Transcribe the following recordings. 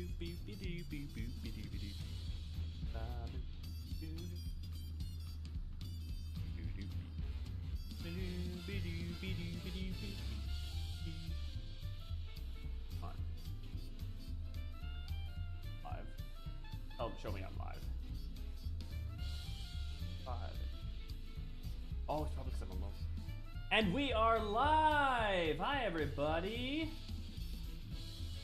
Live. Oh, show me I'm live. 5. Oh, it's probably because I'm alone. And we are live! Hi, everybody!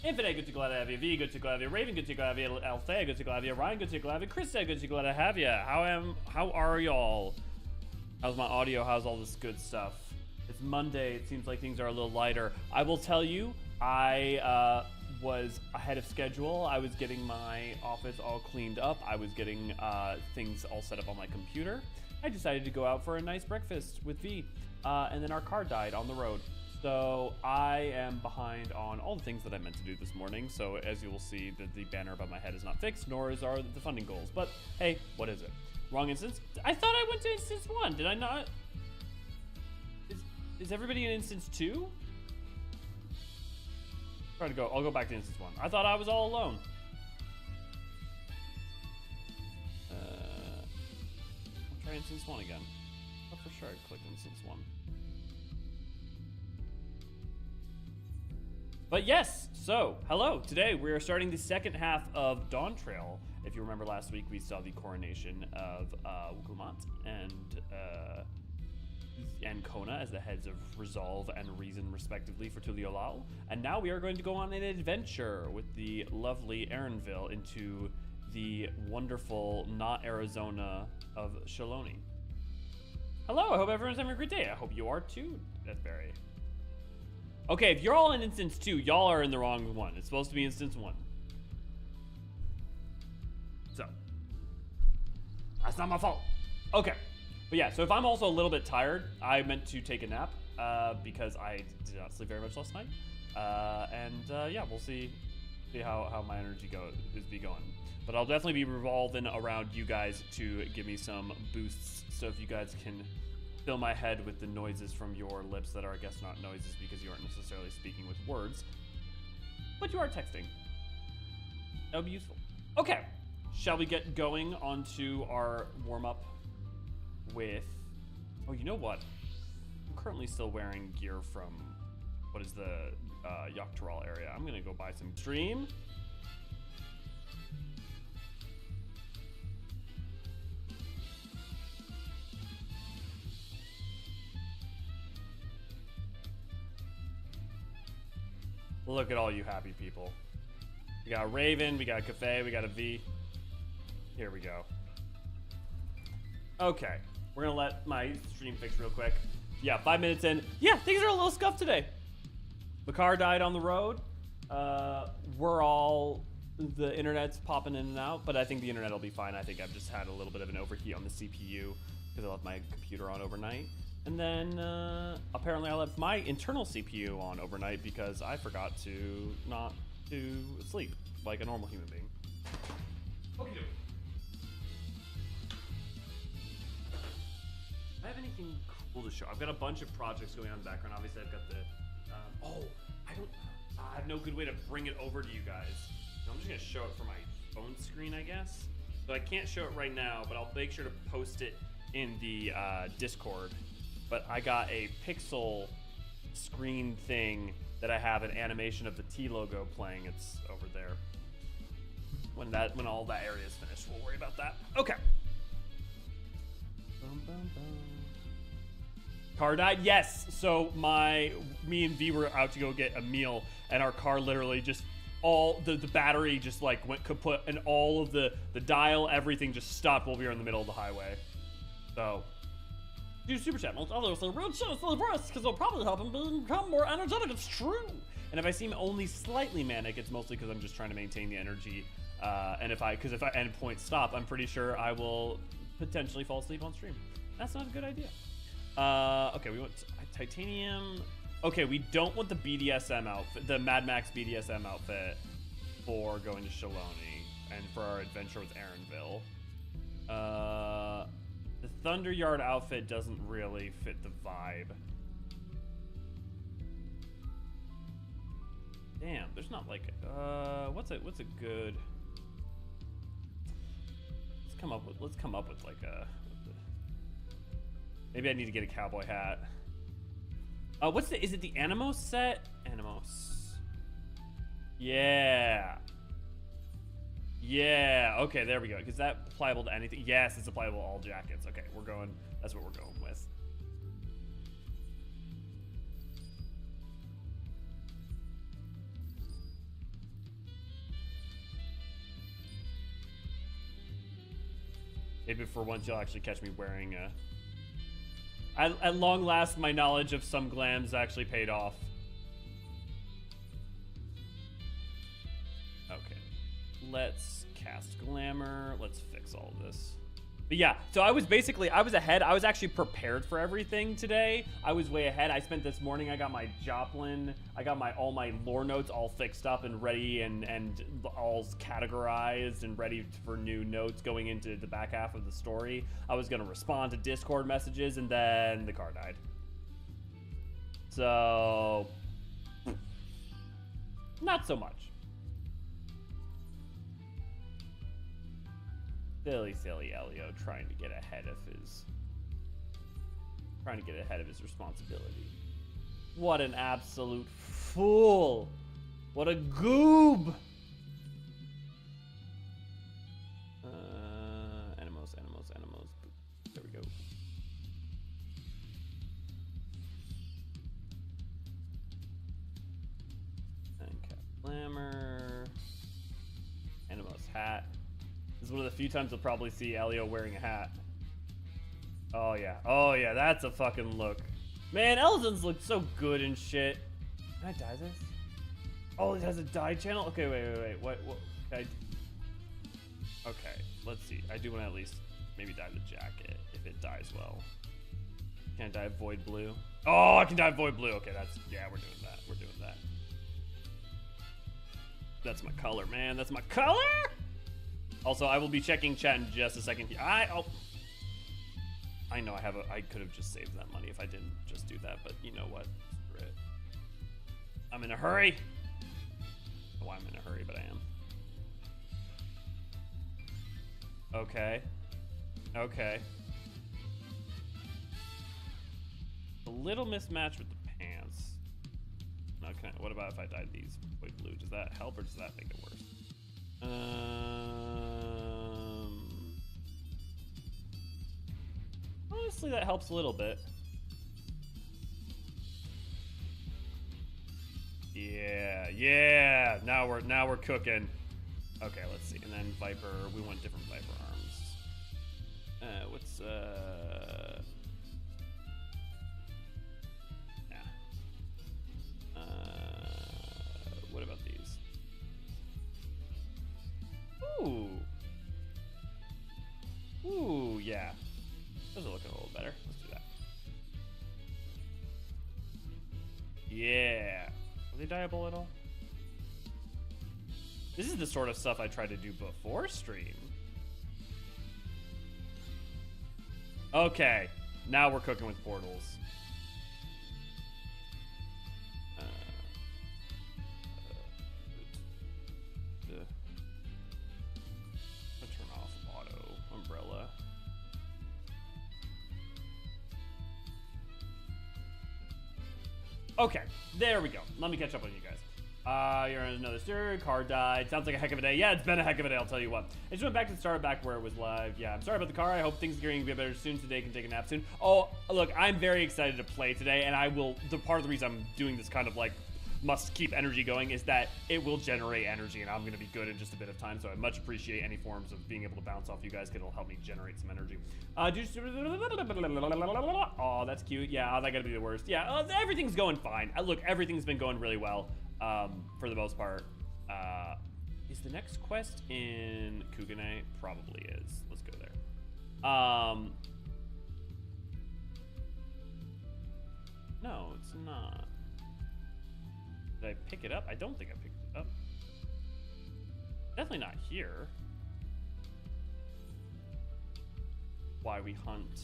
Infinite, good to glad to have you. V, good to glad to have you. Raven, good to glad to have you. Althea, good to glad to have you. Ryan, good to glad to have you. Krista, good to glad to have you. How are y'all? How's my audio? How's all this good stuff? It's Monday. It seems like things are a little lighter. I will tell you, I was ahead of schedule. I was getting my office all cleaned up. I was getting things all set up on my computer. I decided to go out for a nice breakfast with V, and then our car died on the road. So I am behind on all the things that I meant to do this morning. So as you will see, the banner above my head is not fixed, nor are the funding goals. But hey, what is it? Wrong instance? I thought I went to instance 1. Did I not? Is everybody in instance 2? Try to go. I'll go back to instance 1. I thought I was all alone. I'll try instance 1 again. Oh, for sure, I clicked instance 1. But yes, so hello. Today we are starting the second half of Dawn Trail. If you remember last week, we saw the coronation of Wukulmat and Kona as the heads of Resolve and Reason, respectively, for Tuliolal. And now we are going to go on an adventure with the lovely Erenville into the wonderful, not Arizona of Sheloni. Hello, I hope everyone's having a great day. I hope you are too, Deathberry. Okay, if you're all in instance 2, y'all are in the wrong one. It's supposed to be instance 1. So, that's not my fault. Okay, but yeah, so if I'm also a little bit tired, I meant to take a nap because I did not sleep very much last night. Yeah, we'll see how my energy is going. But I'll definitely be revolving around you guys to give me some boosts. So if you guys can fill my head with the noises from your lips that are, I guess, not noises because you aren't necessarily speaking with words, but you are texting. That would be useful. Okay, shall we get going onto our warm-up with... Oh, you know what? I'm currently still wearing gear from what is the Yoctoral area. I'm gonna go buy some stream. Look at all you happy people. We got a Raven, we got a Cafe, we got a V. Here we go. Okay, we're gonna let my stream fix real quick. Yeah, 5 minutes in. Yeah, things are a little scuffed today. The car died on the road. The internet's popping in and out, but I think the internet will be fine. I think I've just had a little bit of an overheat on the CPU because I left my computer on overnight. And then apparently I left my internal CPU on overnight because I forgot to not to sleep like a normal human being. What are you doing? Do I have anything cool to show? I've got a bunch of projects going on in the background. Obviously I've got the, I have no good way to bring it over to you guys. So I'm just gonna show it from my phone screen, I guess. So I can't show it right now, but I'll make sure to post it in the Discord. But I got a pixel screen thing that I have an animation of the T logo playing. It's over there. When all that area is finished, we'll worry about that. Okay. Bum, bum, bum. Car died? Yes. So me and V were out to go get a meal, and our car literally just the battery just like went kaput, and all of the dial, everything just stopped while we were in the middle of the highway. So. Do super chat. Most others say real shit is the reverse because it'll probably help him become more energetic. It's true. And if I seem only slightly manic, it's mostly because I'm just trying to maintain the energy. And if I endpoint stop, I'm pretty sure I will potentially fall asleep on stream. That's not a good idea. Okay, we want titanium. Okay, we don't want the BDSM outfit, the Mad Max BDSM outfit for going to Sheloni and for our adventure with Erenville. The Thunder Yard outfit doesn't really fit the vibe. Damn, there's not like what's a good. Let's come up with like a. Maybe I need to get a cowboy hat. Is it the Animos set? Animos. Yeah. Yeah, okay, there we go. Is that applicable to anything? Yes, it's applicable to all jackets. Okay, that's what we're going with. Maybe for once you'll actually catch me wearing a... At long last, my knowledge of some glams actually paid off. Okay. Let's cast glamour. Let's fix all of this. But yeah, so I was ahead. I was actually prepared for everything today. I was way ahead. I spent this morning, I got my Joplin, I got all my lore notes all fixed up and ready and all categorized and ready for new notes going into the back half of the story. I was gonna respond to Discord messages and then the car died. So, not so much. Silly Elio trying to get ahead of his responsibility. What an absolute fool! What a goob! Animos. There we go. And cap glamour. Animos hat. This is one of the few times you'll probably see Elio wearing a hat. Oh yeah, that's a fucking look. Man, Elzins look so good and shit. Can I dye this? Oh, it has a dye channel? Okay, wait. What? Okay, let's see. I do want to at least maybe dye the jacket if it dyes well. Can I dye void blue? Oh, I can dye void blue. Okay, we're doing that. That's my color, man. That's my color! Also, I will be checking chat in just a second. I know I could have just saved that money if I didn't just do that, but you know what? Screw it. I'm in a hurry. Oh, I'm in a hurry, but I am. Okay. A little mismatch with the pants. Okay, what about if I dyed these white blue? Does that help or does that make it worse? Honestly, that helps a little bit. Yeah. Now we're cooking. Okay, let's see. And then Viper, we want different Viper arms. What about these? Ooh, yeah. Those are looking a little better. Let's do that. Yeah. Are they dyeable at all? This is the sort of stuff I try to do before stream. Okay. Now we're cooking with portals. Okay, there we go. Let me catch up on you guys. You're on another server, car died. Sounds like a heck of a day. Yeah, it's been a heck of a day, I'll tell you what. I just went back to the start, back where it was live. Yeah, I'm sorry about the car. I hope things are going to get better soon. Today can take a nap soon. Oh, look, I'm very excited to play today, and part of the reason I'm doing this kind of like must keep energy going is that it will generate energy, and I'm going to be good in just a bit of time, so I much appreciate any forms of being able to bounce off you guys, because it'll help me generate some energy. Oh, that's cute. Yeah, that gotta be the worst. Yeah, everything's going fine. Look, everything's been going really well, for the most part. Is the next quest in Kugane? Probably is. Let's go there. No, it's not. Did I pick it up? I don't think I picked it up. Definitely not here. Why we hunt.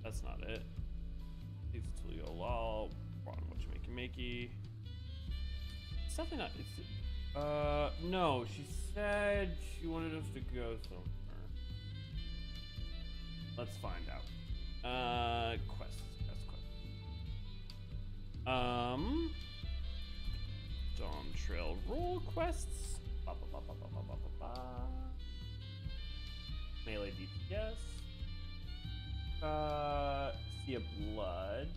That's not it. Leave the Tulio Lal. Brought what you makey. It's definitely not. It's no. She said she wanted us to go somewhere. Let's find out. Quests. Dawn Trail role quests. Melee DPS. Sea of Blood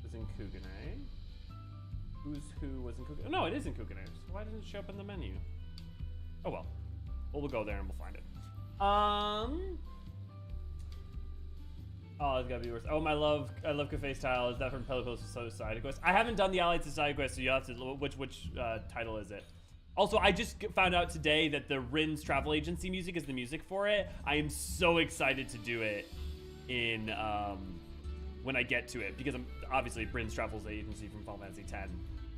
was in Kugane. Who's who was in Kugane? No, it is in Kugane. So why doesn't it show up in the menu? Oh well. We'll go there and we'll find it. Oh, it's gotta be worse. Oh, I love Cafe Style. Is that from Pelipos' side quest? I haven't done the Allied Society quest, so you have to. Which title is it? Also, I just found out today that the Rin's travel agency music is the music for it. I am so excited to do it in when I get to it, because I'm obviously Rin's travel agency from Final Fantasy X.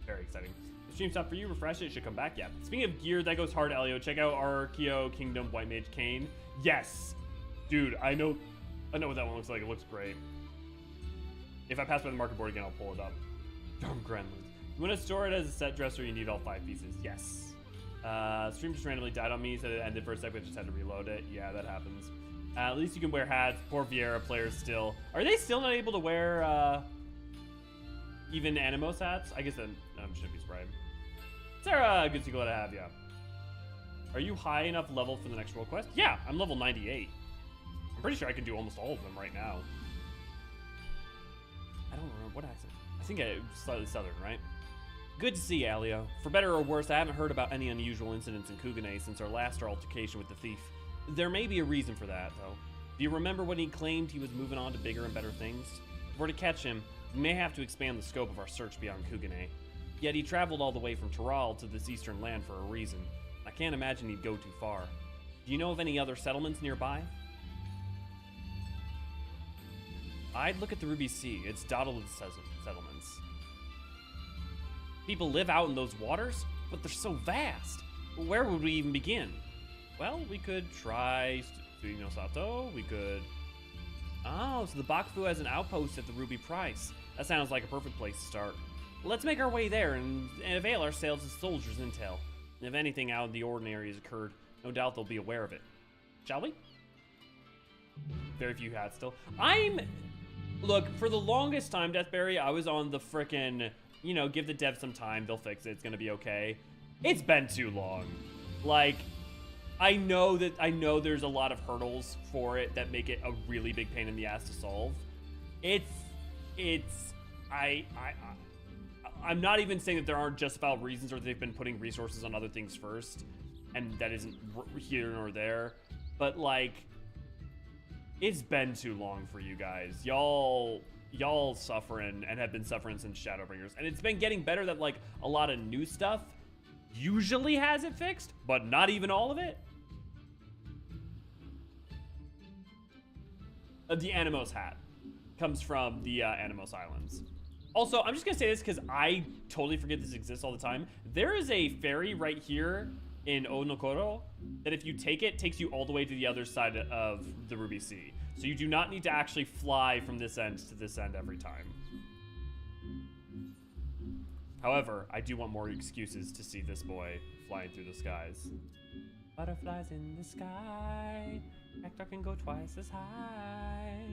Very exciting. The stream's up for you. Refresh it. It should come back. Yeah. Speaking of gear, that goes hard, Elio. Check out Archeo Kingdom White Mage Cane. Yes, dude. I know what that one looks like. It looks great. If I pass by the market board again, I'll pull it up. Darn gremlins. You want to store it as a set dresser, you need all 5 pieces. Yes. Stream just randomly died on me, said it ended for a sec, but just had to reload it. Yeah, that happens. At least you can wear hats. Poor Vieira players still. Are they still not able to wear even Animos hats? I guess that shouldn't be surprised. Sarah, good to go to have ya. Are you high enough level for the next role quest? Yeah, I'm level 98. I'm pretty sure I can do almost all of them right now. I don't remember what accent. I think it's slightly southern, right? Good to see you, Alio. For better or worse, I haven't heard about any unusual incidents in Kugane since our last altercation with the thief. There may be a reason for that, though. Do you remember when he claimed he was moving on to bigger and better things? If we're to catch him, we may have to expand the scope of our search beyond Kugane. Yet he traveled all the way from Taral to this eastern land for a reason. I can't imagine he'd go too far. Do you know of any other settlements nearby? I'd look at the Ruby Sea. It's dotted with settlements. People live out in those waters, but they're so vast. Where would we even begin? Well, we could try Studio Sato. We could... Oh, so the Bakufu has an outpost at the Ruby Price. That sounds like a perfect place to start. Let's make our way there and avail ourselves of soldiers' intel. If anything out of the ordinary has occurred, no doubt they'll be aware of it. Shall we? Very few hats still. Look, for the longest time, Deathberry, I was on the frickin', give the devs some time, they'll fix it, it's gonna be okay. It's been too long. Like, I know there's a lot of hurdles for it that make it a really big pain in the ass to solve. I'm not even saying that there aren't justifiable reasons or that they've been putting resources on other things first, and that isn't here nor there, but like, it's been too long for you guys. Y'all suffering and have been suffering since Shadowbringers, and it's been getting better that like a lot of new stuff usually has it fixed, but not even all of it. The Animos hat comes from the Animos Islands. Also, I'm just gonna say this because I totally forget this exists all the time. There is a ferry right here in Onokoro that if you take it, takes you all the way to the other side of the Ruby Sea. So you do not need to actually fly from this end to this end every time. However, I do want more excuses to see this boy flying through the skies. Butterflies in the sky, Hector can go twice as high.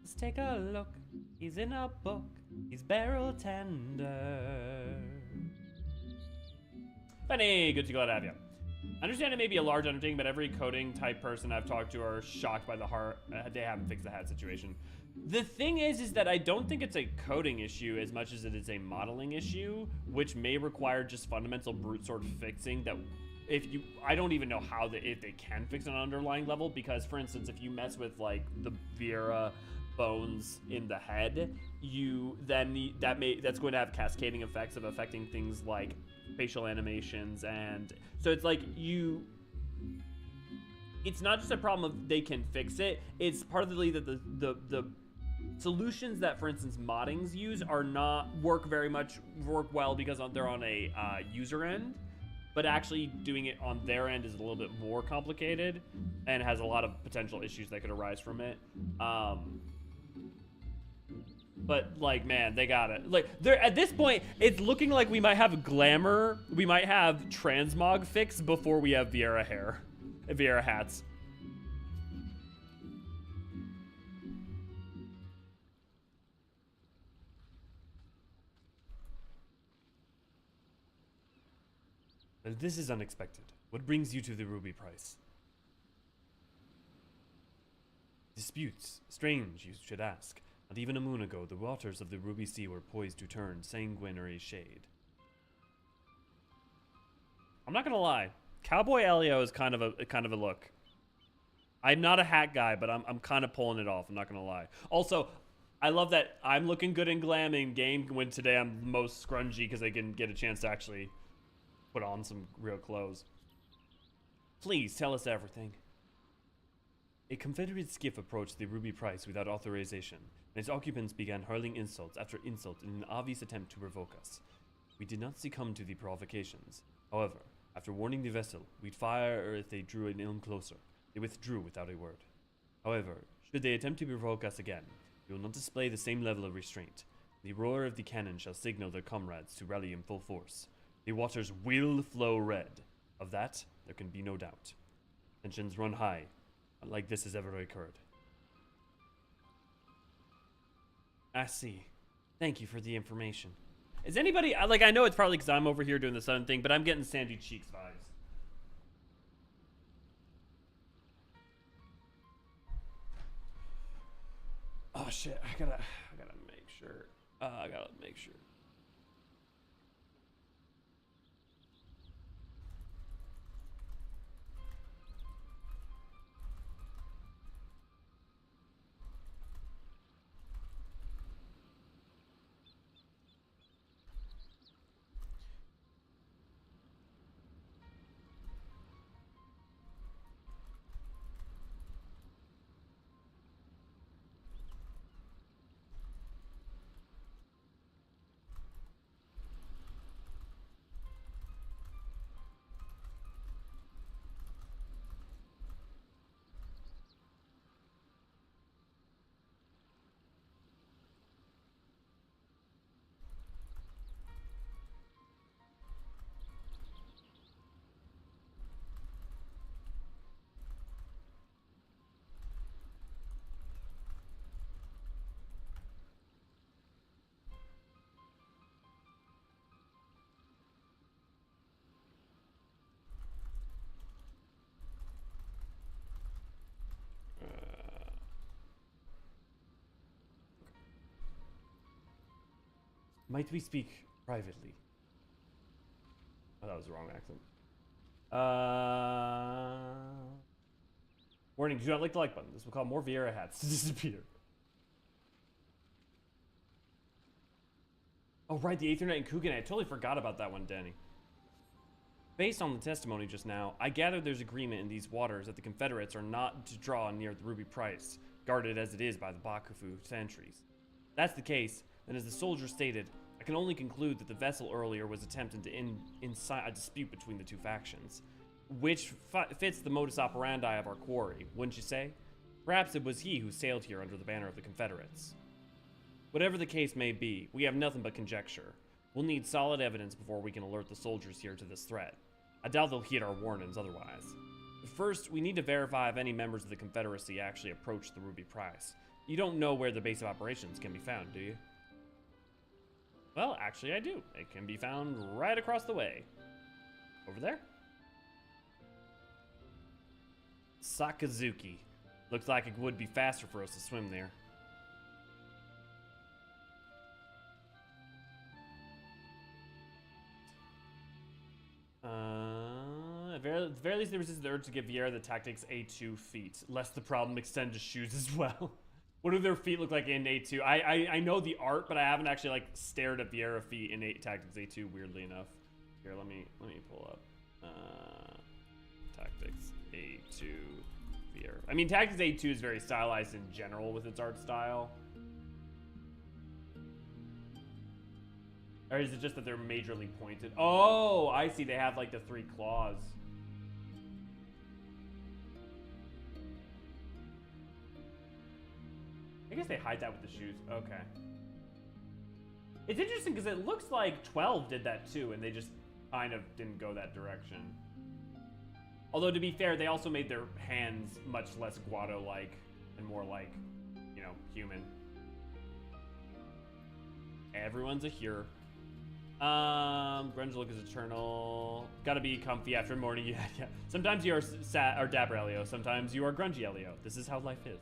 Let's take a look, he's in a book, he's barrel tender. Benny, good to glad to have you. I understand it may be a large undertaking, but every coding type person I've talked to are shocked by the they haven't fixed the hat situation. The thing is that I don't think it's a coding issue as much as it is a modeling issue, which may require just fundamental brute sort of fixing that I don't even know if they can fix an underlying level, because for instance, if you mess with like the Vieira bones in the head, that's going to have cascading effects of affecting things like facial animations, and so it's like it's not just a problem of they can fix it, it's partly that the solutions that, for instance, moddings use are not work well because they're on a user end, but actually doing it on their end is a little bit more complicated and has a lot of potential issues that could arise from it. But like, man, they got it. Like, they're at this point, it's looking like we might have glamour. We might have transmog fix before we have Viera hair, Viera hats. Well, this is unexpected. What brings you to the ruby price? Disputes. Strange, you should ask. Not even a moon ago, the waters of the Ruby Sea were poised to turn sanguinary shade. I'm not gonna lie, Cowboy Elio is kind of a look. I'm not a hat guy, but I'm kind of pulling it off. I'm not gonna lie. Also, I love that I'm looking good in glamming game when today I'm most scrungy because I can get a chance to actually put on some real clothes. Please tell us everything. A Confederate skiff approached the Ruby Price without authorization, and its occupants began hurling insult after insult in an obvious attempt to provoke us. We did not succumb to the provocations. However, after warning the vessel, we'd fire if they drew an ilm closer. They withdrew without a word. However, should they attempt to provoke us again, we will not display the same level of restraint. The roar of the cannon shall signal their comrades to rally in full force. The waters will flow red. Of that, there can be no doubt. Tensions run high, unlike this has ever occurred. I see. Thank you for the information. Is anybody, like, I know it's probably because I'm over here doing the sun thing, but I'm getting Sandy Cheeks vibes. Oh shit, I gotta make sure. I gotta make sure. Might we speak privately? Oh, that was the wrong accent. Warning, do not click the like button. This will cause more Viera hats to disappear. Oh, right, the Aethernet and Kugan. I totally forgot about that one, Danny. Based on the testimony just now, I gather there's agreement in these waters that the Confederates are not to draw near the Ruby Price, guarded as it is by the Bakufu sentries. If that's the case, then as the soldier stated, I can only conclude that the vessel earlier was attempting to incite a dispute between the two factions, which fits the modus operandi of our quarry, wouldn't you say? Perhaps it was he who sailed here under the banner of the Confederates. Whatever the case may be, we have nothing but conjecture. We'll need solid evidence before we can alert the soldiers here to this threat. I doubt they'll heed our warnings otherwise. But first, we need to verify if any members of the Confederacy actually approached the Ruby Price. You don't know where the base of operations can be found, do you? Well, actually I do. It can be found right across the way. Over there? Sakazuki. Looks like it would be faster for us to swim there. At the very least, there was the urge to give Viera the tactics A2 feet, lest the problem extend to shoes as well. What do their feet look like in A2? I know the art, but I haven't actually like stared at Viera feet in tactics A2. Weirdly enough, here let me pull up tactics A2 Viera. I mean, tactics A2 is very stylized in general with its art style. Or is it just that they're majorly pointed? Oh, I see. They have like the 3 claws. I guess they hide that with the shoes. Okay. It's interesting because it looks like 12 did that too, and they just kind of didn't go that direction. Although, to be fair, they also made their hands much less Guado-like and more like, you know, human. Everyone's a Hure. Grunge look is eternal. Gotta be comfy after morning. Yeah, yeah. Sometimes you are sad or dapper, Elio. Sometimes you are grungy, Elio. This is how life is.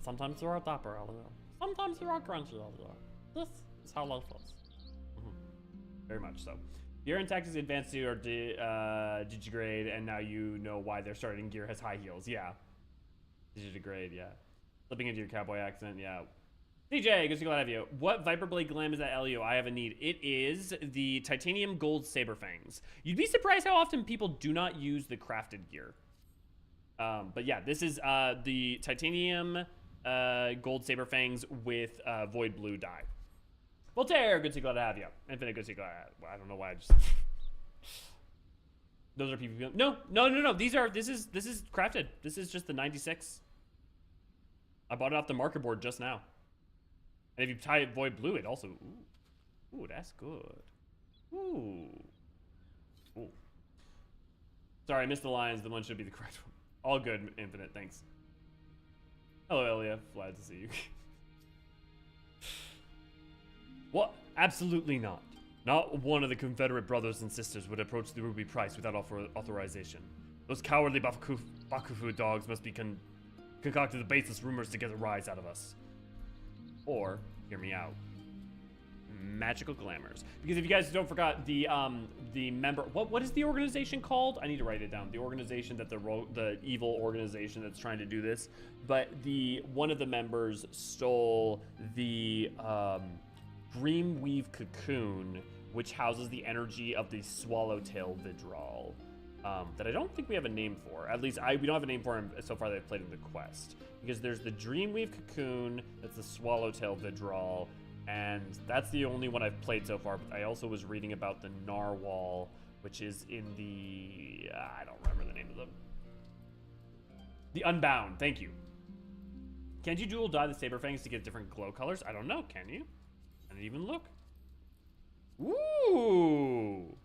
Sometimes you are dapper, Elio. Sometimes you are grungy, Elio. This is how life is. Very much so. Gear and tactics advanced to or digigrade, and now you know why their starting gear has high heels. Yeah. Digigrade, yeah. Slipping into your cowboy accent, yeah. CJ, good to go have you. What Viper Blade Glam is that, Elio? I have a need. It is the Titanium Gold Saber Fangs. You'd be surprised how often people do not use the crafted gear. But yeah, this is the Titanium Gold Saber Fangs with Void Blue dye. Voltaire, good to glad to have you. Infinite, good to glad. Well, I don't know why I just. Those are people. No. This is crafted. This is just the 96. I bought it off the marker board just now. And if you tie it Void Blue, it also. Ooh, that's good. Ooh. Sorry, I missed the lines. The one should be the correct one. All good, Infinite. Thanks. Hello, Elia. Glad to see you. What? Absolutely not. Not one of the Confederate brothers and sisters would approach the Ruby Price without authorization. Those cowardly Bakufu dogs must be concocted the baseless rumors to get a rise out of us. Or, hear me out, magical glamours. Because if you guys don't forgot, the member, what is the organization called? I need to write it down. The organization that the evil organization that's trying to do this. But one of the members stole the Dreamweave cocoon, which houses the energy of the Swallowtail Vidral, that I don't think we have a name for. At least we don't have a name for him so far that I've played in the quest. Because there's the Dreamweave cocoon, that's the Swallowtail Vidral, and that's the only one I've played so far. But I also was reading about the Narwhal, which is in the I don't remember the name of them. The Unbound. Thank you. Can't you dual dye the Saber Fangs to get different glow colors? I don't know. Can you? I didn't even look. Ooh.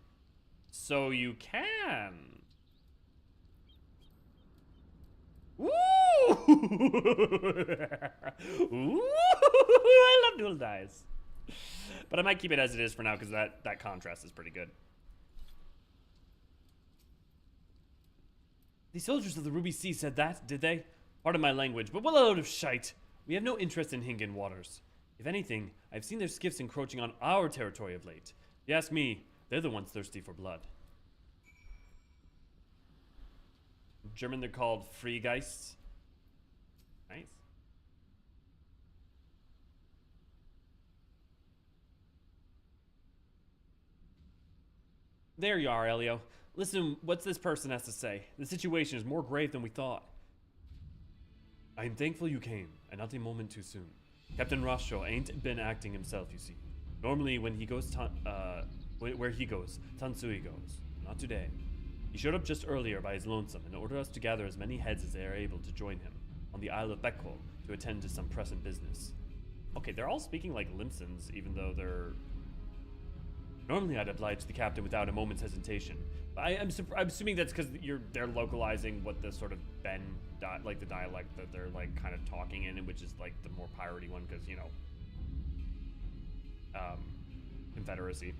So you can. Ooh. Ooh. I love dual dyes. But I might keep it as it is for now because that contrast is pretty good. The soldiers of the Ruby Sea said that, did they? Pardon my language, but what a load of shite. We have no interest in Hingan waters. If anything, I've seen their skiffs encroaching on our territory of late. If you ask me, they're the ones thirsty for blood. In German, they're called Freegeists. Nice. There you are, Elio. Listen, what's this person has to say? The situation is more grave than we thought. I am thankful you came, and not a moment too soon. Captain Rasho ain't been acting himself, you see. Normally, when he goes, where he goes, Tansui goes. Not today. He showed up just earlier by his lonesome and ordered us to gather as many heads as they are able to join him on the Isle of Bekko to attend to some pressing business. Okay, they're all speaking like Limsons, even though they're... Normally, I'd oblige the captain without a moment's hesitation. But I'm assuming that's because they're localizing what the sort of like the dialect that they're like kind of talking in, which is like the more piratey one, because you know, Confederacy.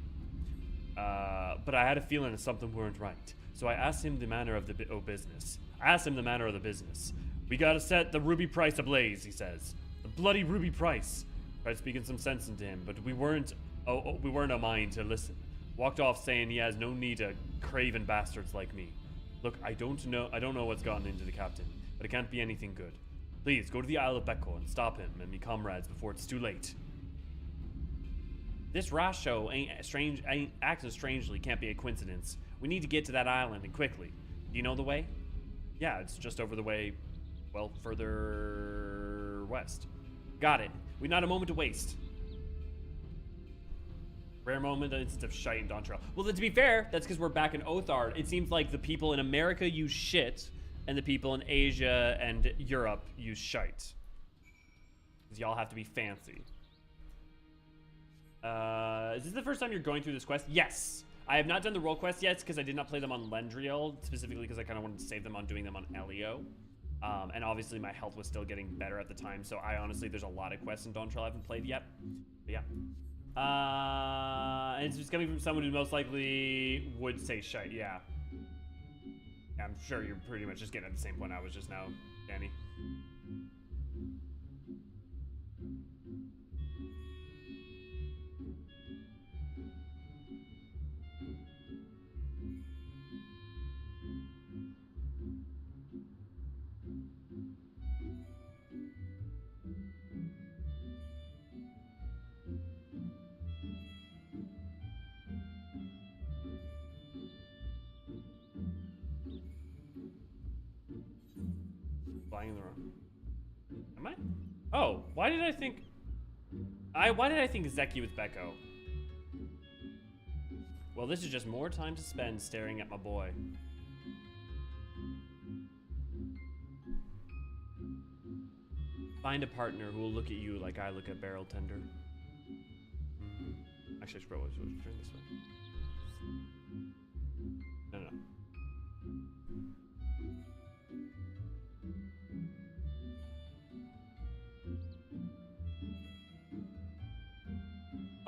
But I had a feeling that something weren't right, so I asked him the manner of the business. We gotta set the Ruby Price ablaze, he says. The bloody Ruby Price. Tried speaking some sense into him, but we weren't a mind to listen. Walked off saying he has no need of craven bastards like me. Look, I don't know what's gotten into the captain, but it can't be anything good. Please, go to the Isle of Bekko and stop him and be comrades before it's too late. This Rasho ain't acting strangely, can't be a coincidence. We need to get to that island and quickly. Do you know the way? Yeah, it's just over the way, well, further west. Got it. We've not a moment to waste. Rare moment, an instance of shite in Dontrell. Well, to be fair, that's because we're back in Othard. It seems like the people in America use shit, and the people in Asia and Europe use shite. Because y'all have to be fancy. Is this the first time you're going through this quest? Yes. I have not done the role quests yet because I did not play them on Lendriel, specifically because I kind of wanted to save them on doing them on Elio. And obviously my health was still getting better at the time, so I honestly, there's a lot of quests in Dawntrail I haven't played yet. But yeah. And it's just coming from someone who most likely would say shite, yeah. I'm sure you're pretty much just getting at the same point I was just now, Danny. Flying in the room. Am I? Oh, why did I think Zeki was Becco? Well, this is just more time to spend staring at my boy. Find a partner who will look at you like I look at Barrel Tender. Actually, I should probably turn this way. No.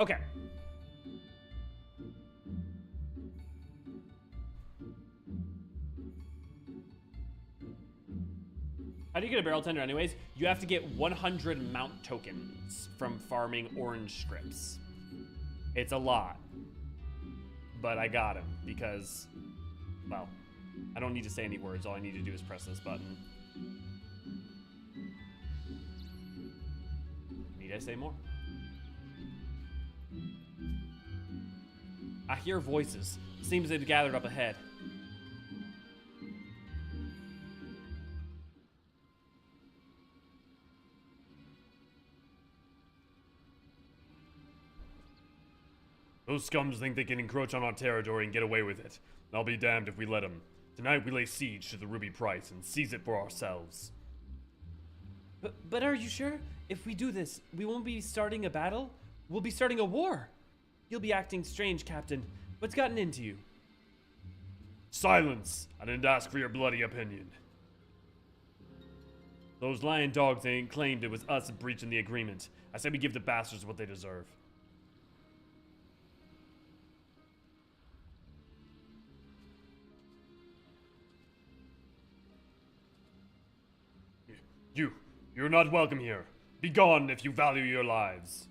Okay. How do you get a barrel tender anyways? You have to get 100 mount tokens from farming orange scripts. It's a lot. But I got him because, well, I don't need to say any words. All I need to do is press this button. Need I say more? I hear voices. Seems they've gathered up ahead. Those scums think they can encroach on our territory and get away with it. I'll be damned if we let them. Tonight we lay siege to the Ruby Price and seize it for ourselves. But are you sure? If we do this, we won't be starting a battle? We'll be starting a war. You'll be acting strange, Captain. What's gotten into you? Silence! I didn't ask for your bloody opinion. Those lying dogs ain't claimed it was us breaching the agreement. I said we give the bastards what they deserve. You're not welcome here. Be gone if you value your lives.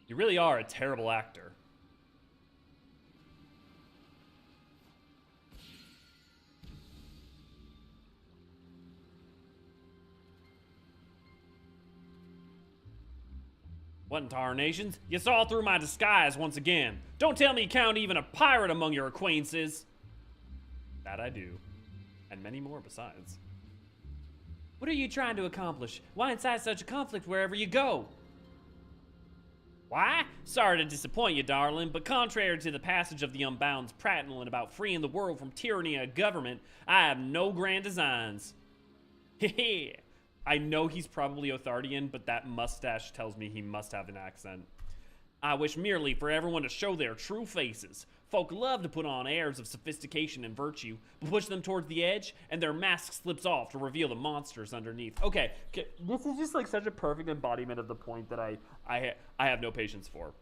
You really are a terrible actor. What in tarnations? You saw through my disguise once again. Don't tell me you count even a pirate among your acquaintances. That I do. And many more besides. What are you trying to accomplish? Why incite such a conflict wherever you go? Why? Sorry to disappoint you, darling, but contrary to the passage of the Unbound's prattling about freeing the world from tyranny and government, I have no grand designs. Hehe. I know he's probably Othardian, but that mustache tells me he must have an accent. I wish merely for everyone to show their true faces. Folk love to put on airs of sophistication and virtue, but push them towards the edge, and their mask slips off to reveal the monsters underneath. Okay, this is just like such a perfect embodiment of the point that I have no patience for.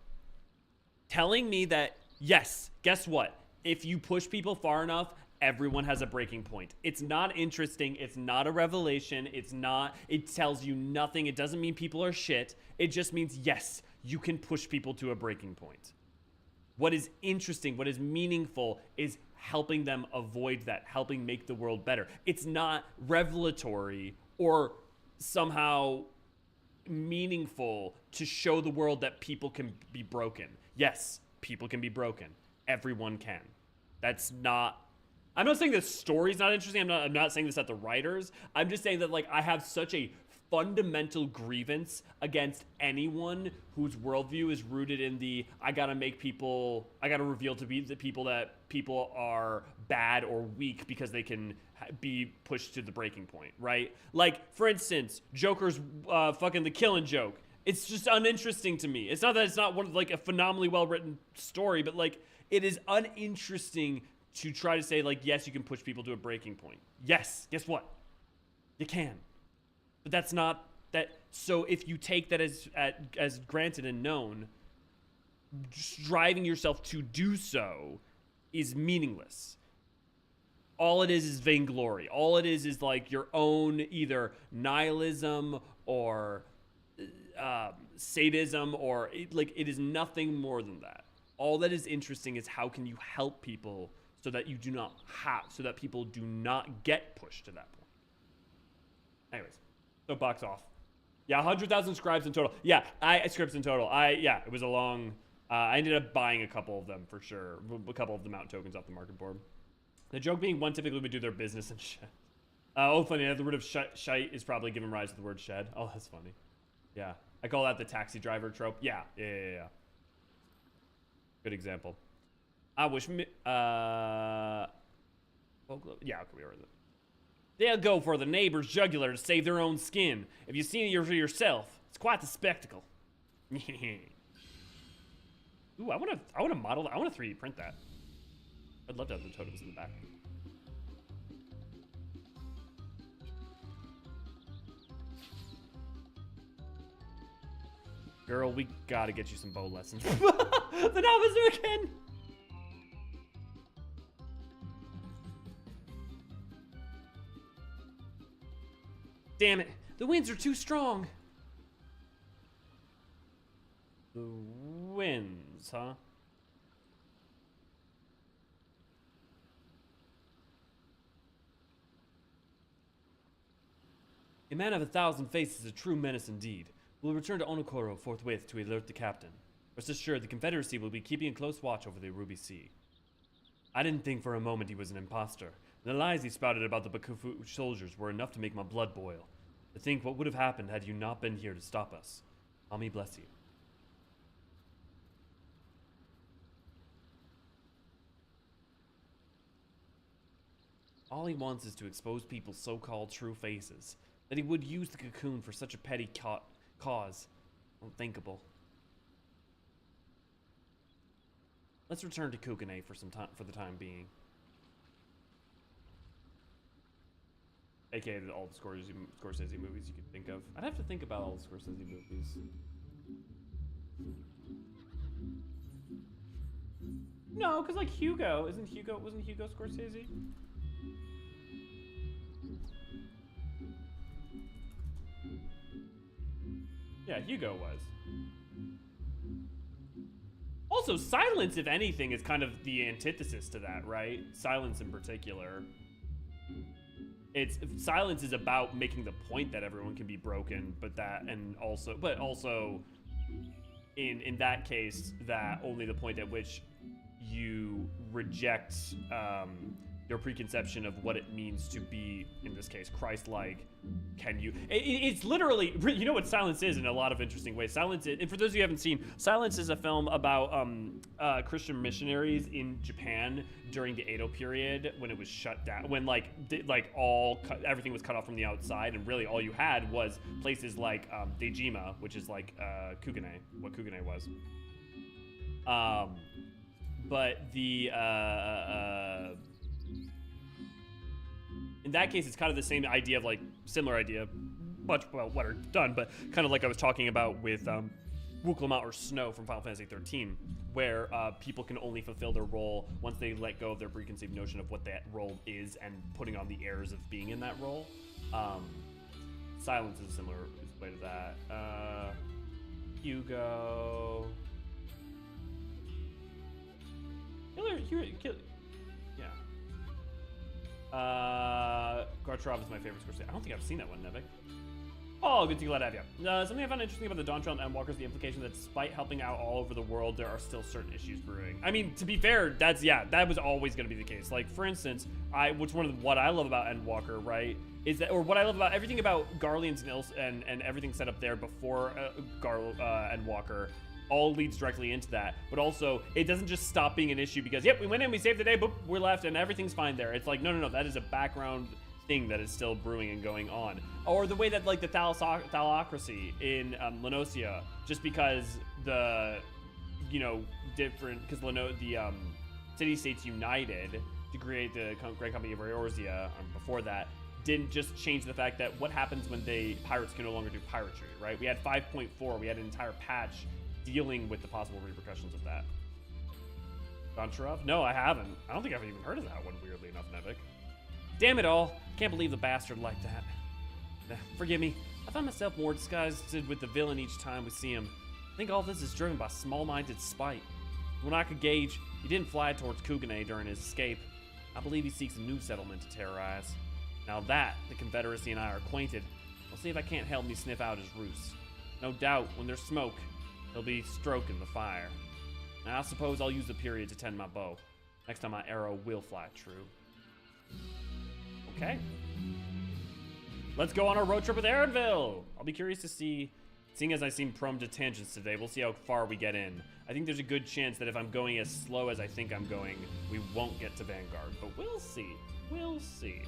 Telling me that, yes, guess what? If you push people far enough, everyone has a breaking point. It's not interesting. It's not a revelation. It tells you nothing. It doesn't mean people are shit. It just means, yes, you can push people to a breaking point. What is interesting, what is meaningful is helping them avoid that, helping make the world better. It's not revelatory or somehow meaningful to show the world that people can be broken. Yes, people can be broken. Everyone can. That's not... I'm not saying the story's not interesting. I'm not saying this at the writers. I'm just saying that, like, I have such a fundamental grievance against anyone whose worldview is rooted in the I gotta reveal to be the people that people are bad or weak because they can be pushed to the breaking point, right? Like, for instance, Joker's fucking the Killing Joke. It's just uninteresting to me. It's not that it's not like a phenomenally well-written story, but like it is uninteresting to try to say like, yes, you can push people to a breaking point. Yes, guess what? You can. But that's not that. So if you take that as granted and known, driving yourself to do so is meaningless. All it is vainglory. All it is like your own either nihilism or sadism, or it is nothing more than that. All that is interesting is how can you help people so that you do not so that people do not get pushed to that point. Anyways, so box off. Yeah, 100,000 scribes in total. Yeah, scripts in total. It was a long. I ended up buying a couple of them for sure. A couple of the mount tokens off the market board. The joke being one typically would do their business and shit. Funny. The word of shite is probably giving rise to the word shed. Oh, that's funny. Yeah, I call that the taxi driver trope. Yeah. Good example. I wish me. Yeah, okay, we were in it. They'll go for the neighbor's jugular to save their own skin. If you've seen it for yourself, it's quite the spectacle. Ooh, I want to model that. I want to 3D print that. I'd love to have the totems in the back. Girl, we gotta get you some bow lessons. The novice again. Damn it, the winds are too strong. The winds, huh? A man of 1,000 faces is a true menace indeed. We'll return to Onokoro forthwith to alert the captain. Rest assured, the Confederacy will be keeping a close watch over the Ruby Sea. I didn't think for a moment he was an imposter. The lies he spouted about the Bakufu soldiers were enough to make my blood boil. To think what would have happened had you not been here to stop us. Ami bless you. All he wants is to expose people's so-called true faces. That he would use the cocoon for such a petty cause. Unthinkable. Let's return to Kugane for the time being. AKA all the Scorsese movies you could think of. I'd have to think about all the Scorsese movies. No, because like Hugo, wasn't Hugo Scorsese? Yeah, Hugo was. Also, Silence, if anything, is kind of the antithesis to that, right? Silence in particular. Silence is about making the point that everyone can be broken, but also in that case, that only the point at which you reject your preconception of what it means to be, in this case, Christ-like. It's literally, you know what Silence is in a lot of interesting ways. Silence is, and for those of you who haven't seen, Silence is a film about Christian missionaries in Japan during the Edo period when it was shut down, when everything was cut off from the outside, and really all you had was places like Dejima, which is like Kugane, what Kugane was. But the in that case, it's kind of the same idea of like, similar idea, much what are done, but kind of like I was talking about with Wuklamot or Snow from Final Fantasy XIII, where people can only fulfill their role once they let go of their preconceived notion of what that role is and putting on the airs of being in that role. Silence is a similar way to that. Hugo. Yeah. Gartrov is my favorite Scorsese. I don't think I've seen that one, Nevik. Oh, good to glad to have you. Something I found interesting about the Dawn Trail and Endwalker is the implication that despite helping out all over the world, there are still certain issues brewing. I mean, to be fair, that was always going to be the case. Like, for instance, what I love about Endwalker, right, is that, or what I love about everything about Garleans and everything set up there before Endwalker, all leads directly into that. But also, it doesn't just stop being an issue because, yep, we went in, we saved the day, boop, we're left, and everything's fine there. It's like, no, that is a background thing that is still brewing and going on. Or the way that, like, the Thalocracy in Lenosia, just because the, different, because the city-states united to create the Grand Company of Eorzean before that, didn't just change the fact that what happens when pirates can no longer do piratery, right? We had 5.4, we had an entire patch dealing with the possible repercussions of that. Goncharov? No, I haven't. I don't think I've even heard of that one, weirdly enough, Nevik. Damn it all. Can't believe the bastard like that. Forgive me. I find myself more disguised with the villain each time we see him. I think all this is driven by small-minded spite. When I could gauge, he didn't fly towards Kugane during his escape. I believe he seeks a new settlement to terrorize. Now that the Confederacy and I are acquainted, I'll see if I can't help me sniff out his ruse. No doubt, when there's smoke, he'll be stroking the fire. Now I suppose I'll use the period to tend my bow. Next time my arrow will fly true. Okay. Let's go on our road trip with Erenville. I'll be curious to see, seeing as I seem prone to tangents today, we'll see how far we get in. I think there's a good chance that if I'm going as slow as I think I'm going, we won't get to Vanguard, but we'll see. We'll see.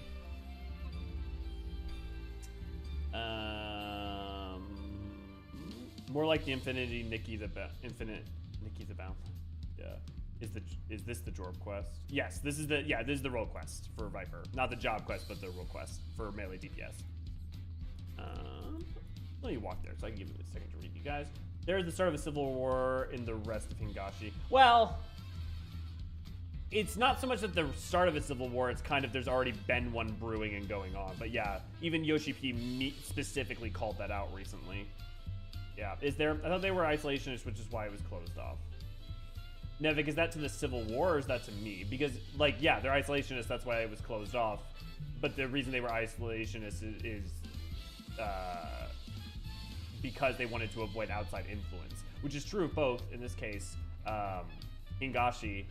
More like the Infinite Nikki the Bound. Yeah. Is this the Jorb quest? Yes, this is the role quest for Viper. Not the job quest, but the role quest for melee DPS. Let me walk there so I can give you a second to read you guys. There's the start of a civil war in the rest of Hingashi. Well, it's not so much that the start of a civil war, it's kind of there's already been one brewing and going on. But yeah, even Yoshi P specifically called that out recently. Yeah, I thought they were isolationists, which is why it was closed off. Nevik, is that to the Civil War or is that to me? Because, like, yeah, they're isolationists, that's why it was closed off. But the reason they were isolationists is because they wanted to avoid outside influence, which is true of both, in this case, Hingashi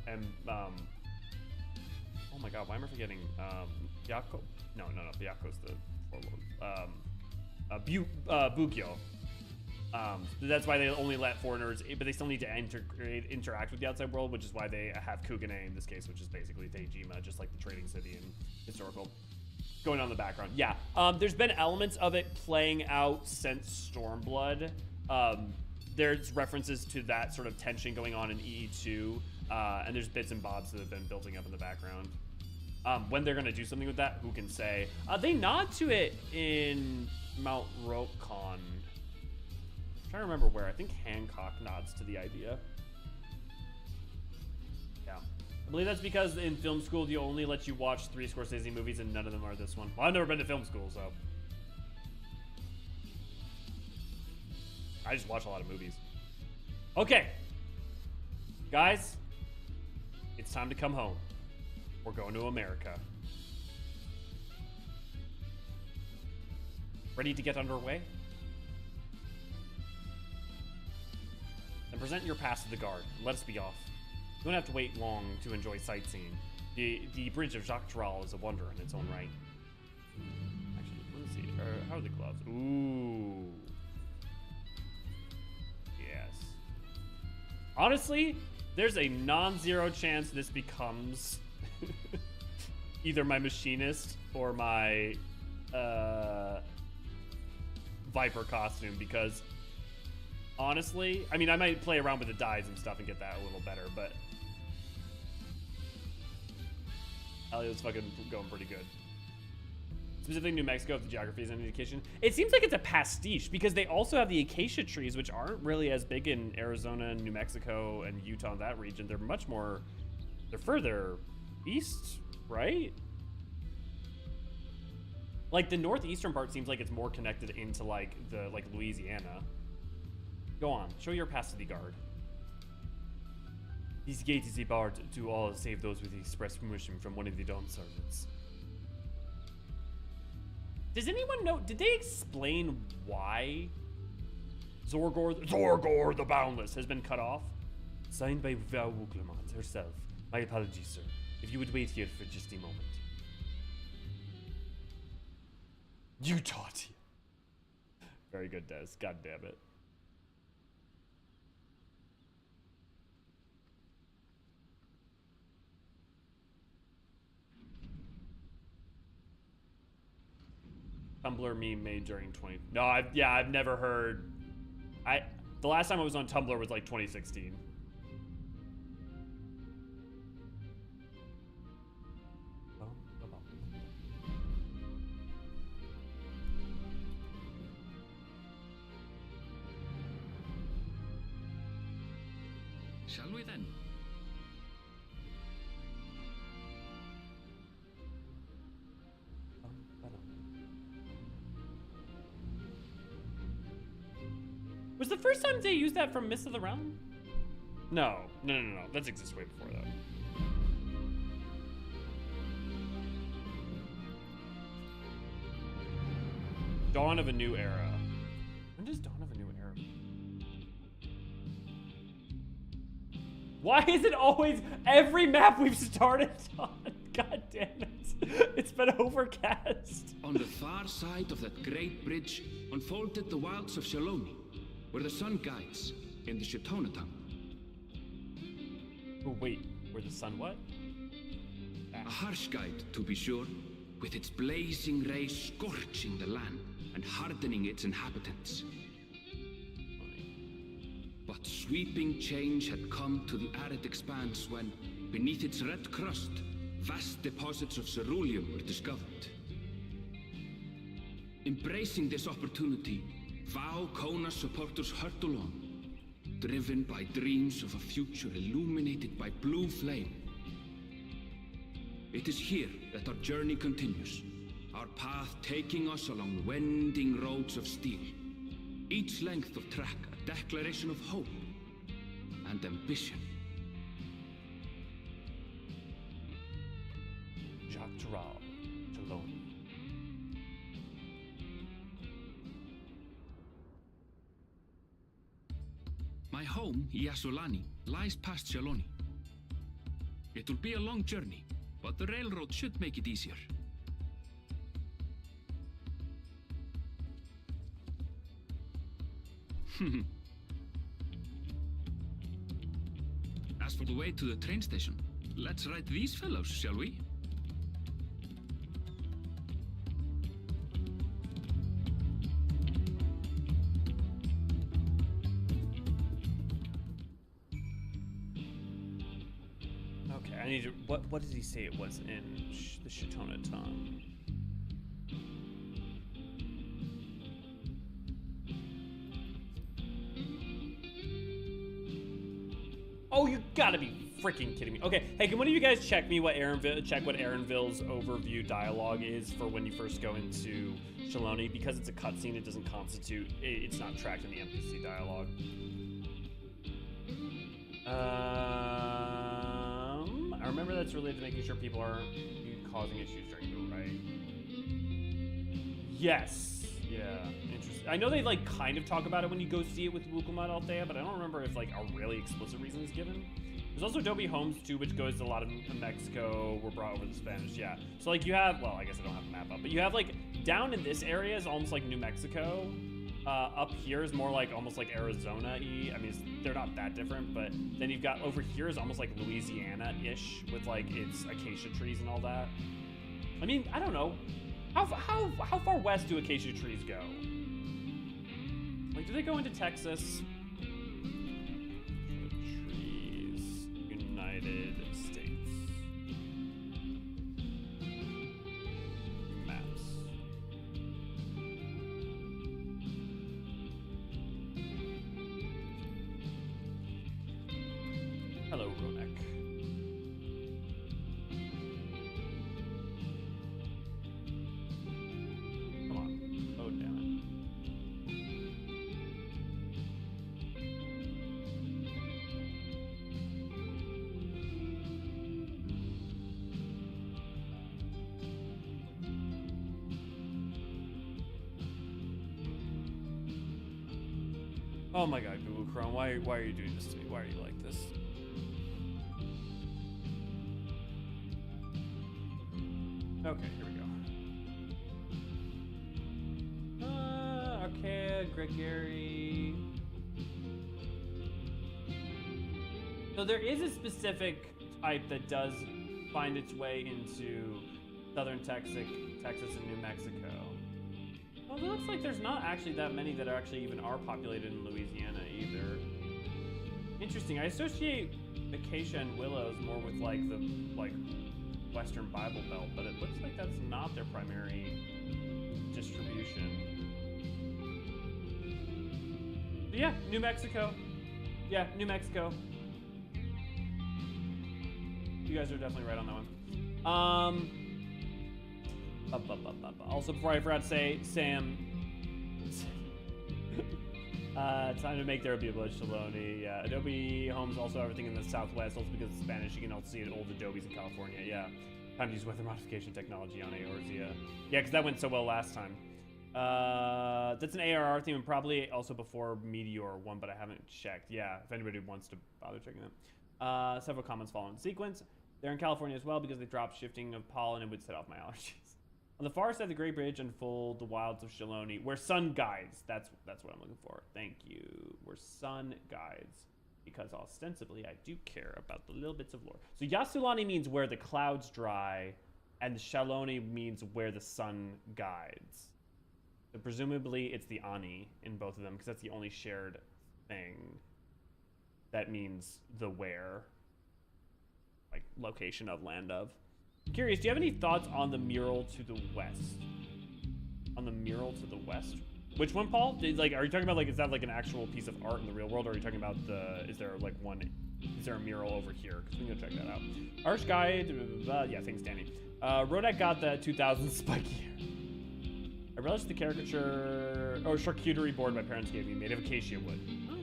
and, oh my god, why am I forgetting, Byakko? No, Byakko's the warlord. Bugyo. That's why they only let foreigners, but they still need to interact with the outside world, which is why they have Kugane in this case, which is basically Teijima, just like the trading city and historical. Going on in the background. Yeah, there's been elements of it playing out since Stormblood. There's references to that sort of tension going on in EE2, and there's bits and bobs that have been building up in the background. When they're going to do something with that, who can say? They nod to it in Mount Rokon. I'm trying to remember where. I think Hancock nods to the idea. Yeah. I believe that's because in film school, they only let you watch 3 Scorsese movies and none of them are this one. Well, I've never been to film school, so. I just watch a lot of movies. Okay. Guys, it's time to come home. We're going to America. Ready to get underway? Then present your pass to the guard. Let us be off. You don't have to wait long to enjoy sightseeing. The bridge of Jacques Tarral is a wonder in its own right. Actually, let's see. How are the gloves? Ooh. Yes. Honestly, there's a non-zero chance this becomes either my machinist or my Viper costume, because honestly, I mean, I might play around with the dyes and stuff and get that a little better, but Elliot's fucking going pretty good. Specifically New Mexico, if the geography is an indication. It seems like it's a pastiche because they also have the acacia trees, which aren't really as big in Arizona and New Mexico and Utah, that region. They're much more, they're further east, right? Like the northeastern part seems like it's more connected into like Louisiana. Go on, show your pass to the guard. This gate is barred to all save those with express permission from one of the Dawn servants. Does anyone know? Did they explain why Zorgor the Boundless has been cut off? Signed by Vau Wuklamant herself. My apologies, sir. If you would wait here for just a moment. You taught him. Very good, Des. God damn it. Tumblr meme made during 20. No, I've never heard. The last time I was on Tumblr was like 2016. Shall we then? Was the first time they used that from Mists of the Realm? No. That's exists way before that. Dawn of a New Era. When does Dawn of a New Era? Why is it always every map we've started on? God damn it. It's been overcast. On the far side of that great bridge unfolded the wilds of Sheloni, where the sun guides in the Shetona tongue. Oh, wait. Where the sun what? A harsh guide, to be sure, with its blazing rays scorching the land and hardening its inhabitants. But sweeping change had come to the arid expanse when, beneath its red crust, vast deposits of ceruleum were discovered. Embracing this opportunity, Vau Kona supporters hurtle on, driven by dreams of a future illuminated by blue flame. It is here that our journey continues, our path taking us along winding roads of steel. Each length of track a declaration of hope and ambition. Jacques Tural, Shalom. My home, Yasolani, lies past Sheloni. It will be a long journey, but the railroad should make it easier. As for the way to the train station, let's ride these fellows, shall we? Okay, I need to. What did he say it was in the Shetona tongue? Oh, you gotta be freaking kidding me. Okay, hey, can one of you guys check what Aaronville's overview dialogue is for when you first go into Shaloni? Because it's a cutscene, it doesn't constitute, it's not tracked in the NPC dialogue. I remember that's related to making sure people aren't causing issues during the ride. Yes. Yeah, interesting. I know they like kind of talk about it when you go see it with Wukulmat Althea, but I don't remember if like a really explicit reason is given. There's also Adobe Homes too, which goes to a lot of Mexico. We're brought over the Spanish, yeah. So like you have, well, I guess I don't have the map up, but you have like down in this area is almost like New Mexico. Up here is more like almost like Arizona-y. I mean, they're not that different, but then you've got over here is almost like Louisiana-ish with like its acacia trees and all that. I mean, I don't know. How far west do acacia trees go? Like, do they go into Texas? Trees, United States. Maps. Hello, Ronek. Come on. Oh, damn it. Oh my god, Google Chrome, why are you doing this to me? Why are you like this? Okay, here we go. Archaea, Gregory. So there is a specific type that does find its way into southern Texas and New Mexico. Well, it looks like there's not actually that many that are actually even are populated in Louisiana either. Interesting. I associate acacia and willows more with like the Western Bible Belt, but it looks like that's not their primary distribution. But yeah, New Mexico. Yeah, New Mexico. You guys are definitely right on that one. Also, before I forgot to say, Sam. Time to make there be a bunch of Shaloni. Yeah, Adobe Homes also everything in the Southwest. Also because it's Spanish, you can also see old Adobes in California. Yeah, time to use weather modification technology on Eorzean. Yeah, because that went so well last time. That's an ARR theme and probably also before Meteor 1, but I haven't checked. Yeah, if anybody wants to bother checking that. Several comments fall in sequence. They're in California as well because they dropped shifting of pollen and would set off my allergies. On the far side of the Great Bridge unfold the wilds of Shaloni, where sun guides. That's what I'm looking for. Thank you. Where sun guides. Because ostensibly I do care about the little bits of lore. So Yasulani means where the clouds dry, and Shaloni means where the sun guides. So presumably it's the Ani in both of them, because that's the only shared thing that means the where, like location of, land of. Curious, do you have any thoughts on the mural to the west? On the mural to the west? Which one, Paul? Like, are you talking about like, is that like an actual piece of art in the real world, or are you talking about is there a mural over here? Because we can go check that out. Arch Guide, yeah, thanks, Danny. Rodak got the 2000 spiky hair. I relished the caricature, charcuterie board my parents gave me, made of acacia wood. Oh.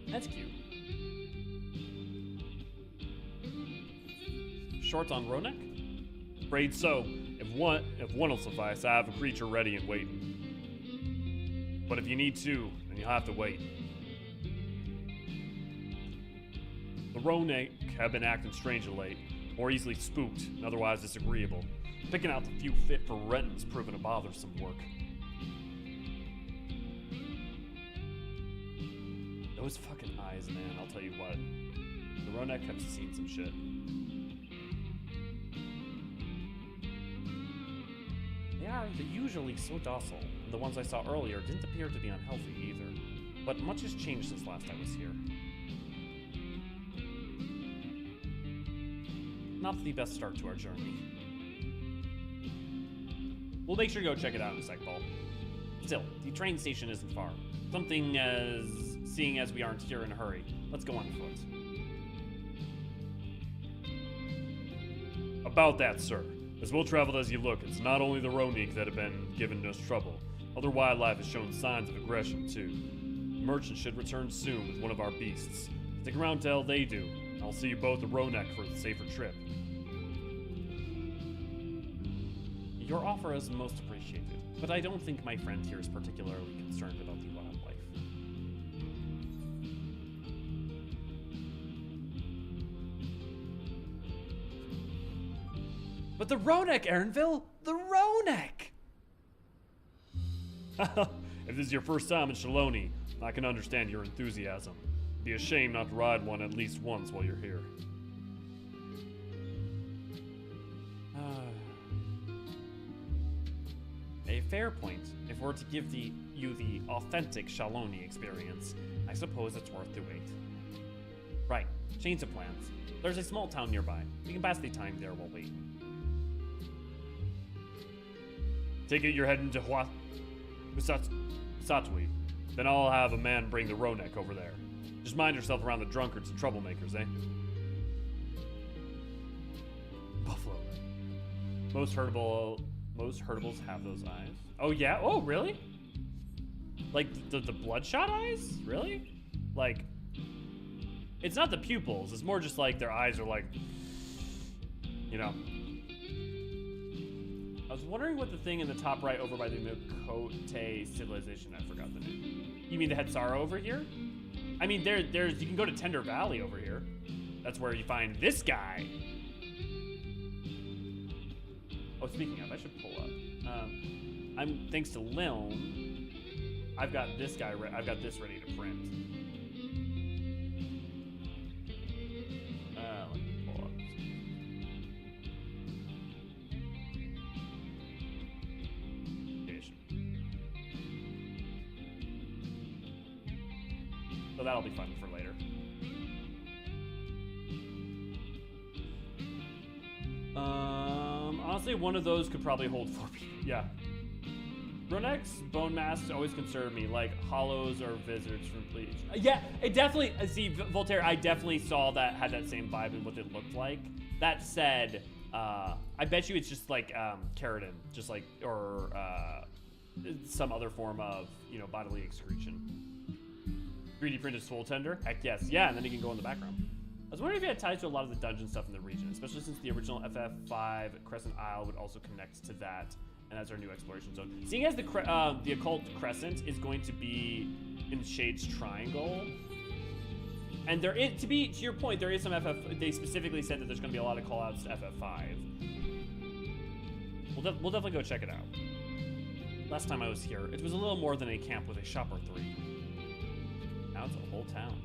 That's cute. Shorts on Ronek? Afraid so. If one will suffice, I have a creature ready and waiting. But if you need two, then you'll have to wait. The Ronek have been acting strange of late, more easily spooked and otherwise disagreeable. Picking out the few fit for renting's proven a bothersome work. Those fucking eyes, man, I'll tell you what. The Ronek have seen some shit. They're usually so docile, and the ones I saw earlier didn't appear to be unhealthy either. But much has changed since last I was here. Not the best start to our journey. We'll make sure to go check it out in a sec, Paul. Still, the train station isn't far. Something as... seeing as we aren't here in a hurry. Let's go on foot. About that, sir. As well traveled as you look, it's not only the Ronik that have been giving us trouble. Other wildlife has shown signs of aggression, too. The merchant should return soon with one of our beasts. Stick around till they do. I'll see you both at Ronek for the safer trip. Your offer is most appreciated, but I don't think my friend here is particularly concerned about the wildlife. But the Ronek, Aaronville! The Ronek! If this is your first time in Shaloni, I can understand your enthusiasm. It'd be a shame not to ride one at least once while you're here. A fair point. If we're to give you the authentic Shaloni experience, I suppose it's worth the wait. Right, change of plans. There's a small town nearby. We can pass the time there while waiting. Take it you're heading to Satui. Then I'll have a man bring the Ronek over there. Just mind yourself around the drunkards and troublemakers, eh? Buffalo. Most hurtables have those eyes. Oh yeah? Oh really? Like the bloodshot eyes? Really? Like, it's not the pupils. It's more just like their eyes are like, you know. I was wondering what the thing in the top right over by the Makote civilization, I forgot the name. You mean the Hetsara over here? I mean, there's you can go to Tender Valley over here. That's where you find this guy. Oh, speaking of, I should pull up. Thanks to Lilm, I've got this guy. I've got this ready to print. Let me pull up. So that'll be fun for later. Honestly, one of those could probably hold 4 people. Yeah. Runek's bone masks always concern me, like hollows or visitors from Bleach. Yeah, it definitely. See, Voltaire, I definitely saw that, had that same vibe in what it looked like. That said, I bet you it's just like keratin, just like, or some other form of, you know, bodily excretion. 3D printed soul tender? Heck yes. Yeah, and then you can go in the background. I was wondering if it had ties to a lot of the dungeon stuff in the region, especially since the original FF5 Crescent Isle would also connect to that, and that's our new exploration zone. Seeing as the occult crescent is going to be in Shade's Triangle, and there is, to your point, there is some FF. They specifically said that there's going to be a lot of callouts to FF5. We'll definitely go check it out. Last time I was here, it was a little more than a camp with a shop or 3. Now it's a whole town.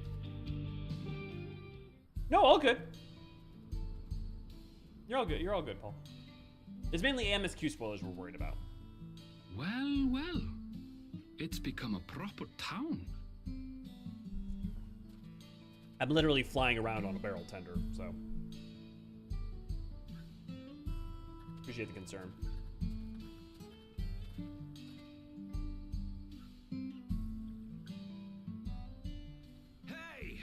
No, all good. You're all good. You're all good, Paul. It's mainly MSQ spoilers we're worried about. Well, well. It's become a proper town. I'm literally flying around on a barrel tender, so. Appreciate the concern. Hey!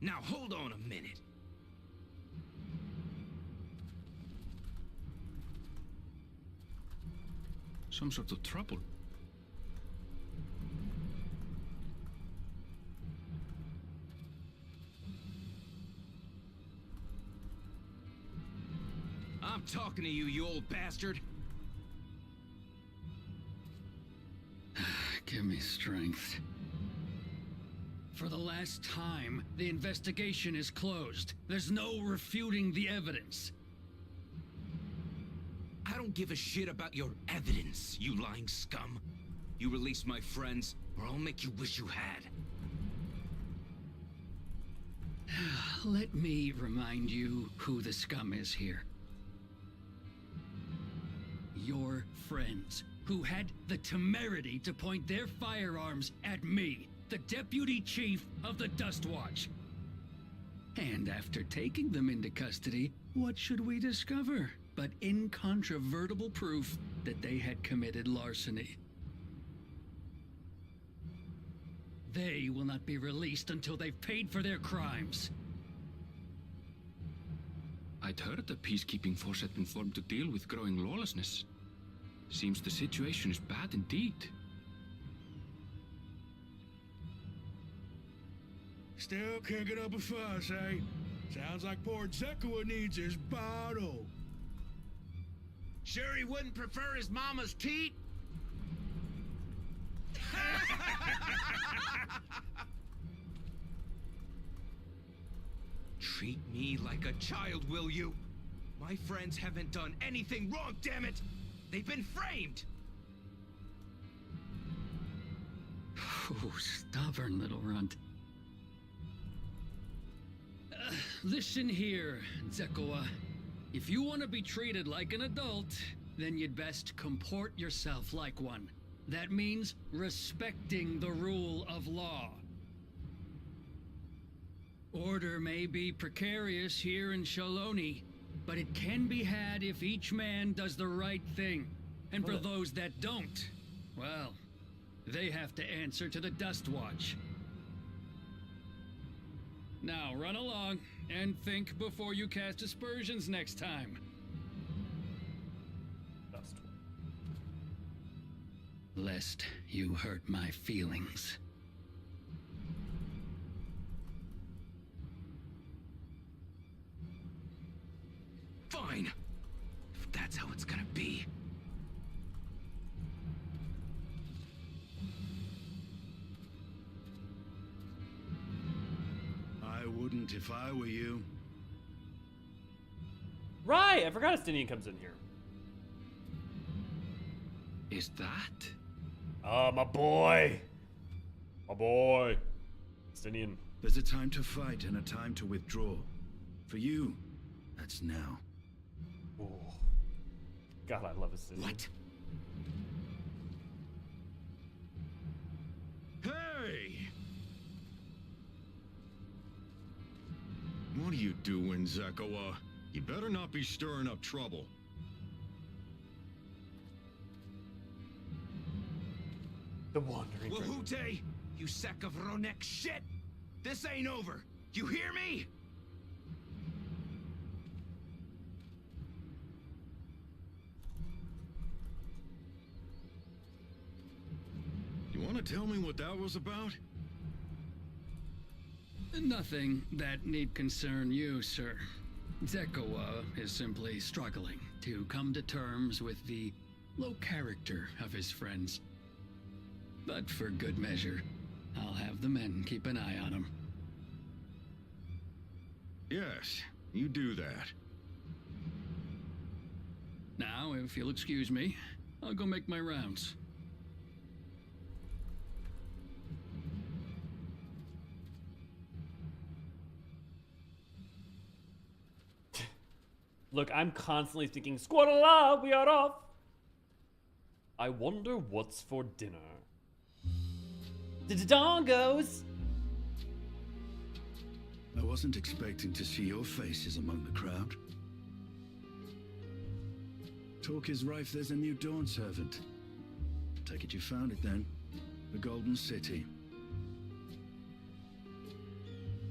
Now hold on a minute. Some sort of trouble. I'm talking to you, you old bastard. Give me strength. For the last time, the investigation is closed. There's no refuting the evidence. I don't give a shit about your evidence, you lying scum. You release my friends, or I'll make you wish you had. Let me remind you who the scum is here. Your friends, who had the temerity to point their firearms at me, the deputy chief of the Dust Watch. And after taking them into custody, what should we discover but incontrovertible proof that they had committed larceny? They will not be released until they've paid for their crimes. I'd heard the peacekeeping force had been formed to deal with growing lawlessness. Seems the situation is bad indeed. Still kicking up a fuss, eh? Sounds like poor Zekua needs his bottle. Sure he wouldn't prefer his mama's teat? Treat me like a child, will you? My friends haven't done anything wrong, damn it! They've been framed! Oh, stubborn little runt. Listen here, Zekua. If you want to be treated like an adult, then you'd best comport yourself like one. That means respecting the rule of law. Order may be precarious here in Shaloni, but it can be had if each man does the right thing. And for those that don't, well, they have to answer to the Dust Watch. Now run along and think before you cast aspersions next time. Dust. Lest you hurt my feelings. wouldn't if I were you. Right, I forgot Estinian comes in here. Is that? Oh, my boy. My boy. Estinian. There's a time to fight and a time to withdraw. For you, that's now. Ooh. God, I love Estinian. What? Hey! What are you doing, Zekawa? You better not be stirring up trouble. The Wandering Dragon. Wahute, you sack of Ronek shit! This ain't over. You hear me? You want to tell me what that was about? Nothing that need concern you, sir. Zekawa is simply struggling to come to terms with the low character of his friends. But for good measure, I'll have the men keep an eye on him. Yes, you do that. Now, if you'll excuse me, I'll go make my rounds. Look, I'm constantly thinking, Squadala, we are off. I wonder what's for dinner. The dongos. I wasn't expecting to see your faces among the crowd. Talk is rife, there's a new Dawn servant. Take it you found it then. The Golden City.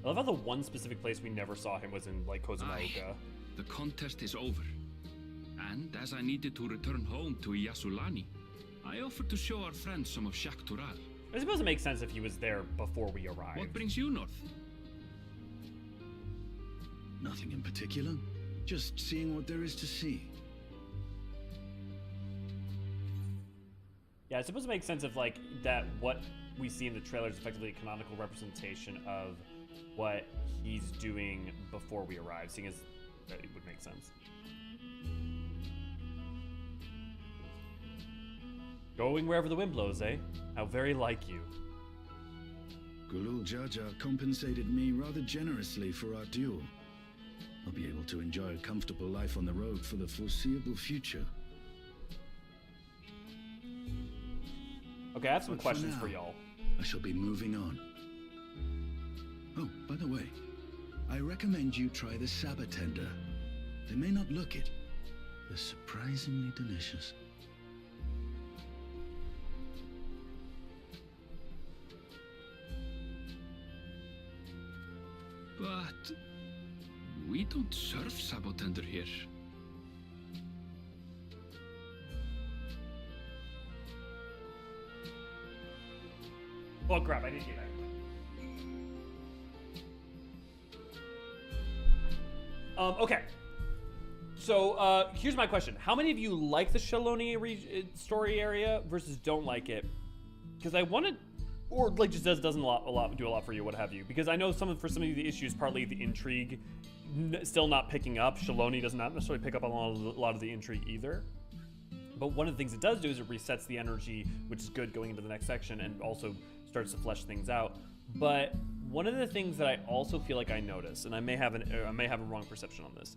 I love how the one specific place we never saw him was in, like, Kozumaoka. The contest is over. And as I needed to return home to Yasulani, I offered to show our friends some of Shak Tural. I suppose it makes sense if he was there before we arrived. What brings you north? Nothing in particular. Just seeing what there is to see. Yeah, I suppose it makes sense if, like, that what we see in the trailer is effectively a canonical representation of what he's doing before we arrive, seeing as that it would make sense. Going wherever the wind blows, eh? How very like you. Gulul Jaja compensated me rather generously for our duel. I'll be able to enjoy a comfortable life on the road for the foreseeable future. Okay, I have some But questions now, for y'all. I shall be moving on. Oh, by the way, I recommend you try the Sabatender. They may not look it. They're surprisingly delicious. But we don't serve Sabotender here. Oh crap, I didn't get that. Okay. So, here's my question. How many of you like the Sheloni story area versus don't like it? Because I want to, or like just doesn't do a lot for you, what have you. Because I know for some of the issues, partly the intrigue still not picking up. Sheloni does not necessarily pick up on a lot of the intrigue either. But one of the things it does do is it resets the energy, which is good going into the next section, and also starts to flesh things out. But one of the things that I also feel like I notice, and I may have a wrong perception on this,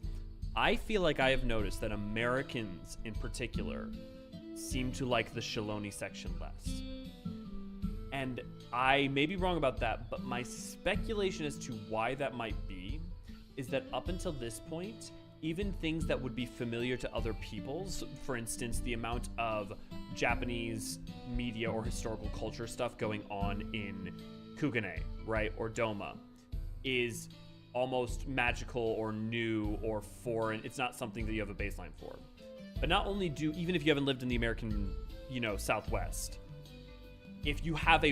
I feel like I have noticed that Americans in particular seem to like the Sheloni section less. And I may be wrong about that, but my speculation as to why that might be is that up until this point, even things that would be familiar to other peoples, for instance, the amount of Japanese media or historical culture stuff going on in Kugane, right, or Doma, is almost magical or new or foreign. It's not something that you have a baseline for. But not only even if you haven't lived in the American, Southwest, if you have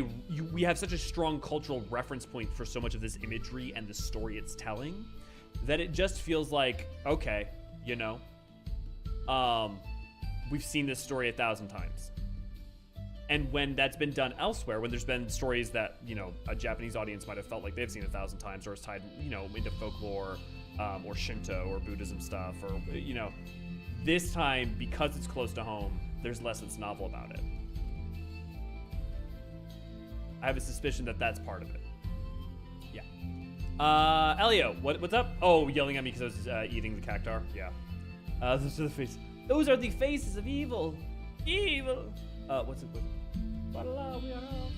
we have such a strong cultural reference point for so much of this imagery and the story it's telling, that it just feels like, okay, we've seen this story 1,000 times. And when that's been done elsewhere, when there's been stories that, you know, a Japanese audience might have felt like they've seen 1,000 times, or it's tied, you know, into folklore, or Shinto or Buddhism stuff, or, you know, this time, because it's close to home, there's less that's novel about it. I have a suspicion that that's part of it. Yeah. Elio, what's up? Oh, yelling at me because I was eating the cactar. Yeah. Those are the faces. Those are the faces of evil. Evil. What's it with? We are all.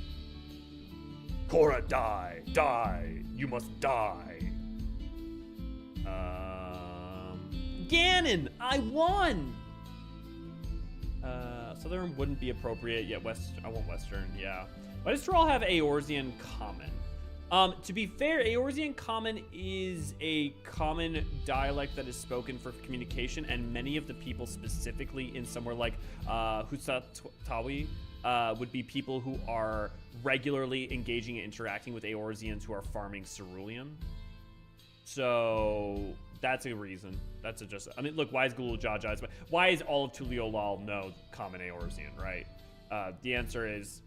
Korra, die. Die. You must die. Ganon, I won. Southern wouldn't be appropriate yet. I want Western. Yeah. Why does Thrall have Eorzean common? To be fair, Eorzean common is a common dialect that is spoken for communication, and many of the people specifically in somewhere like Husatawi would be people who are regularly engaging and interacting with Eorzeans who are farming cerulean. So that's a reason. That's a just. I mean, look, why is Gulu Jaja? Why is all of Tuliolal know common Eorzean, right? The answer is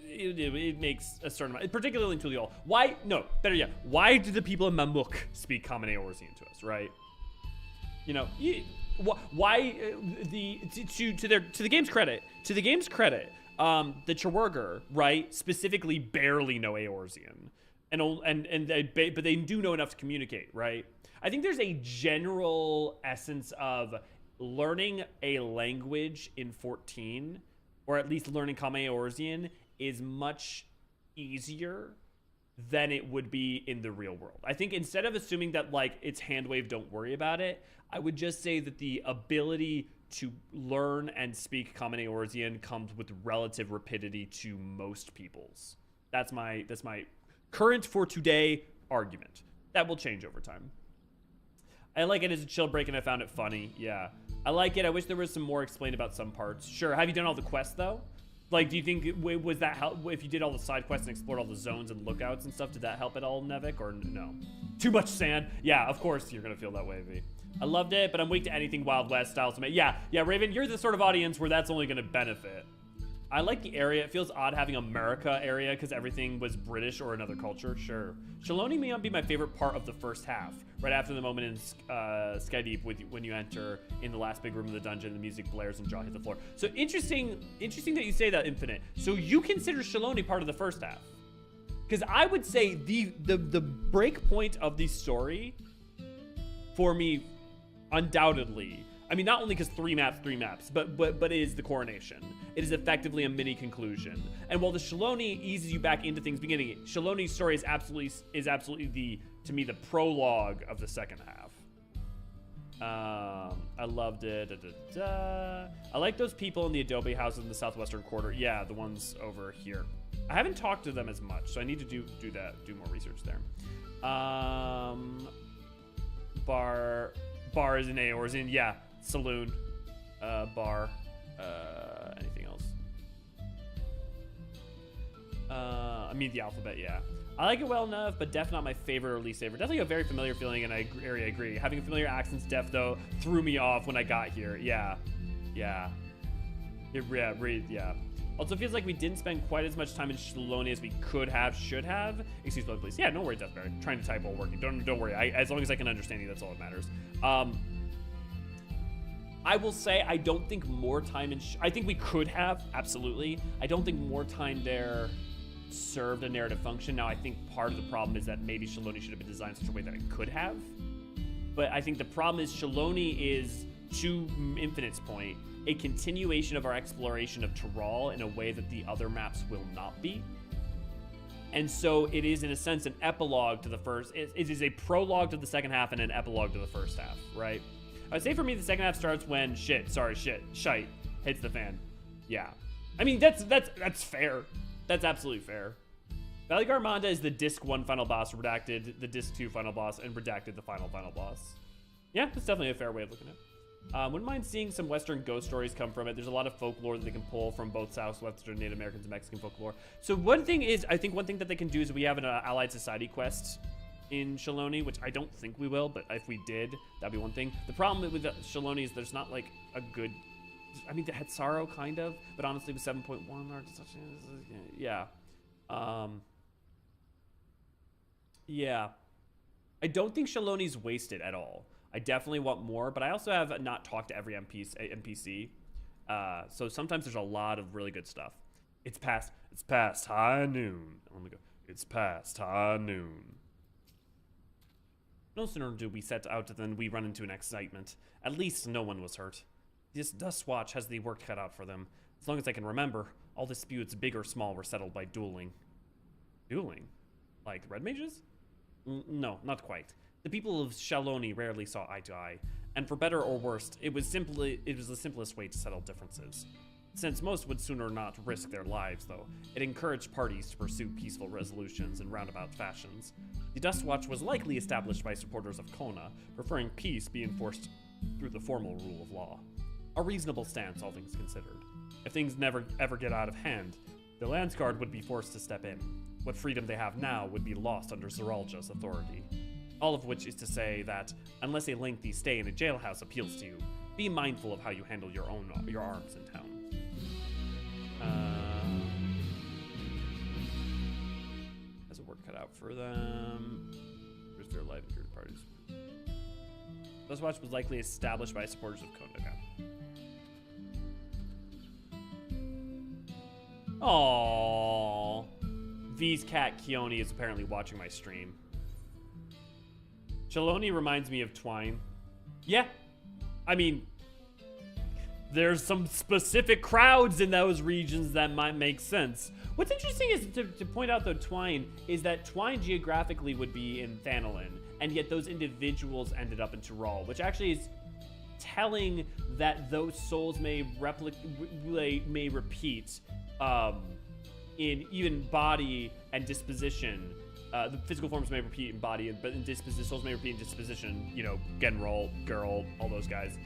it makes a certain amount, particularly in Tuliol. Why? No, better yet. Why do the people in Mamuk speak common Eorzean to us, right? You know, why to the game's credit, the Chewurger, right, specifically barely know Eorzean. But they do know enough to communicate, right? I think there's a general essence of learning a language in 14, or at least learning Common Eorzean, is much easier than it would be in the real world. I think instead of assuming that, like, it's hand wave, don't worry about it, I would just say that the ability to learn and speak Common Eorzean comes with relative rapidity to most peoples. That's my current for today argument. That will change over time. I like it as a chill break, and I found it funny. Yeah, I like it. I wish there was some more explained about some parts. Sure. Have you done all the quests though? Like, do you think was that help if you did all the side quests and explored all the zones and lookouts and stuff? Did that help at all, Nevik, or no? Too much sand. Yeah, of course you're gonna feel that way, V. I loved it, but I'm weak to anything Wild West style. Yeah, Raven, you're the sort of audience where that's only gonna benefit. I like the area. It feels odd having America area because everything was British or another culture. Sure. Shaloni may not be my favorite part of the first half. Right after the moment in Skydeep when you enter in the last big room of the dungeon, the music blares and jaw hit the floor. So interesting that you say that, Infinite. So you consider Shaloni part of the first half? Because I would say the break point of the story for me, undoubtedly. I mean, not only because three maps, but it is the coronation. It is effectively a mini conclusion. And while the Shaloni eases you back into things beginning, Shaloni's story is absolutely to me the prologue of the second half. I loved it. I like those people in the adobe houses in the southwestern quarter. Yeah, the ones over here. I haven't talked to them as much, so I need to do more research there. Bar is in Eorzean, yeah. Saloon, bar, anything else? I mean the alphabet, yeah. I like it well enough, but def not my favorite or least favorite. Definitely a very familiar feeling, and I agree. Having a familiar accent's def though threw me off when I got here. Yeah. Also feels like we didn't spend quite as much time in Shaloni as we should have. Excuse me, please. Yeah, no worries, Deathbear. Trying to type while working. Don't worry. As long as I can understand you, that's all that matters. I will say I don't think more time I think we could have, absolutely. I don't think more time there served a narrative function. Now, I think part of the problem is that maybe Shaloni should have been designed in such a way that it could have. But I think the problem is Shaloni is, to Infinite's point, a continuation of our exploration of Tyrol in a way that the other maps will not be. And so it is, in a sense, an epilogue to the first. It is a prologue to the second half and an epilogue to the first half, right? I'd say for me, the second half starts when shite hits the fan. Yeah. I mean, that's fair. That's absolutely fair. Valley Garmanda is the Disc 1 final boss, redacted the Disc 2 final boss, and redacted the final boss. Yeah, that's definitely a fair way of looking at it. Wouldn't mind seeing some Western ghost stories come from it. There's a lot of folklore that they can pull from both Southwestern Native Americans and Mexican folklore. So one thing that they can do is we have an Allied Society quest in Shaloni, which I don't think we will, but if we did, that'd be one thing. The problem with Shaloni is there's not like a good I mean, they had Sorrow, kind of, but honestly, with 7.1, yeah. Yeah. I don't think Shaloni's wasted at all. I definitely want more, but I also have not talked to every NPC. So sometimes there's a lot of really good stuff. It's past high noon. Let me go. It's past high noon. No sooner do we set out than we run into an excitement. At least no one was hurt. This Dust Watch has the work cut out for them. As long as I can remember, all disputes, big or small, were settled by dueling. Dueling? Like red mages? No, not quite. The people of Shaloni rarely saw eye to eye, and for better or worse, it was the simplest way to settle differences. Since most would sooner not risk their lives, though, it encouraged parties to pursue peaceful resolutions in roundabout fashions. The Dust Watch was likely established by supporters of Kona, preferring peace be enforced through the formal rule of law. A reasonable stance, all things considered. If things never ever get out of hand, the Landsguard would be forced to step in. What freedom they have now would be lost under Zeralja's authority. All of which is to say that, unless a lengthy stay in a jailhouse appeals to you, be mindful of how you handle your arms in town. Has a work cut out for them. Where's their life and group parties? Dust Watch was likely established by supporters of Kona. Aww. V's cat Keone is apparently watching my stream. Shaloni reminds me of Twine. Yeah. I mean, there's some specific crowds in those regions that might make sense. What's interesting is to point out, though, Twine, is that Twine geographically would be in Thanalin, and yet those individuals ended up in Tyrol, which actually is telling that those souls may repeat in even body and disposition. The physical forms may repeat in body, but in disposition, souls may repeat in disposition. You know, Genrol, Girl, all those guys.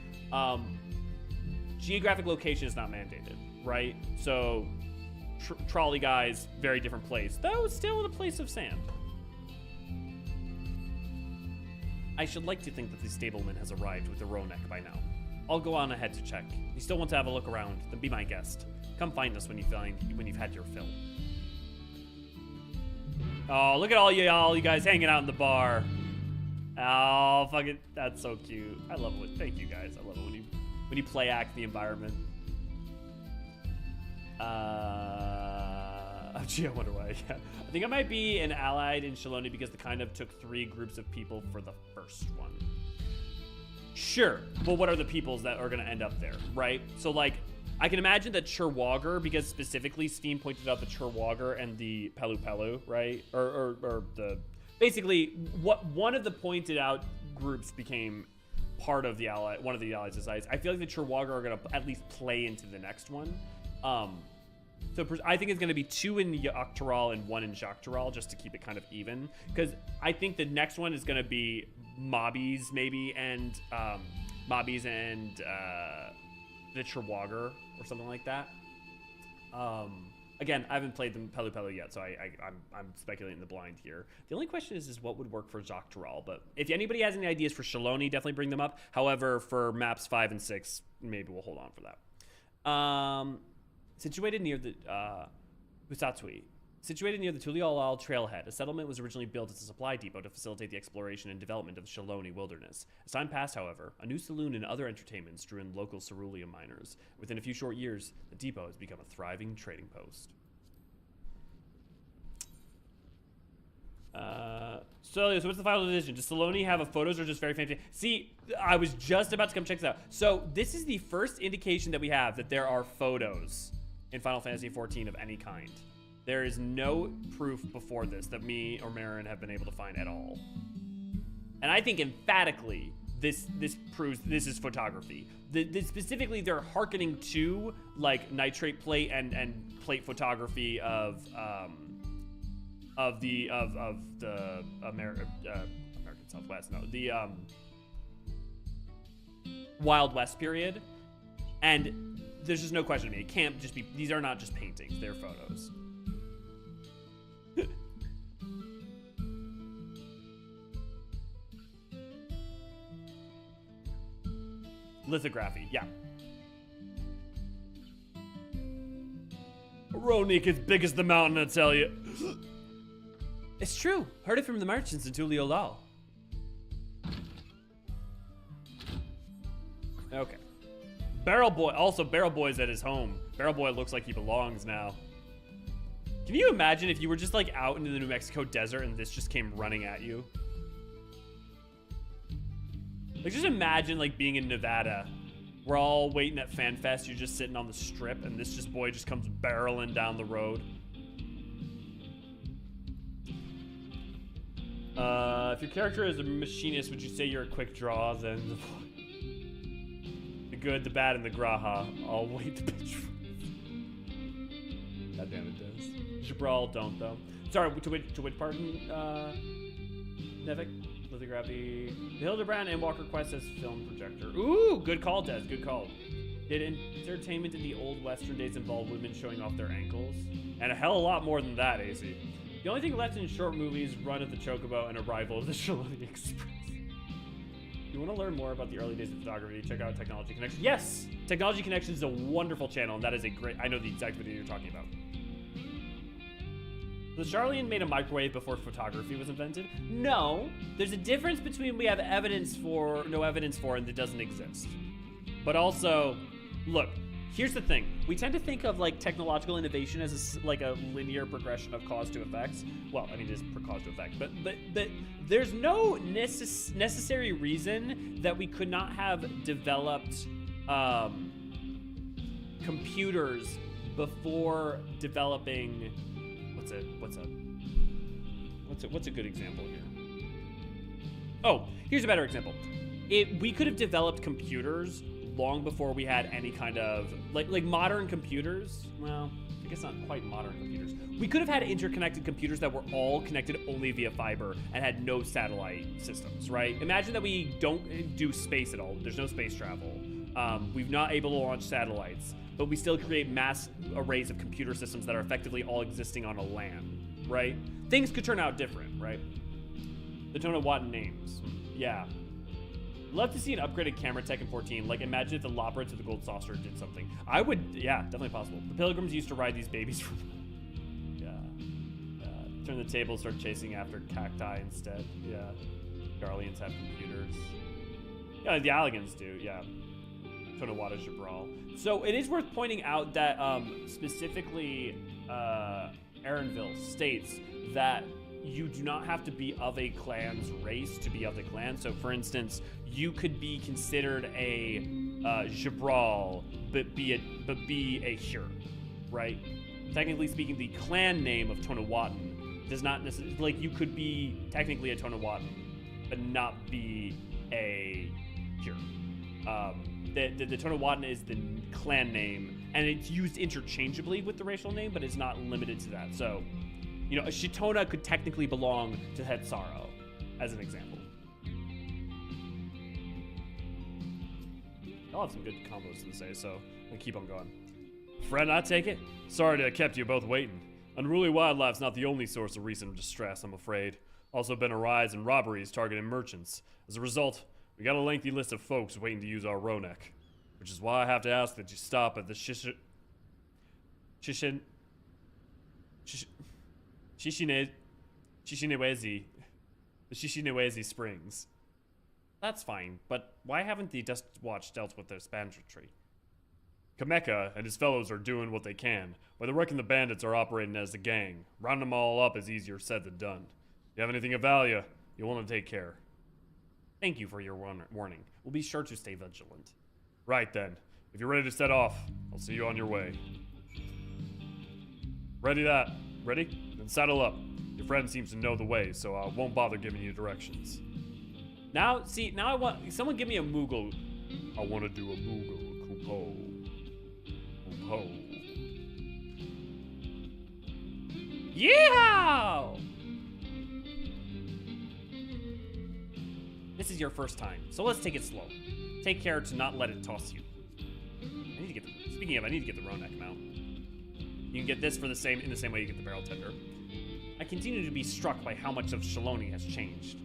Geographic location is not mandated, right? So, trolley guys, very different place, though still in a place of sand. I should like to think that the stableman has arrived with the Ronek by now. I'll go on ahead to check. If you still want to have a look around, then be my guest. Come find us when you've had your fill. Oh, look at all you guys hanging out in the bar. Oh, fuck it. That's so cute. I love it. Thank you guys. I love it when you play act the environment. Gee, I wonder why. Yeah. I think I might be an allied in Shaloni because they kind of took 3 groups of people for the first one. Sure. Well, what are the peoples that are going to end up there, right? So, like, I can imagine that Churwagger, because specifically Steam pointed out the Churwagger and the Pelu Pelu, right? Or the... Basically, one of the pointed out groups became part of the ally, one of the allied societies. I feel like the Churwagger are going to at least play into the next one. So I think it's going to be 2 in Yoctoral and 1 in Jactoral, just to keep it kind of even. Because I think the next one is going to be Mobbies, maybe, and the Churwagger or something like that. Again, I haven't played the Pelu Pelu yet, so I'm speculating in the blind here. The only question is what would work for Jactoral, but if anybody has any ideas for Shaloni, definitely bring them up. However, for maps 5 and 6, maybe we'll hold on for that. Situated near the Husatsui. Situated near the Tuliolal trailhead, a settlement was originally built as a supply depot to facilitate the exploration and development of the Shaloni wilderness. As time passed, however, a new saloon and other entertainments drew in local cerulean miners. Within a few short years, the depot has become a thriving trading post. So what's the final decision? Does Shaloni have a photos or just very fancy? See, I was just about to come check this out. So this is the first indication that we have that there are photos in Final Fantasy XIV of any kind. There is no proof before this that me or Marin have been able to find at all. And I think emphatically this proves this is photography. Specifically, they're hearkening to like nitrate plate and plate photography of the American Southwest, no, the Wild West period. And there's just no question to me. It can't just be, these are not just paintings, they're photos. Lithography, yeah. Ronik is big as the mountain, I tell you. It's true. Heard it from the merchants in Tuliolal. Okay. Barrel Boy, also Barrel Boy's at his home. Barrel Boy looks like he belongs now. Can you imagine if you were just like out into the New Mexico desert and this just came running at you? Like just imagine like being in Nevada. We're all waiting at FanFest, you're just sitting on the strip and this just boy just comes barreling down the road. If your character is a machinist, would you say you're a quick draw? Then the good, the bad, and the graha. I'll wait the bitch. God damn it does. Jabral don't though. Sorry, to which part? Nevik, lithography, the Hildebrand and Walker Quest as film projector. Ooh, good call, Des. Good call. Did entertainment in the old Western days involve women showing off their ankles? And a hell of a lot more than that, AC. The only thing left in short movies, Run of the Chocobo and Arrival of the Shaloni Express. If you want to learn more about the early days of photography, check out Technology Connection. Yes! Technology Connection is a wonderful channel, and that is a great... I know the exact video you're talking about. The Charlian made a microwave before photography was invented? No. There's a difference between we have evidence for, no evidence for, and it doesn't exist. But also, look, here's the thing. We tend to think of like technological innovation as like a linear progression of cause to effects. Well, I mean, it is per cause to effect, but there's no necessary reason that we could not have developed computers before developing. What's a good example here? Oh, here's a better example. We could have developed computers long before we had any kind of like modern computers. Well, I guess not quite modern computers. We could have had interconnected computers that were all connected only via fiber and had no satellite systems, right? Imagine that we don't do space at all. There's no space travel. We're not able to launch satellites, but we still create mass arrays of computer systems that are effectively all existing on a LAN, right? Things could turn out different, right? The Tonawatan names, yeah. Love to see an upgraded camera tech in 14. Like, imagine if the Lopra to the Gold Saucer did something. I would, yeah, definitely possible. The Pilgrims used to ride these babies from, turn the table, start chasing after cacti instead. Yeah, Garleans have computers. Yeah, the Alligans do, yeah. Tonawata Jabral. So it is worth pointing out that specifically Aaronville states that you do not have to be of a clan's race to be of the clan. So for instance, you could be considered a Jabral, but be a Hyr, right? Technically speaking, the clan name of Tonawatan does not necessarily, like, you could be technically a Tonawatan, but not be a Hyr. The Tonawatan is the clan name, and it's used interchangeably with the racial name, but it's not limited to that. So, you know, a Shetona could technically belong to Hetsaro, as an example. I'll have some good combos to say, so I'll keep on going. Friend, I take it? Sorry to have kept you both waiting. Unruly wildlife's not the only source of recent distress, I'm afraid. Also been a rise in robberies targeting merchants. As a result, we got a lengthy list of folks waiting to use our Ronek, which is why I have to ask that you stop at the Shishinewezi Springs. That's fine, but why haven't the Dust Watch dealt with this banditry? Kameka and his fellows are doing what they can, but I reckon the bandits are operating as a gang. Rounding them all up is easier said than done. If you have anything of value, you'll want to take care. Thank you for your warning. We'll be sure to stay vigilant. Right then. If you're ready to set off, I'll see you on your way. Ready? Then saddle up. Your friend seems to know the way, so I won't bother giving you directions. Now I want, someone give me a Moogle. I want to do a Moogle, Kupo. Yeehaw! This is your first time, so let's take it slow. Take care to not let it toss you. I need to get the Ronek mount. You can get this for the same way you get the barrel tender. I continue to be struck by how much of Shaloni has changed.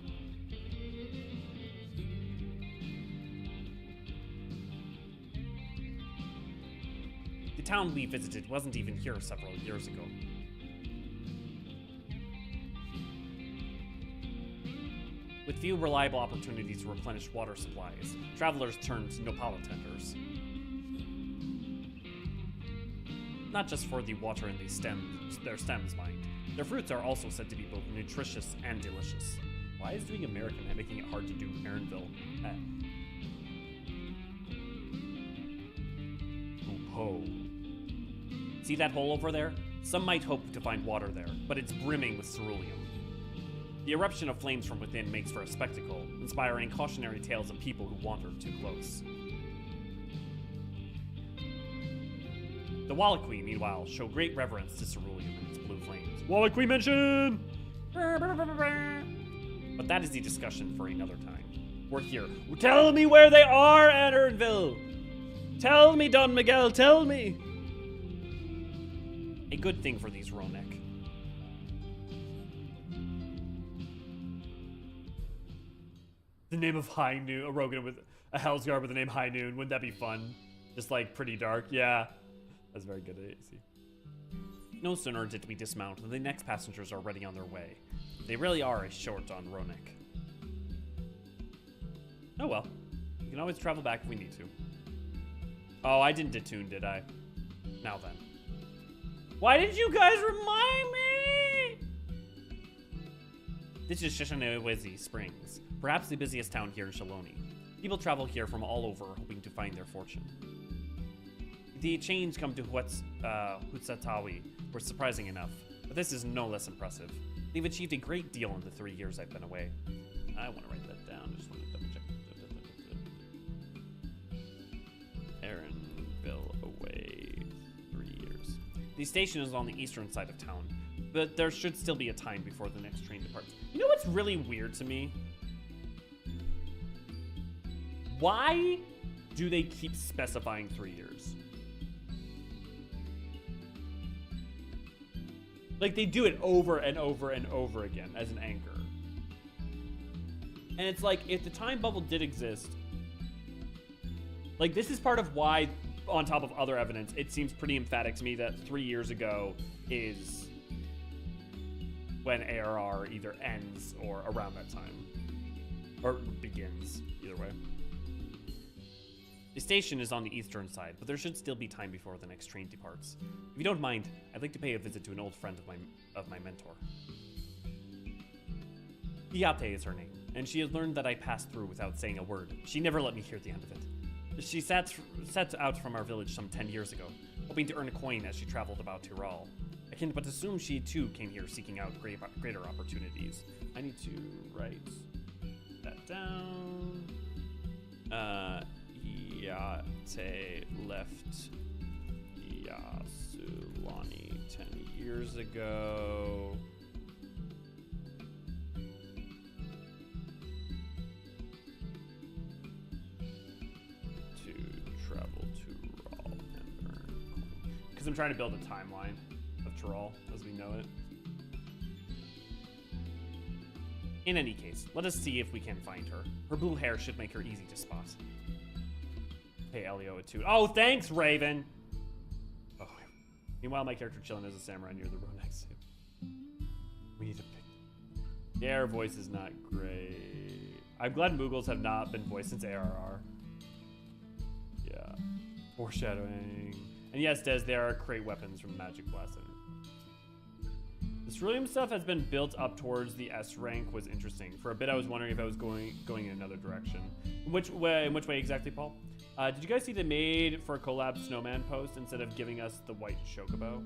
The town we visited wasn't even here several years ago. With few reliable opportunities to replenish water supplies, travelers turned to Nopala tenders. Not just for the water in their stems, mind. Their fruits are also said to be both nutritious and delicious. Why is doing American and making it hard to do Aaronville? Ho. See that hole over there? Some might hope to find water there, but it's brimming with ceruleum. The eruption of flames from within makes for a spectacle, inspiring cautionary tales of people who wandered too close. The Wallachui, meanwhile, show great reverence to ceruleum and its blue flames. Wallachui mention! But that is the discussion for another time. We're here. Tell me where they are, Aaronville! Tell me, Don Miguel, tell me! A good thing for these Ronek. The name of High Noon, a Rogan with a Hellsguard with the name High Noon, wouldn't that be fun? Just like pretty dark, yeah. That's very good, AC. No sooner did we dismount than the next passengers are already on their way. They really are a short on Ronek. Oh well, we can always travel back if we need to. Oh, I didn't detune, did I? Now then. Why did you guys remind me? This is Shetona Springs, perhaps the busiest town here in Shaloni. People travel here from all over, hoping to find their fortune. The chains come to Hutsatawi were surprising enough, but this is no less impressive. They've achieved a great deal in the 3 years I've been away. I want to write that down. Just want to double check. Aaronville away 3 years. The station is on the eastern side of town, but there should still be a time before the next train departs. You know what's really weird to me? Why do they keep specifying 3 years? Like, they do it over and over and over again as an anchor. And it's like, if the time bubble did exist, like, this is part of why, on top of other evidence, it seems pretty emphatic to me that 3 years ago is when ARR either ends or around that time. Or begins, either way. The station is on the eastern side, but there should still be time before the next train departs. If you don't mind, I'd like to pay a visit to an old friend of my mentor. Iate is her name, and she has learned that I passed through without saying a word. She never let me hear the end of it. She set out from our village some 10 years ago, hoping to earn a coin as she traveled about Tyrol. I can but assume she too came here seeking out greater opportunities. I need to write that down. Iate left Yasulani 10 years ago. To travel to Tyrol and earn coin. Because I'm trying to build a timeline of Tyrol as we know it. In any case, let us see if we can find her. Her blue hair should make her easy to spot. Pay Elio a 2. Oh, thanks, Raven! Oh. Meanwhile, my character chilling as a samurai near the road next to him. We need to pick. Yeah, her voice is not great. I'm glad Moogles have not been voiced since ARR. Yeah. Foreshadowing. And yes, Des, there are crate weapons from Magic Blast Center. The ceruleum stuff has been built up towards the S rank was interesting. For a bit, I was wondering if I was going in another direction. In which way exactly, Paul? Did you guys see the made for collab snowman post instead of giving us the white chocobo?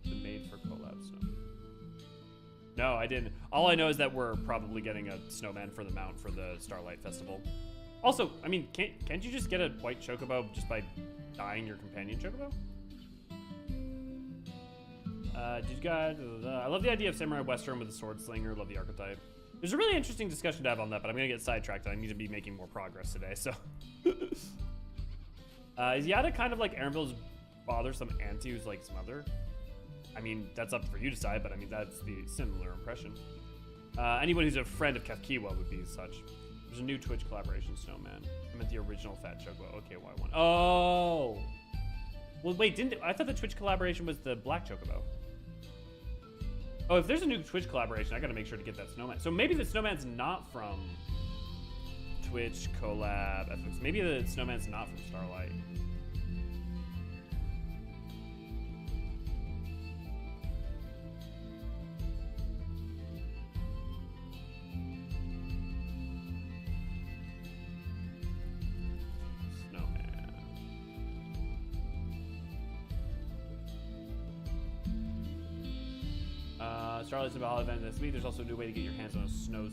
The made for collab snowman. No, I didn't. All I know is that we're probably getting a snowman for the mount for the Starlight Festival. Also, I mean, can't you just get a white chocobo just by dyeing your companion chocobo? Did you guys... I love the idea of Samurai Western with a sword slinger. Love the archetype. There's a really interesting discussion to have on that, but I'm going to get sidetracked and I need to be making more progress today, so... Is Yada kind of like Aaronville's bothersome auntie who's like his mother? I mean, that's up for you to decide, but I mean, that's the similar impression. Anyone who's a friend of Kefkiwa would be such. There's a new Twitch collaboration, Snowman. I meant the original Fat Chocobo. Okay, Y1. Oh! Well, wait, I thought the Twitch collaboration was the Black Chocobo. Oh, if there's a new Twitch collaboration, I gotta make sure to get that Snowman. So maybe the Snowman's not from Twitch collab FX. Maybe the Snowman's not from Starlight. Starlight's about event this week. There's also a new way to get your hands on a snow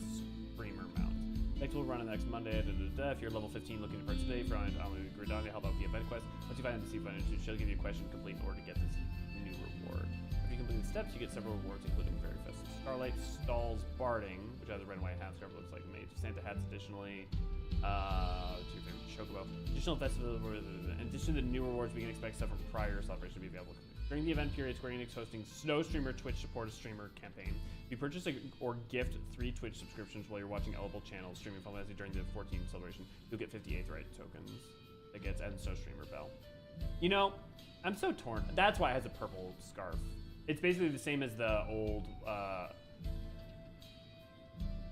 streamer mount. Next will run on next Monday. If you're level 15 looking to participate, find Gridon to help out with the event quest. Once you find the secret financial, she'll give you a question to complete in order to get this new reward. After you complete the steps, you get several rewards, including very festive Starlight Stalls Barding, which has a red and white hat scarf, looks like made Santa hats additionally. To your favorite Chocobo. Additional festival, in addition to the new rewards, we can expect stuff from prior celebration to be available. During the event period, Square Enix hosting Snow Streamer Twitch Support a Streamer campaign. If you purchase or gift 3 Twitch subscriptions while you're watching eligible channels streaming Final Fantasy during the 14 celebration, you'll get 58 right tokens. That gets and Snow Streamer Bell. You know, I'm so torn. That's why it has a purple scarf. It's basically the same as the old.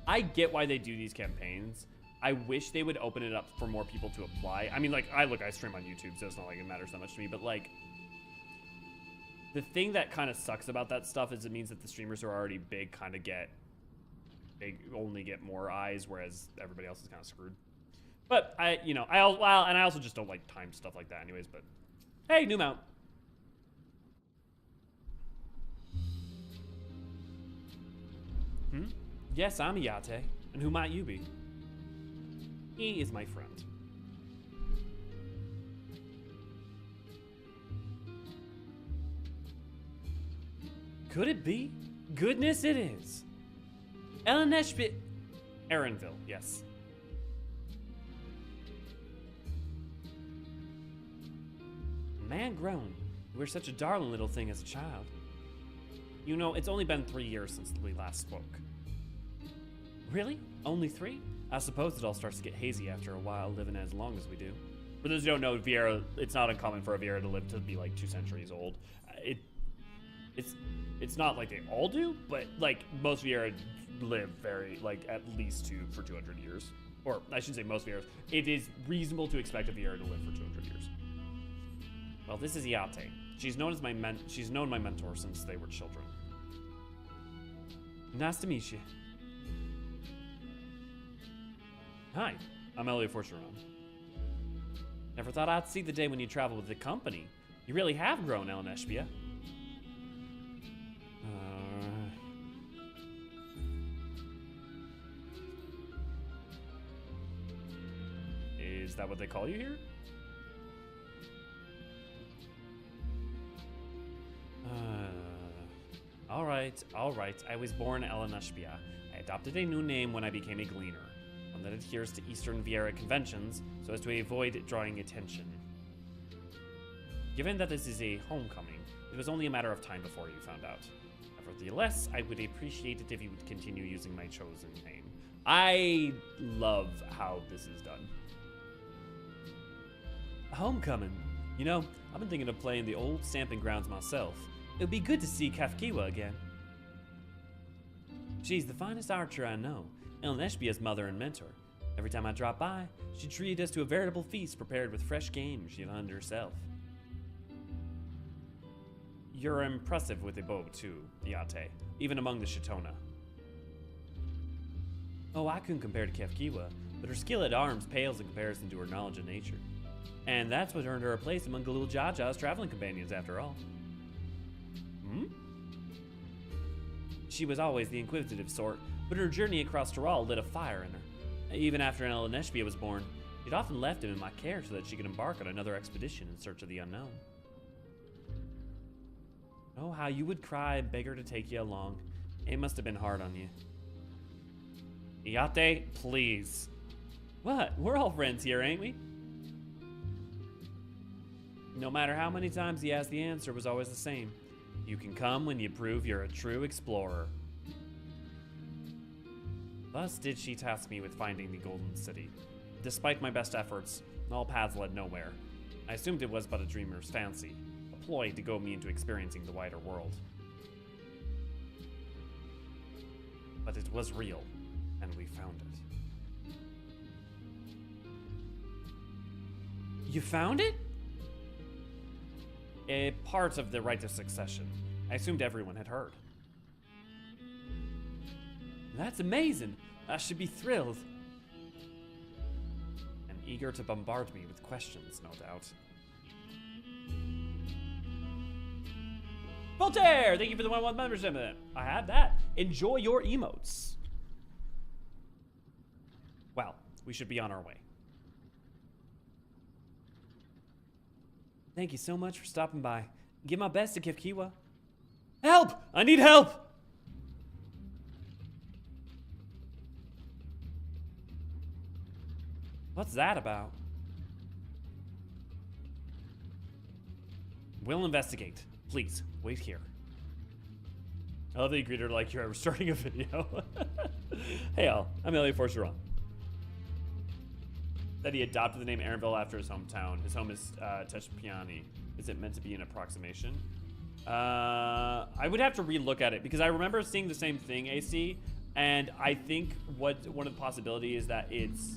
I get why they do these campaigns. I wish they would open it up for more people to apply. I mean, like, I stream on YouTube, so it's not like it matters that much to me, but like, the thing that kind of sucks about that stuff is it means that the streamers who are already big kind of only get more eyes, whereas everybody else is kind of screwed. But I also just don't like time stuff like that anyways, but hey, new mount. Yes, I'm Iyate. And who might you be? He is my friend. Could it be? Goodness, it is. Erenville, yes. Man grown. You were such a darling little thing as a child. You know, it's only been 3 years since we last spoke. Really? Only 3? I suppose it all starts to get hazy after a while, living as long as we do. For those who don't know, Viera, it's not uncommon for a Viera to live to be like 2 centuries old. It's not like they all do, but like most Viera live very, like at least for 200 years. Or I shouldn't say most Vieras. It is reasonable to expect a Viera to live for 200 years. Well, this is Iyate. She's known my mentor since they were children. Nice to meet you. Hi, I'm Elliot Forturon. Never thought I'd see the day when you travel with the company. You really have grown, Ellen Eshbia. Is that what they call you here? All right. I was born Ellen Eshbia. I adopted a new name when I became a gleaner. One that adheres to Eastern Viera conventions so as to avoid drawing attention. Given that this is a homecoming, it was only a matter of time before you found out. Nevertheless, I would appreciate it if you would continue using my chosen name. I love how this is done. Homecoming. You know, I've been thinking of playing the old stamping grounds myself. It would be good to see Kafkiwa again. She's the finest archer I know, Ellen Eshbia's mother and mentor. Every time I drop by, she treated us to a veritable feast prepared with fresh game she hunted herself. You're impressive with a bow too, Iyate, even among the Shetona. Oh, I couldn't compare to Kefkiwa, but her skill at arms pales in comparison to her knowledge of nature. And that's what earned her a place among Galul Jaja's traveling companions after all. She was always the inquisitive sort, but her journey across Taral lit a fire in her. Even after Ellen Eshbia was born, she'd often left him in my care so that she could embark on another expedition in search of the unknown. Oh, how you would cry and beg her to take you along. It must have been hard on you. Iyate, please. What? We're all friends here, ain't we? No matter how many times he asked, the answer was always the same. You can come when you prove you're a true explorer. Thus did she task me with finding the Golden City. Despite my best efforts, all paths led nowhere. I assumed it was but a dreamer's fancy, a ploy to goad me into experiencing the wider world. But it was real, and we found it. You found it? A part of the rite of succession. I assumed everyone had heard. That's amazing. I should be thrilled. And eager to bombard me with questions, no doubt. Voltaire, thank you for the 1-1 membership. I have that. Enjoy your emotes. Well, we should be on our way. Thank you so much for stopping by. Give my best to Kifkiwa. Help! I need help! What's that about? We'll investigate. Please, wait here. I love that you greeted her like you're starting a video. Hey all, I'm Elliot Forgeron. That he adopted the name Aaronville after his hometown. His home is Teshpiani. Is it meant to be an approximation? I would have to re-look at it because I remember seeing the same thing, AC, and I think one of the possibilities is that it's,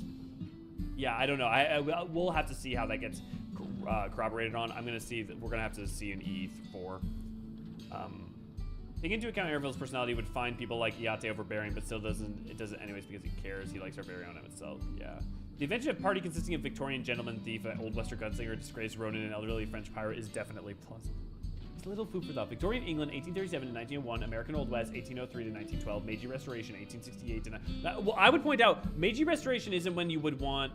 yeah, I don't know. We'll have to see how that gets corroborated on. I'm gonna see that we're gonna have to see an E4. Taking into account Aaronville's personality would find people like Iate overbearing, but still doesn't anyways because he cares. He likes Barbarian himself. Yeah. The eventual party consisting of Victorian gentleman thief, an old Western gunslinger, disgraced Ronin, and elderly French pirate is definitely plausible. It's a little food for thought. Victorian England, 1837 to 1901. American Old West, 1803 to 1912. Meiji Restoration, 1868 to... Well, I would point out, Meiji Restoration isn't when you would want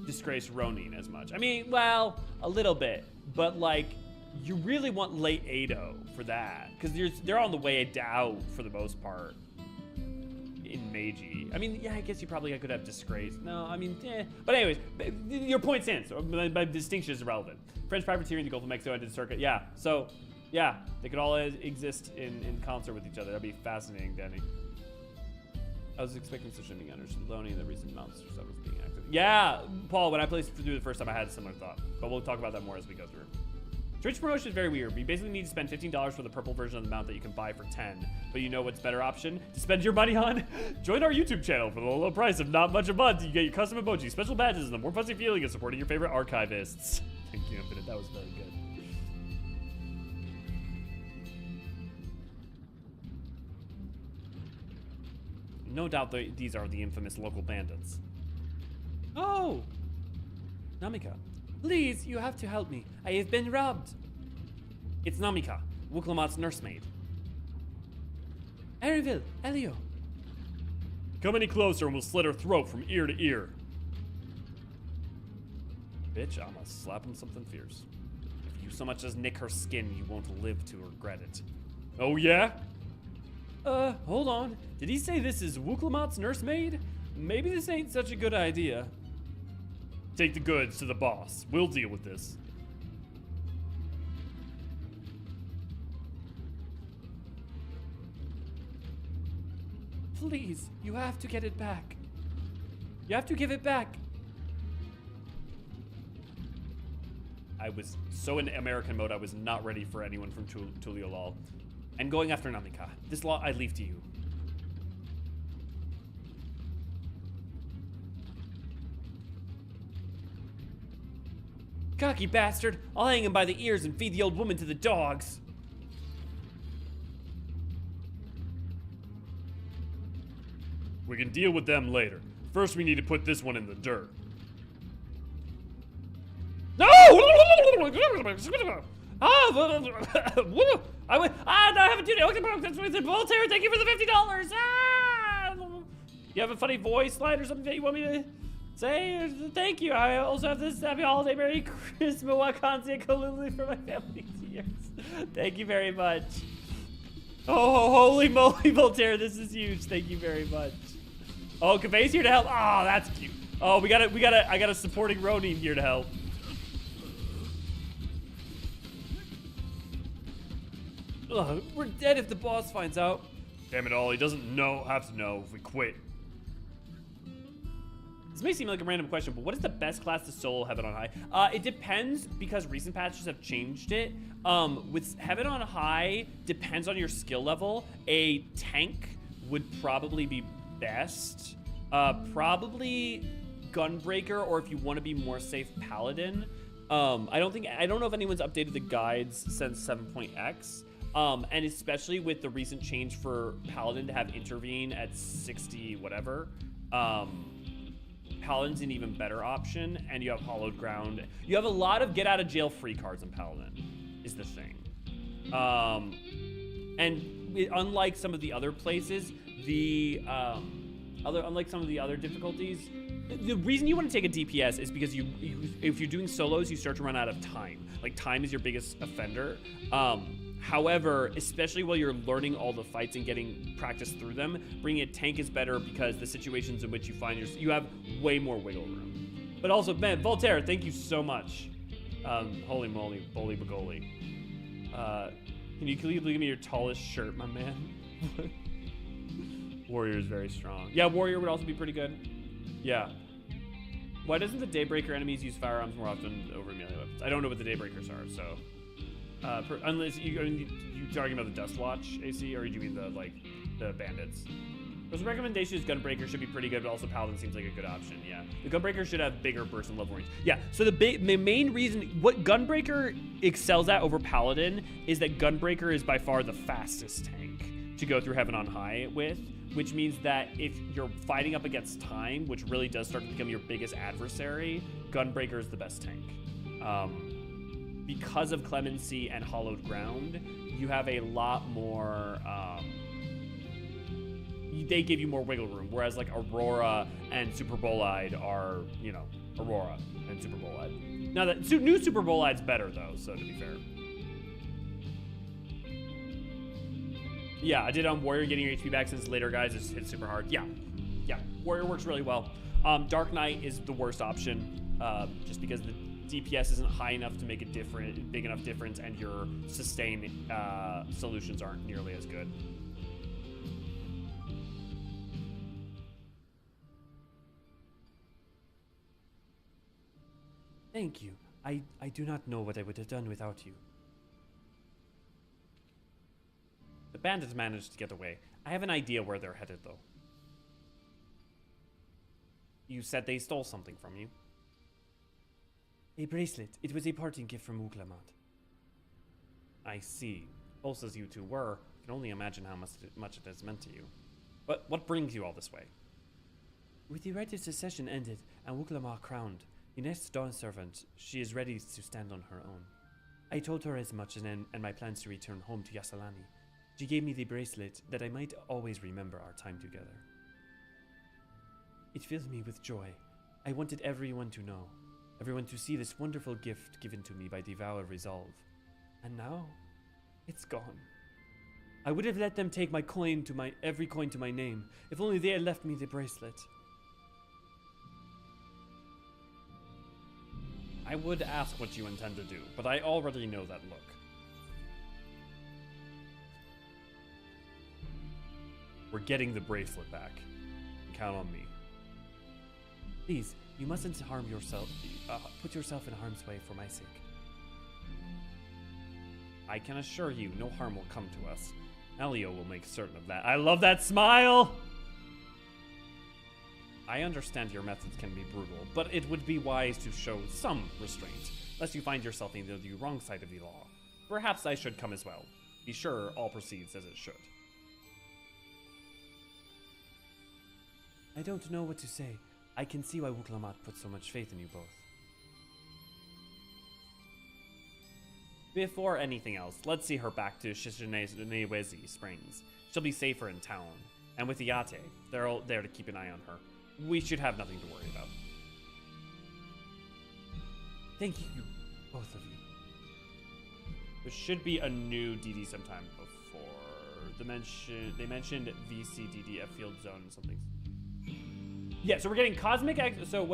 disgraced Ronin as much. I mean, well, a little bit. But, like, you really want late Edo for that. Because they're on the way out for the most part. In Meiji. I mean, yeah, I guess you probably could have disgrace. No, I mean, But anyways, your point stands. My distinction is irrelevant. French privateering, the Gulf of Mexico, ended circuit. Yeah, so, yeah, they could all exist in concert with each other. That'd be fascinating, Danny. I was expecting such a being under Shetona, the recent monster stuff was being active. Yeah, Paul, when I played through the first time, I had a similar thought. But we'll talk about that more as we go through. Twitch promotion is very weird. You basically need to spend $15 for the purple version of the mount that you can buy for 10. But you know what's a better option to spend your money on? Join our YouTube channel for the low price of not much a month. You get your custom emoji, special badges, and the more fuzzy feeling of supporting your favorite archivists. Thank you, Infinite. That was very good. No doubt these are the infamous local bandits. Oh! Namika. Please, you have to help me. I have been robbed. It's Namika, Wuklamat's nursemaid. Aaronville, Elio. Come any closer and we'll slit her throat from ear to ear. Bitch, I'ma slap him something fierce. If you so much as nick her skin, you won't live to regret it. Oh yeah? Hold on. Did he say this is Wuklamat's nursemaid? Maybe this ain't such a good idea. Take the goods to the boss. We'll deal with this. Please, you have to get it back. You have to give it back. I was so in American mode, I was not ready for anyone from Tuliolol. I'm going after Namika. This law I leave to you. Cocky bastard! I'll hang him by the ears and feed the old woman to the dogs. We can deal with them later. First, we need to put this one in the dirt. No! I haven't done it. Voltaire, thank you for the $50. You have a funny voice line or something that you want me to say? Thank you. I also have this happy holiday, Merry Christmas, Wakansi, Kaluli for my family years. Thank you very much. Oh, holy moly, Voltaire, this is huge. Thank you very much. Oh, Kaveh's here to help. Oh, that's cute. Oh, I got a supporting Ronin here to help. Ugh, we're dead if the boss finds out. Damn it all, he doesn't have to know if we quit. This may seem like a random question, but what is the best class to solo Heaven on High? It depends because recent patches have changed it. With Heaven on High, depends on your skill level. A tank would probably be best. Probably Gunbreaker, or if you want to be more safe, Paladin. I don't know if anyone's updated the guides since 7.x. And especially with the recent change for Paladin to have Intervene at 60 whatever. Paladin's an even better option, and you have Hallowed Ground. You have a lot of get out of jail free cards in Paladin, is the thing. Unlike some of the other places, unlike some of the other difficulties, the reason you want to take a DPS is because if you're doing solos, you start to run out of time. Like, time is your biggest offender. However, especially while you're learning all the fights and getting practice through them, bringing a tank is better because the situations in which you find yourself, you have way more wiggle room. But also, man, Voltaire, thank you so much. Holy moly, Bully Bagoli. Can you give me your tallest shirt, my man? Warrior is very strong. Yeah, Warrior would also be pretty good. Yeah. Why doesn't the Daybreaker enemies use firearms more often over melee weapons? I don't know what the Daybreakers are, so. Unless you talking about the Dust Watch, AC, or are you doing the bandits? Those recommendations, Gunbreaker should be pretty good, but also Paladin seems like a good option. Yeah, the Gunbreaker should have bigger burst and level range. Yeah, so the main reason what Gunbreaker excels at over Paladin is that Gunbreaker is by far the fastest tank to go through Heaven on High with, which means that if you're fighting up against time, which really does start to become your biggest adversary, Gunbreaker is the best tank. Because of Clemency and Hallowed Ground, you have a lot more, they give you more wiggle room, whereas like Aurora and Super Bolide are, Aurora and Super Bolide. Now, that new Super Bolide's better though, so to be fair. Yeah, I did on Warrior getting your HP back since later guys it's hit super hard. Yeah, Warrior works really well. Dark Knight is the worst option, just because the DPS isn't high enough to make a big enough difference, and your sustain solutions aren't nearly as good. Thank you. I do not know what I would have done without you. The bandits managed to get away. I have an idea where they're headed, though. You said they stole something from you. A bracelet. It was a parting gift from Uklamat. I see. Close as you two were, I can only imagine how much it has meant to you. But what brings you all this way? With the right of secession ended and Uklamat crowned, the next Dawn servant, she is ready to stand on her own. I told her as much and my plans to return home to Yasalani. She gave me the bracelet that I might always remember our time together. It fills me with joy. I wanted everyone to know. Everyone to see this wonderful gift given to me by Devour Resolve. And now, it's gone. I would have let them take every coin to my name, if only they had left me the bracelet. I would ask what you intend to do, but I already know that look. We're getting the bracelet back. Count on me. Please, you mustn't harm yourself. Put yourself in harm's way for my sake. I can assure you, no harm will come to us. Elio will make certain of that. I love that smile! I understand your methods can be brutal, but it would be wise to show some restraint, lest you find yourself in the wrong side of the law. Perhaps I should come as well. Be sure all proceeds as it should. I don't know what to say. I can see why Wuklamat put so much faith in you both. Before anything else, let's see her back to Shishinewezi Springs. She'll be safer in town. And with Iate, they're all there to keep an eye on her. We should have nothing to worry about. Thank you, both of you. There should be a new DD sometime before. They mentioned VCDDF Field Zone and something. Yeah, so we're getting Cosmic X. So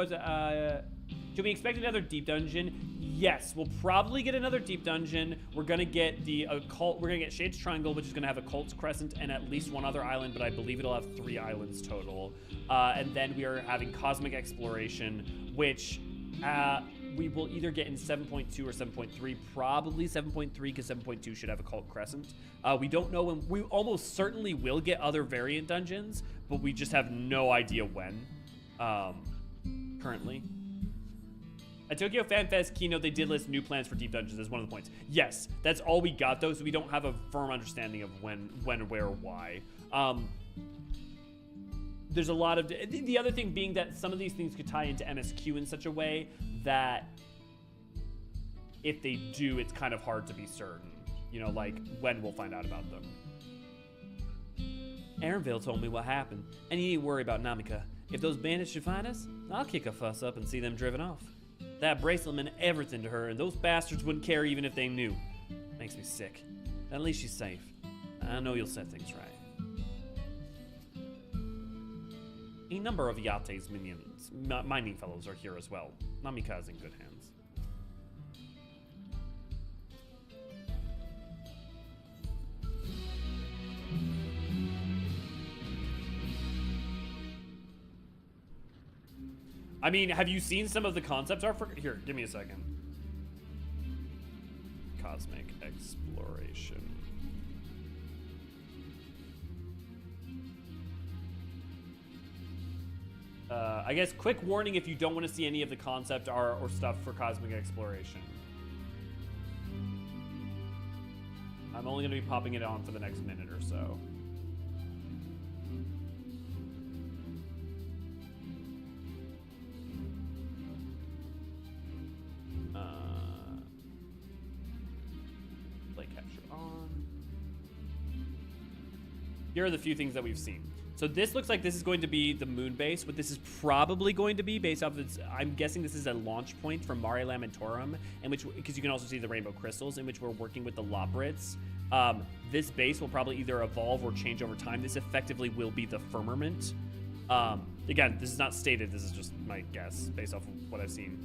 should we expect another deep dungeon? Yes, we'll probably get another deep dungeon. We're gonna get the occult. We're gonna get Shades Triangle, which is gonna have Occult's Crescent and at least one other island, but I believe it'll have 3 islands total. And then we are having Cosmic Exploration, which we will either get in 7.2 or 7.3. Probably 7.3 because 7.2 should have Occult Crescent. We don't know when. We almost certainly will get other variant dungeons, but we just have no idea when. Currently. At Tokyo Fan Fest keynote, they did list new plans for deep dungeons as one of the points. Yes, that's all we got though, so we don't have a firm understanding of when, where, why. There's a lot of the other thing being that some of these things could tie into MSQ in such a way that if they do, it's kind of hard to be certain. You know, like when we'll find out about them. Aaronville told me what happened, and you ain't worry about Namika. If those bandits should find us, I'll kick a fuss up and see them driven off. That bracelet meant everything to her, and those bastards wouldn't care even if they knew. Makes me sick. At least she's safe. I know you'll set things right. A number of Yate's minions, mining fellows, are here as well. Namika is in good hands. I mean, have you seen some of the concept art for... Here, give me a second. Cosmic Exploration. I guess quick warning if you don't want to see any of the concept art or stuff for Cosmic Exploration. I'm only going to be popping it on for the next minute or so. Here are the few things that we've seen. So this looks like this is going to be the moon base. What this is probably going to be based off of its, I'm guessing this is a launch point from Mare Lamentorum, in which, because you can also see the rainbow crystals, in which we're working with the Lobrits. This base will probably either evolve or change over time. This effectively will be the firmament. Again, this is not stated. This is just my guess based off of what I've seen.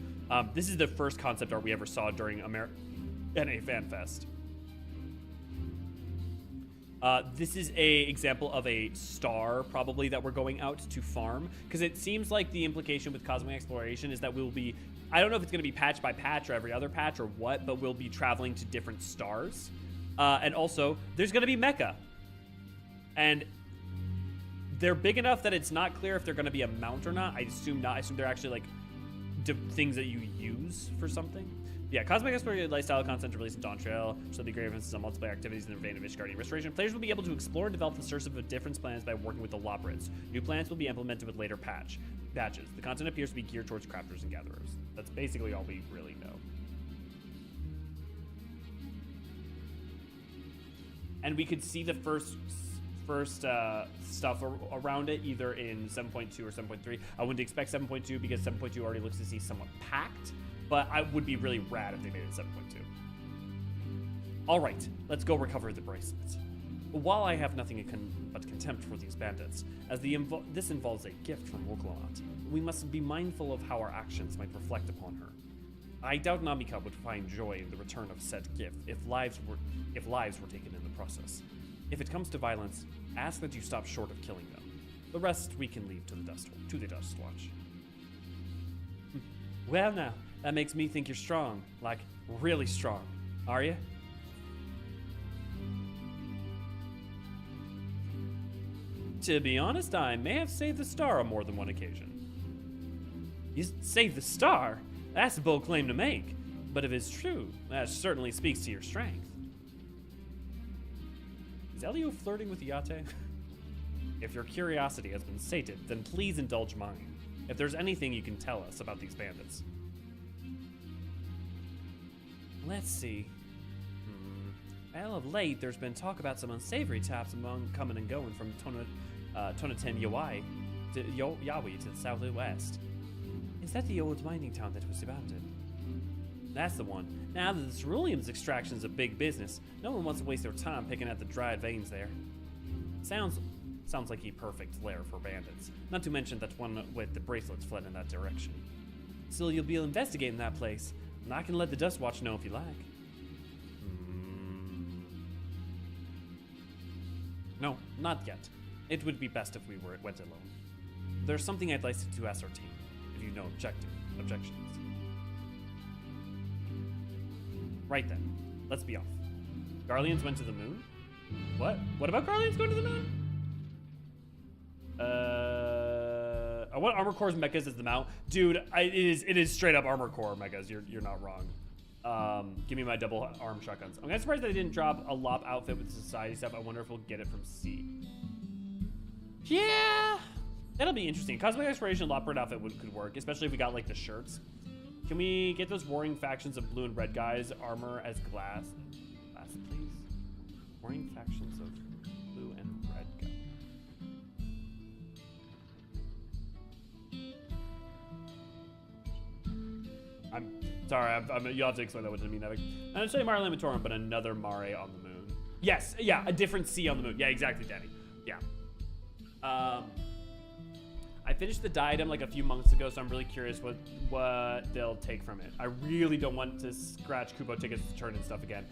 This is the first concept art we ever saw during NA Fan Fest. This is a example of a star, probably, that we're going out to farm, because it seems like the implication with Cosmic Exploration is that we'll be, I don't know if it's going to be patch by patch or every other patch or what, but we'll be traveling to different stars. And also, there's going to be mecha. And they're big enough that it's not clear if they're going to be a mount or not. I assume not. I assume they're actually like things that you use for something. Yeah, Cosmic Exploration lifestyle content released in Dawn Trail, which will be great emphasis on multiplayer activities in the vein of Ishgardian Restoration. Players will be able to explore and develop the source of different plans by working with the Lobrits. New plans will be implemented with later patches. The content appears to be geared towards crafters and gatherers. That's basically all we really know. And we could see the first stuff around it either in 7.2 or 7.3. I wouldn't expect 7.2 because 7.2 already looks to see somewhat packed. But I would be really rad if they made it 7.2. All right, let's go recover the bracelets. While I have nothing but contempt for these bandits, as this involves a gift from Woklamat, we must be mindful of how our actions might reflect upon her. I doubt Namika would find joy in the return of said gift if lives were taken in the process. If it comes to violence, ask that you stop short of killing them. The rest we can leave to the Dustwatch. Well now, that makes me think you're strong. Like, really strong. Are you? To be honest, I may have saved the star on more than one occasion. You saved the star? That's a bold claim to make. But if it's true, that certainly speaks to your strength. Is Elio flirting with Yate? If your curiosity has been sated, then please indulge mine. If there's anything you can tell us about these bandits. Let's see. Well, of late, there's been talk about some unsavory taps coming and going from Tonaten Yawi to the southwest. Is that the old mining town that was abandoned? That's the one. Now that the ceruleum's extraction is a big business, no one wants to waste their time picking at the dried veins there. Sounds like a perfect lair for bandits. Not to mention that one with the bracelets fled in that direction. Still, you'll be investigating that place. And I can let the Dust Watch know if you like. No, not yet. It would be best if we went alone. There's something I'd like to ascertain, if you know objections. Right then, let's be off. Garleans went to the moon? What? What about Garleans going to the moon? I want Armor Core's mechas as the mount. Dude, it is straight up Armor Core mechas. You're not wrong. Give me my double arm shotguns. I'm kind of surprised that I didn't drop a LOP outfit with the society stuff. I wonder if we'll get it from C. Yeah, that'll be interesting. Cosmic Exploration LOP outfit could work, especially if we got like the shirts. Can we get those warring factions of blue and red guys armor as glass, please? Warring factions of blue and red guys. I'm sorry, you'll have to explain that what to me, Nevik. I'm not saying Mare Lamatorum, but another Mare on the moon. Yes, yeah, a different C on the moon. Yeah, exactly, Danny. Yeah. I finished the diadem like a few months ago, so I'm really curious what they'll take from it. I really don't want to scratch Kupo tickets to turn and stuff again.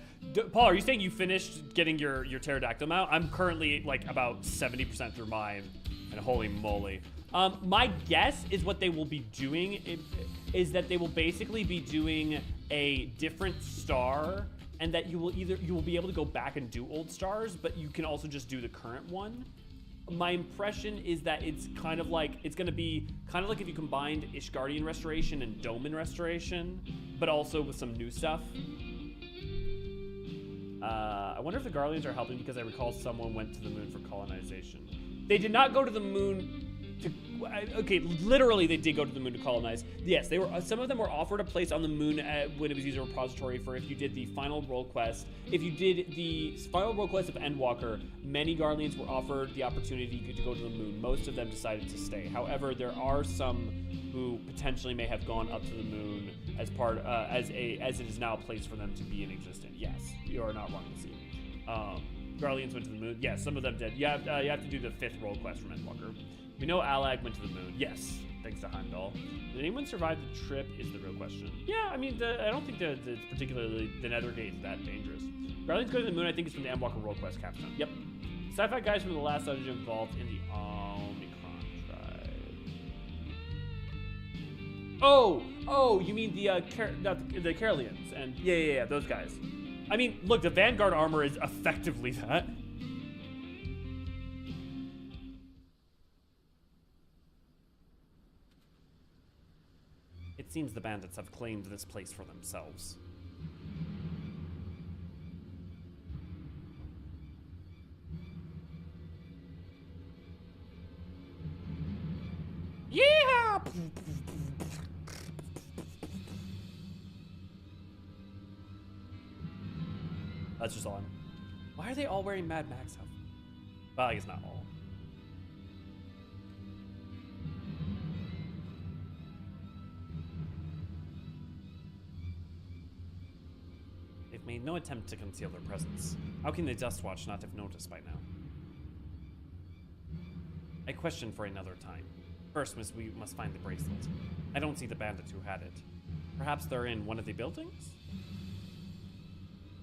Paul, are you saying you finished getting your pterodactyl mount? I'm currently like about 70% through mine, and holy moly. My guess is what they will be doing is that they will basically be doing a different star, and that you will be able to go back and do old stars, but you can also just do the current one. My impression is that it's kind of like, it's going to be kind of like if you combined Ishgardian Restoration and Doman Restoration, but also with some new stuff. I wonder if the Garleans are helping, because I recall someone went to the moon for colonization. They did not go to the moon to, okay, literally they did go to the moon to colonize. Yes, they were. Some of them were offered a place on the moon when it was used as a repository for if you did the final role quest. If you did the final role quest of Endwalker, many Garleans were offered the opportunity to go to the moon. Most of them decided to stay. However, there are some who potentially may have gone up to the moon as part as it is now a place for them to be in existence. Yes, you are not wrong to see. Garleans went to the moon. Yes, some of them did. You have to do the 5th role quest from Endwalker. We know Alag went to the moon. Yes, thanks to Heimdall. Did anyone survive the trip is the real question. Yeah, I mean, I don't think that it's particularly the Nethergate is that dangerous. Garleans going to the moon, I think, is from the Endwalker role quest capstone. Yep. Sci-fi guys from the last dungeon involved in the Omicron tribe. Oh, you mean the Carolians, and yeah, those guys. I mean, look, the Vanguard armor is effectively that. It seems the bandits have claimed this place for themselves. Yeah! That's just all. Why are they all wearing Mad Max stuff? Well, I guess not all. They've made no attempt to conceal their presence. How can the Dust Watch not have noticed by now? A question for another time. First, we must find the bracelet. I don't see the bandits who had it. Perhaps they're in one of the buildings?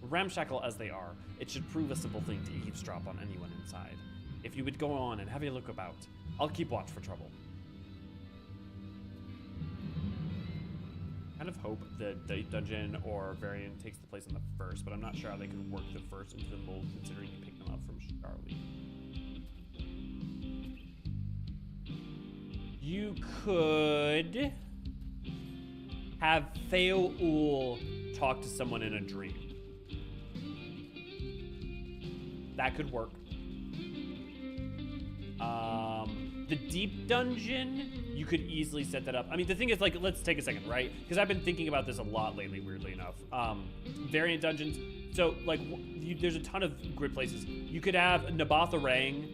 Ramshackle as they are, it should prove a simple thing to eavesdrop on anyone inside. If you would go on and have a look about, I'll keep watch for trouble. I kind of hope the dungeon or variant takes the place in the first, but I'm not sure how they could work the first into the mold considering you picked them up from Charlie. You could have Theoul talk to someone in a dream. That could work. The deep dungeon, you could easily set that up. I mean, the thing is, like, let's take a second, right? Because I've been thinking about this a lot lately, weirdly enough. Variant dungeons. So, like, there's a ton of great places. You could have Nabatharang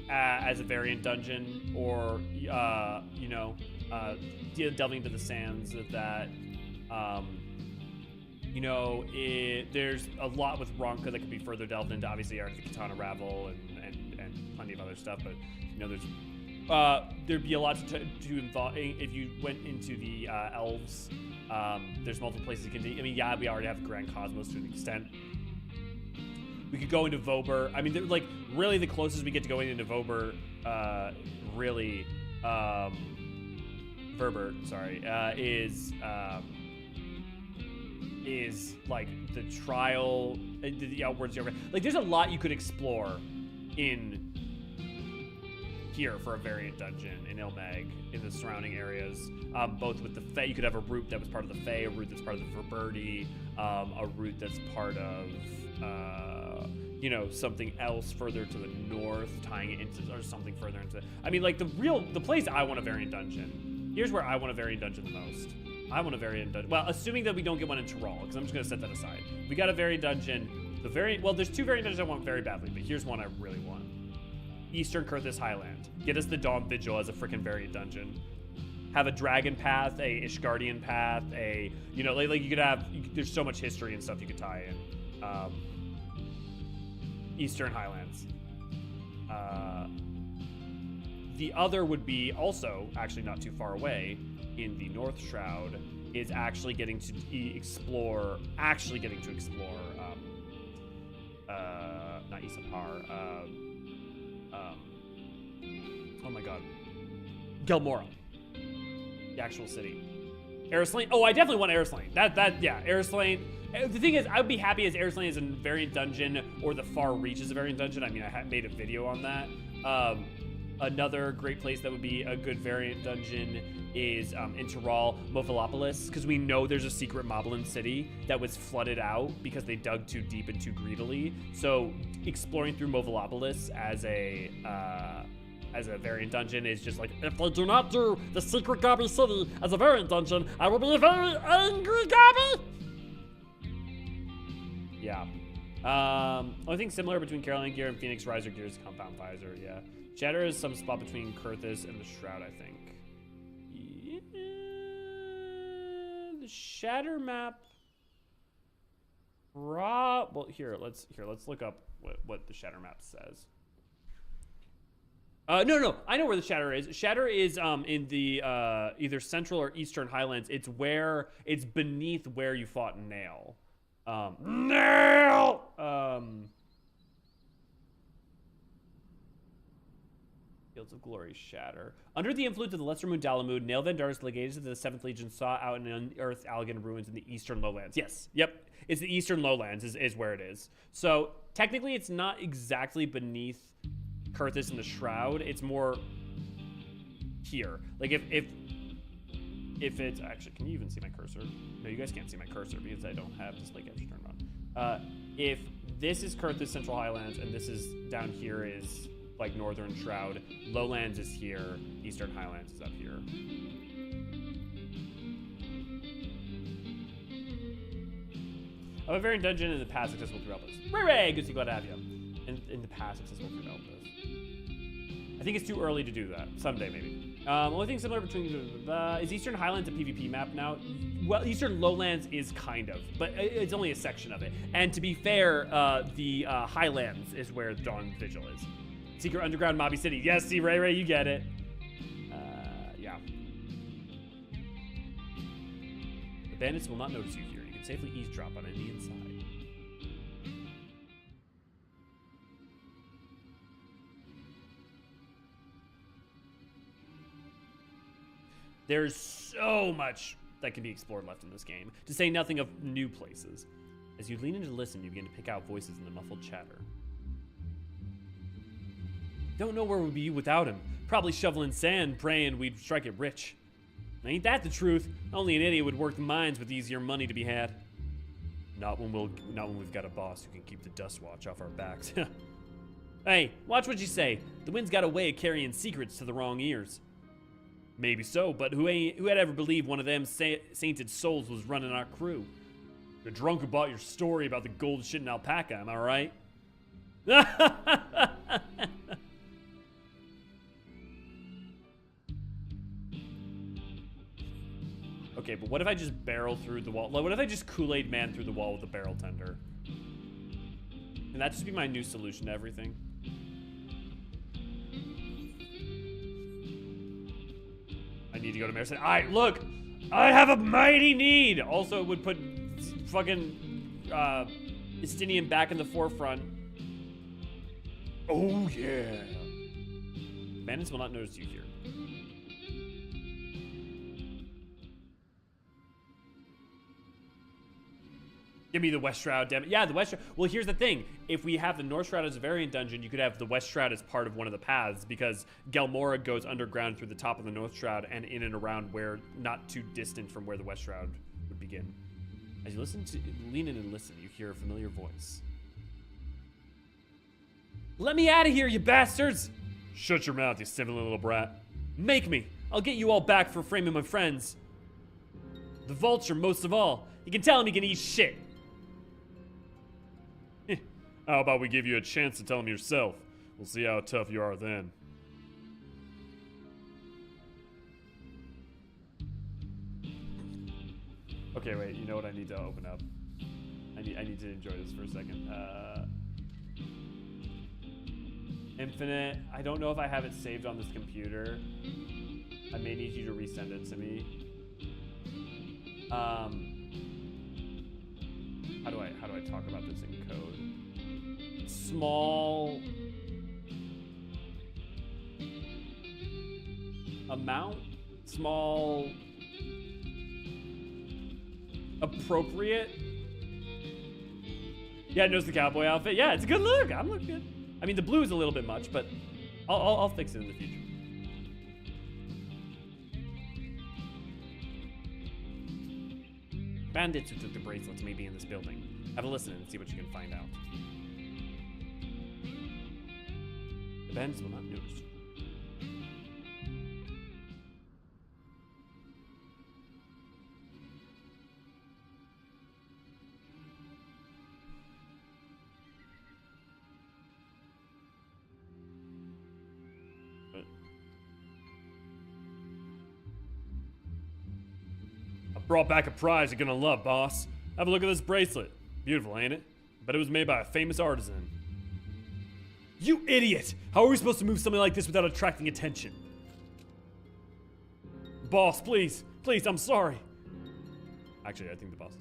as a variant dungeon, or, delving into the sands of that. There's a lot with Ronka that could be further delved into. Obviously, the Katana Ravel and plenty of other stuff, but there'd be a lot to involve if you went into the elves There's multiple places you can do. I mean, yeah, we already have Grand Cosmos to an extent. We could go into Vober. I mean, like, really the closest we get to going into Vober, really, Verber, sorry, is like the trial, the outwards. Like, there's a lot you could explore in here for a variant dungeon in Ilmag, in the surrounding areas, both with the Fae. You could have a route that was part of the Fae, a route that's part of the Verberti, a route that's part of, you know, something else further to the north, tying it into, or something further into, I mean, like, the place I want a variant dungeon, here's where I want a variant dungeon the most. I want a variant dungeon, well, assuming that we don't get one in Tyrol, because I'm just gonna set that aside. We got a variant dungeon, well, there's 2 variant dungeons I want very badly, but here's one I really want. Eastern Kurthus Highland. Get us the Dawn Vigil as a freaking variant dungeon. Have a dragon path, a Ishgardian path, a, you know, like you could have, there's so much history and stuff you could tie in. Eastern Highlands. The other would be also, actually not too far away, in the North Shroud, is actually getting to explore, not Isapar, oh my god, Gelmora, the actual city. Eorzean. Oh, I definitely want Eorzean. Yeah, Eorzean. The thing is, I would be happy as Eorzean is a variant dungeon, or the Far Reach is a variant dungeon. I mean, I made a video on that. Another great place that would be a good variant dungeon is in Tyrol, Mophalopolis, because we know there's a secret Moblin city that was flooded out because they dug too deep and too greedily. So exploring through Mophalopolis as a variant dungeon is just like, if they do not do the secret Gobby city as a variant dungeon, I will be a very angry Gobby! Yeah. Only thing similar between Caroline Gear and Phoenix Riser Gear is Compound Visor, yeah. Shatter is some spot between Kurthus and the Shroud, I think. Yeah. The Shatter map. Well, let's look up what the Shatter map says. No, I know where the Shatter is. Shatter is in the either Central or Eastern Highlands. It's beneath where you fought Nail. Nail! Fields of Glory, Shatter. Under the influence of the Lesser Moon Dalamud, Nail Vendaris, legated to the 7th Legion, saw out and unearthed Allegan ruins in the Eastern Lowlands. Yes, yep. It's the Eastern Lowlands is where it is. So, technically, it's not exactly beneath Kurthus and the Shroud. It's more here. Like, if it's... Actually, can you even see my cursor? No, you guys can't see my cursor because I don't have display capture turned on. If this is Kurthus Central Highlands and this is down here is... like Northern Shroud, Lowlands is here, Eastern Highlands is up here. I have a variant dungeon in the past accessible through Elpis. Ray, good to glad to have you. In the past accessible through Elpis. I think it's too early to do that. Someday, maybe. Only thing similar between is Eastern Highlands a PvP map now? Well, Eastern Lowlands is kind of, but it's only a section of it. And to be fair, the Highlands is where Dawn Vigil is. Secret underground Mobby City. Yes, see, Ray, you get it. Yeah. The bandits will not notice you here. You can safely eavesdrop on any inside. There's so much that can be explored left in this game, to say nothing of new places. As you lean in to listen, you begin to pick out voices in the muffled chatter. Don't know where we'd be without him. Probably shoveling sand, praying we'd strike it rich. Ain't that the truth? Only an idiot would work the mines with easier money to be had. Not when we've got a boss who can keep the dust watch off our backs. Hey, watch what you say. The wind's got a way of carrying secrets to the wrong ears. Maybe so, but who'd ever believe one of them sainted souls was running our crew? You're drunk who bought your story about the gold shit in alpaca, am I right? Okay, but what if I just barrel through the wall? What if I just Kool-Aid Man through the wall with a barrel tender? Can that just be my new solution to everything? I need to go to Marison. Alright, look! I have a mighty need. Also, it would put fucking Estinian back in the forefront. Oh yeah. Bandits will not notice you here. Give me the West Shroud, damn it. Yeah, the West Shroud. Well, here's the thing. If we have the North Shroud as a variant dungeon, you could have the West Shroud as part of one of the paths, because Gelmora goes underground through the top of the North Shroud and in and around where, not too distant from where the West Shroud would begin. As you lean in and listen, you hear a familiar voice. Let me out of here, you bastards! Shut your mouth, you sniveling little brat. Make me. I'll get you all back for framing my friends. The vulture, most of all. You can tell him he can eat shit. How about we give you a chance to tell him yourself? We'll see how tough you are then. Okay, wait, you know what I need to open up? I need to enjoy this for a second. Infinite, I don't know if I have it saved on this computer. I may need you to resend it to me. How do I talk about this in code? Small amount, small appropriate. Yeah, it knows the cowboy outfit. Yeah, it's a good look. I'm looking good. I mean, the blue is a little bit much, but I'll fix it in the future. Bandits who took the bracelets may be in this building. Have a listen and see what you can find out. The bandits will not notice you. Brought back a prize you're gonna love, boss. Have a look at this bracelet. Beautiful, ain't it? But it was made by a famous artisan. You idiot! How are we supposed to move something like this without attracting attention? Boss, please. Please, I'm sorry. Actually, I think the boss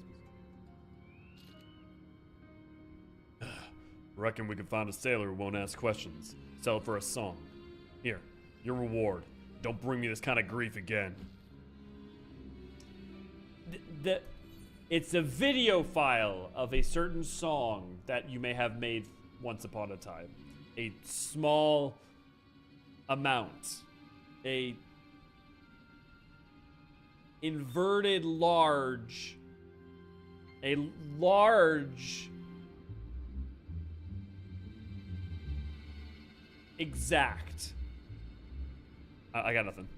is. Reckon we can find a sailor who won't ask questions. Sell it for a song. Here, your reward. Don't bring me this kind of grief again. It's a video file of a certain song that you may have made once upon a time. A small amount. A inverted large. A large exact. I got nothing.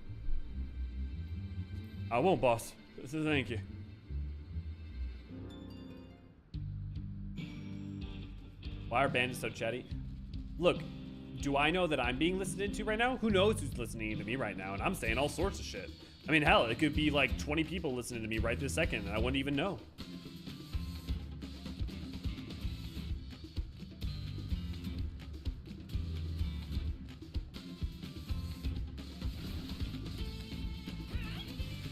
I won't, boss. So thank you. Why are bandits so chatty? Look, do I know that I'm being listened to right now? Who knows who's listening to me right now? And I'm saying all sorts of shit. I mean, hell, it could be like 20 people listening to me right this second, and I wouldn't even know.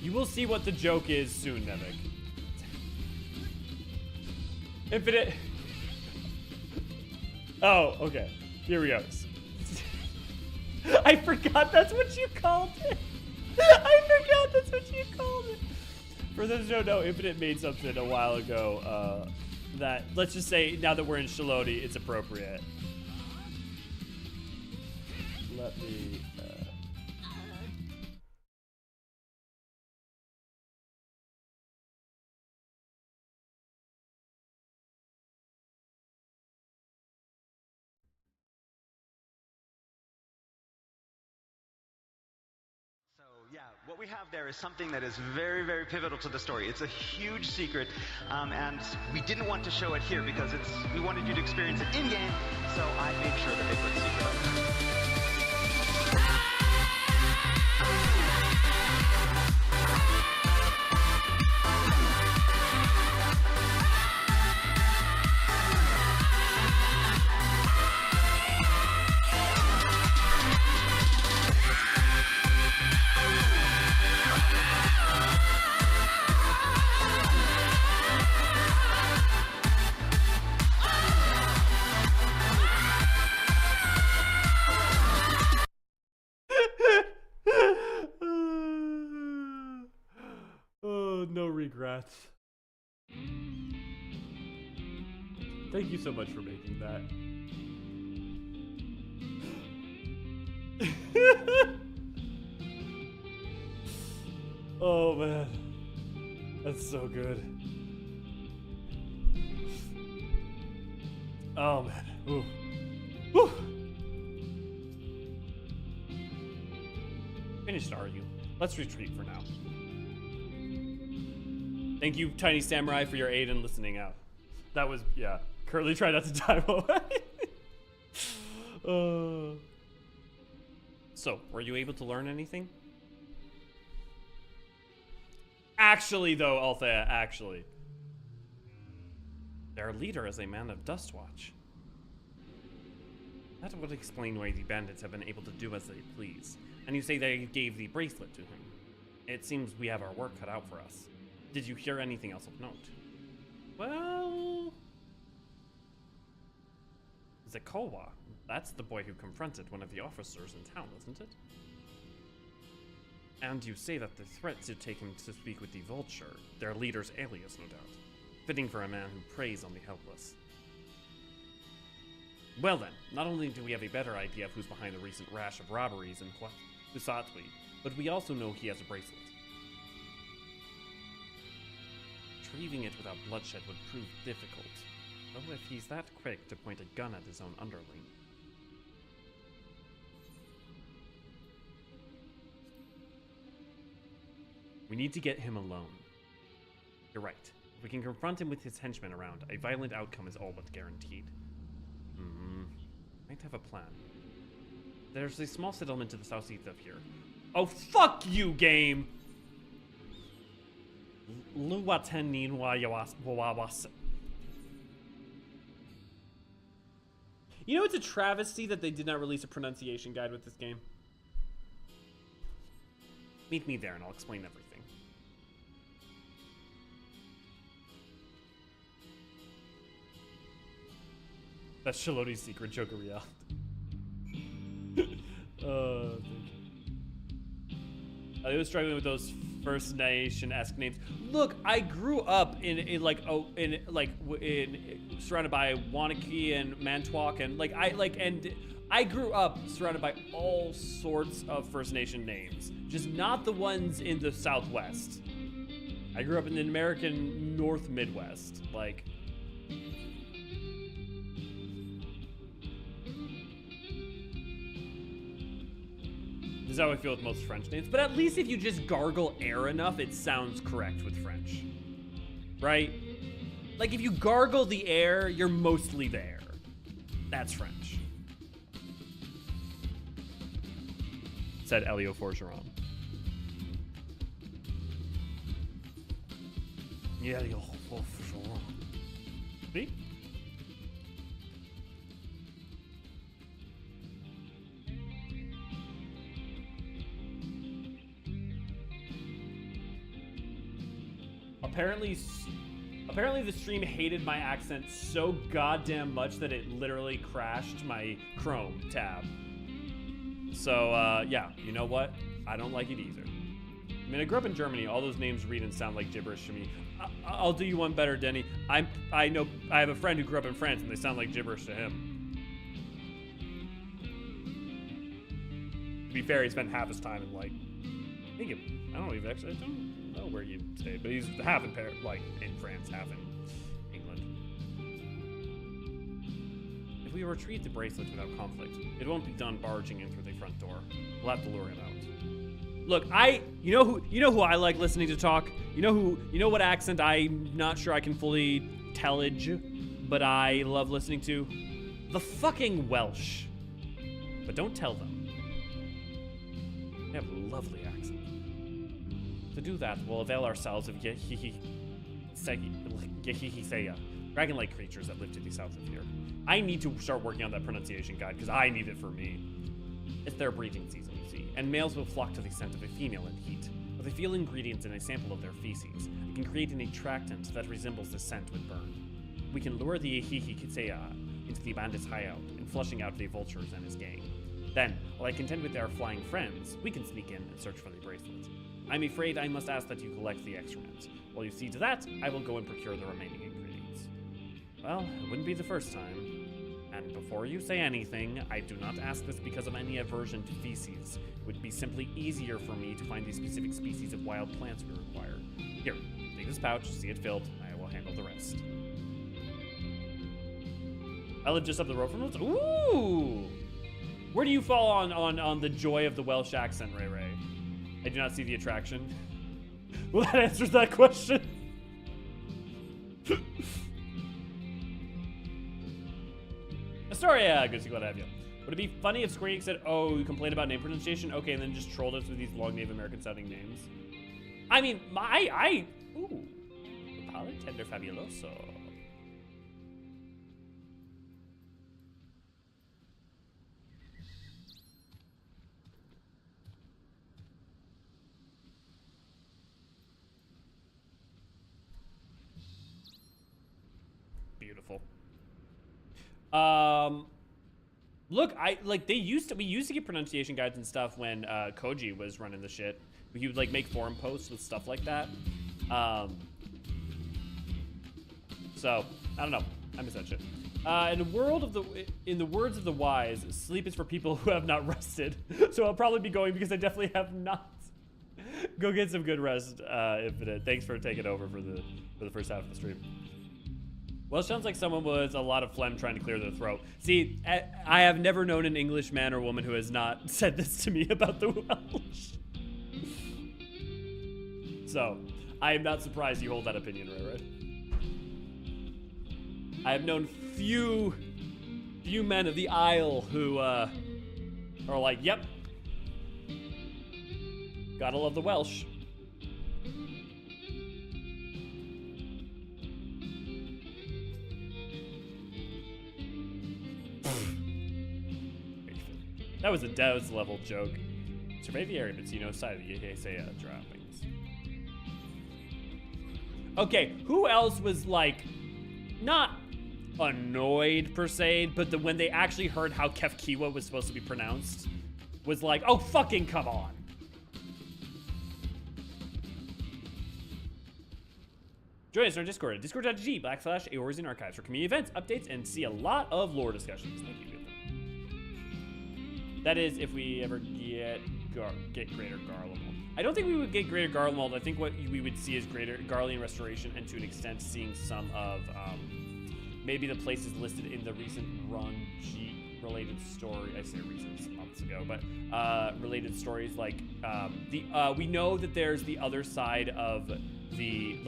You will see what the joke is soon, Nevik. Infinite. Oh, okay. Here we go. I forgot that's what you called it. I forgot that's what you called it. For those who don't know, Infinite made something a while ago that, let's just say, now that we're in Shelody, it's appropriate. Let me... Yeah, what we have there is something that is very, very pivotal to the story. It's a huge secret, and we didn't want to show it here because we wanted you to experience it in-game, so I made sure that they put the secret up there. that. Thank you so much for making that. Oh man, that's so good. Oh man, ooh. Woo. Finished, are you? Let's retreat for now. Thank you, Tiny Samurai, for your aid in listening out. That was, yeah. Curly tried not to dive away. So, were you able to learn anything? Actually, though, Althea, actually. Their leader is a man of Dustwatch. That would explain why the bandits have been able to do as they please. And you say they gave the bracelet to him. It seems we have our work cut out for us. Did you hear anything else of note? Well... Zekowa. That's the boy who confronted one of the officers in town, isn't it? And you say that the threat to take him to speak with the Vulture, their leader's alias, no doubt. Fitting for a man who preys on the helpless. Well then, not only do we have a better idea of who's behind the recent rash of robberies in Husatwi, but we also know he has a bracelet. Retrieving it without bloodshed would prove difficult, though if he's that quick to point a gun at his own underling. We need to get him alone. You're right. If we can confront him with his henchmen around, a violent outcome is all but guaranteed. Might have a plan. There's a small settlement to the southeast of here. Oh, fuck you, game! Luwatenin wawas. You know, it's a travesty that they did not release a pronunciation guide with this game. Meet me there and I'll explain everything. That's Shalodi's secret joke of reality. I was struggling with those First Nation-esque names. Look, I grew up in surrounded by Wanakee and Mantuak and I grew up surrounded by all sorts of First Nation names, just not the ones in the Southwest. I grew up in the American North Midwest, like. This is how I feel with most French names, but at least if you just gargle air enough, it sounds correct with French, right? Like if you gargle the air, you're mostly there. That's French. Said Elio Forgeron. Elio Forgeron. See? Apparently the stream hated my accent so goddamn much that it literally crashed my Chrome tab. So, yeah, you know what? I don't like it either. I mean, I grew up in Germany. All those names read and sound like gibberish to me. I'll do you one better, Denny. I know I have a friend who grew up in France, and they sound like gibberish to him. To be fair, he spent half his time in, like, I don't know where you stayed, but he's half in Paris, like in France, half in England. If we retrieve the bracelet without conflict, it won't be done barging in through the front door. We'll have to lure him out. Look, you know who I like listening to talk? You know what accent I'm not sure I can fully tellage, but I love listening to? The fucking Welsh. But don't tell them. They have lovely accents. To do that, we'll avail ourselves of dragon-like creatures that live to the south of here. I need to start working on that pronunciation guide, because I need it for me. It's their breeding season, you see, and males will flock to the scent of a female in heat. With a few ingredients in a sample of their feces, it can create an attractant that resembles the scent when burned. We can lure the into the bandit's hideout, and flushing out the vultures and his gang. Then, while I contend with our flying friends, we can sneak in and search for the bracelet. I'm afraid I must ask that you collect the excrement. While you see to that, I will go and procure the remaining ingredients. Well, it wouldn't be the first time. And before you say anything, I do not ask this because of any aversion to feces. It would be simply easier for me to find the specific species of wild plants we require. Here, take this pouch, see it filled, I will handle the rest. I live just up the road from us. Ooh! Where do you fall on the joy of the Welsh accent, Ray Ray? I do not see the attraction. Well, that answers that question. Astoria, good to see glad to have you. Would it be funny if Square Enix said, "Oh, you complain about name pronunciation"? Okay, and then just trolled us with these long Native American sounding names? I mean, ooh, Palette Tender Fabuloso. Beautiful. Look, we used to get pronunciation guides and stuff when Koji was running the shit. He would like make forum posts with stuff like that. So I don't know. I miss that shit. In the words of the wise, sleep is for people who have not rested. So I'll probably be going because I definitely have not. Go get some good rest, Infinite. Thanks for taking over for the first half of the stream. Well, it sounds like someone was a lot of phlegm trying to clear their throat. See, I have never known an English man or woman who has not said this to me about the Welsh. So, I am not surprised you hold that opinion, right? I have known few men of the Isle who are like, yep, gotta love the Welsh. That was a Deus level joke. Survey the area, but see no sight of the Eorzean droppings. Okay, who else was like, not annoyed per se, but when they actually heard how Kefkiwa was supposed to be pronounced, was like, oh fucking come on. Join us in our Discord at discord.gg/Eorzean archives for community events, updates, and see a lot of lore discussions. Thank you. That is, if we ever get Greater Garlemald. I don't think we would get Greater Garlemald. I think what we would see is Greater Garlean Restoration, and to an extent, seeing some of maybe the places listed in the recent Runji-related story. I say recent, months ago, but related stories like we know that there's the other side of the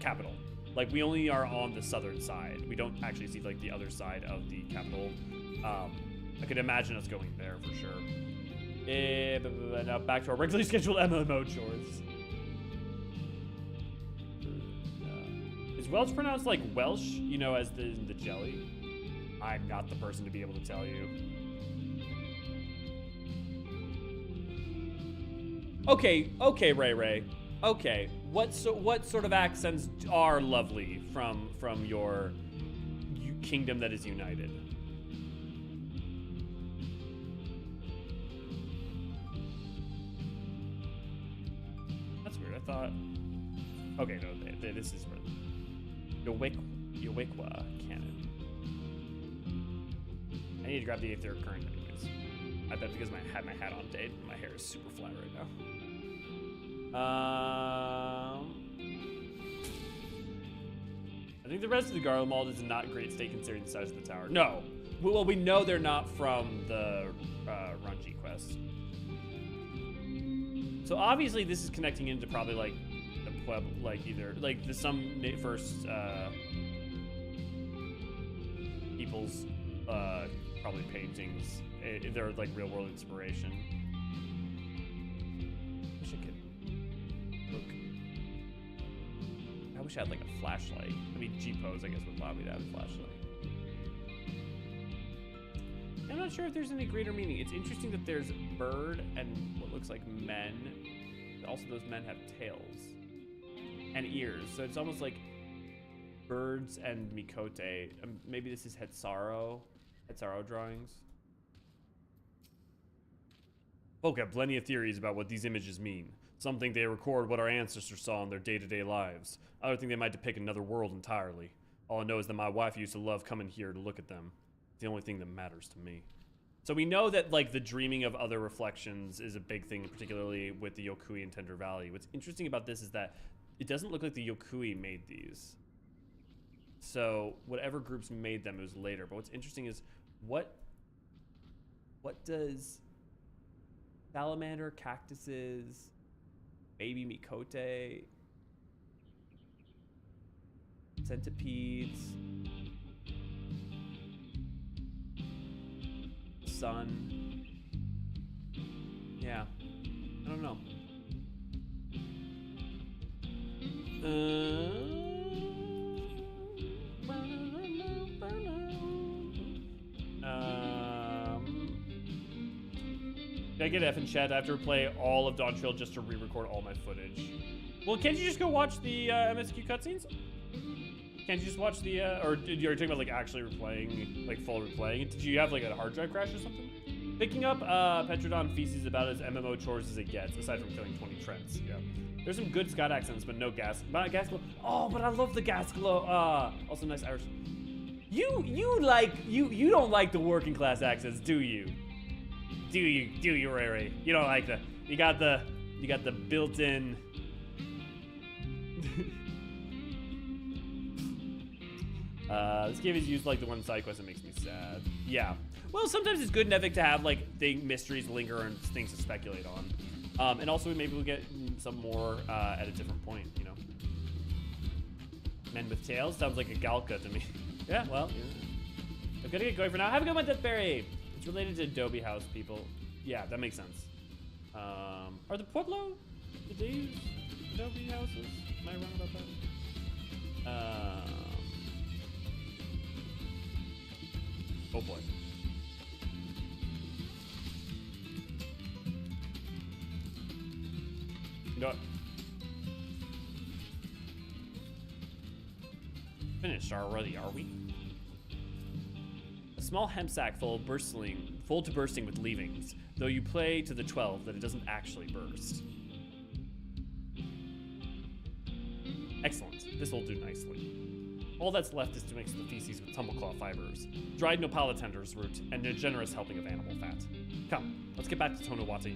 capital. Like we only are on the southern side. We don't actually see like the other side of the capital. I could imagine us going there for sure. Now back to our regularly scheduled MMO chores. Is Welsh pronounced like Welsh, you know, as the jelly? I'm not the person to be able to tell you. Okay, Ray. Okay, what sort of accents are lovely from your kingdom that is united? I thought, okay, no, this is where Yowickwa cannon. I need to grab the third current anyways. I bet because I had my hat on today, my hair is super flat right now. I think the rest of the Garlemald is in not great state considering the size of the tower. No, well, we know they're not from the Runji quest. So obviously this is connecting into probably like the Pueblo, like either like some first people's probably paintings. They're like real world inspiration. I wish I could look. I wish I had like a flashlight. I mean, G-Pose I guess would allow me to have a flashlight. I'm not sure if there's any greater meaning. It's interesting that there's bird and what looks like men. Also, those men have tails and ears, so it's almost like birds and Mikote. Maybe this is Hetsaro drawings. Folk have plenty of theories about what these images mean. Some think they record what our ancestors saw in their day-to-day lives. Others think they might depict another world entirely. All I know is that my wife used to love coming here to look at them. It's the only thing that matters to me. So we know that like the dreaming of other reflections is a big thing, particularly with the Yokui and Tender Valley. What's interesting about this is that it doesn't look like the Yokui made these. So whatever groups made them, it was later. But what's interesting is what does salamander, cactuses, baby Mikote, centipedes, sun. Yeah, I don't know. Did I get F in chat? I have to replay all of Dawn Trail just to re-record all my footage. Well, can't you just go watch the MSQ cutscenes? Can't you just watch the, or you're talking about like actually replaying, like full replaying? Did you have like a hard drive crash or something? Picking up Petrodon Feces about as MMO chores as it gets, aside from killing 20 Trents. Yeah. There's some good Scott accents, but no gas glow. Oh, but I love the gas glow. Also nice Irish. You don't like the working class accents, do you? Do you, Ray Ray? You don't like you got the built-in. This game is used like the one side quest that makes me sad. Yeah. Well, sometimes it's good in Epic to have like mysteries linger and things to speculate on. And also maybe we'll get some more at a different point, you know. Men with tails sounds like a Galka to me. Yeah, well, yeah. I'm gonna get going for now. Have a good one, Deathberry. It's related to Adobe House people. Yeah, that makes sense. Are the Pueblo? Did they use Adobe houses? Am I wrong about that? Oh boy. No. Finished already, are we? A small hemp sack full to bursting with leavings, though you play to the 12 that it doesn't actually burst. Excellent, this will do nicely. All that's left is to mix the feces with tumbleclaw fibers, dried nopala tenders root, and a generous helping of animal fat. Come, let's get back to Tonawati.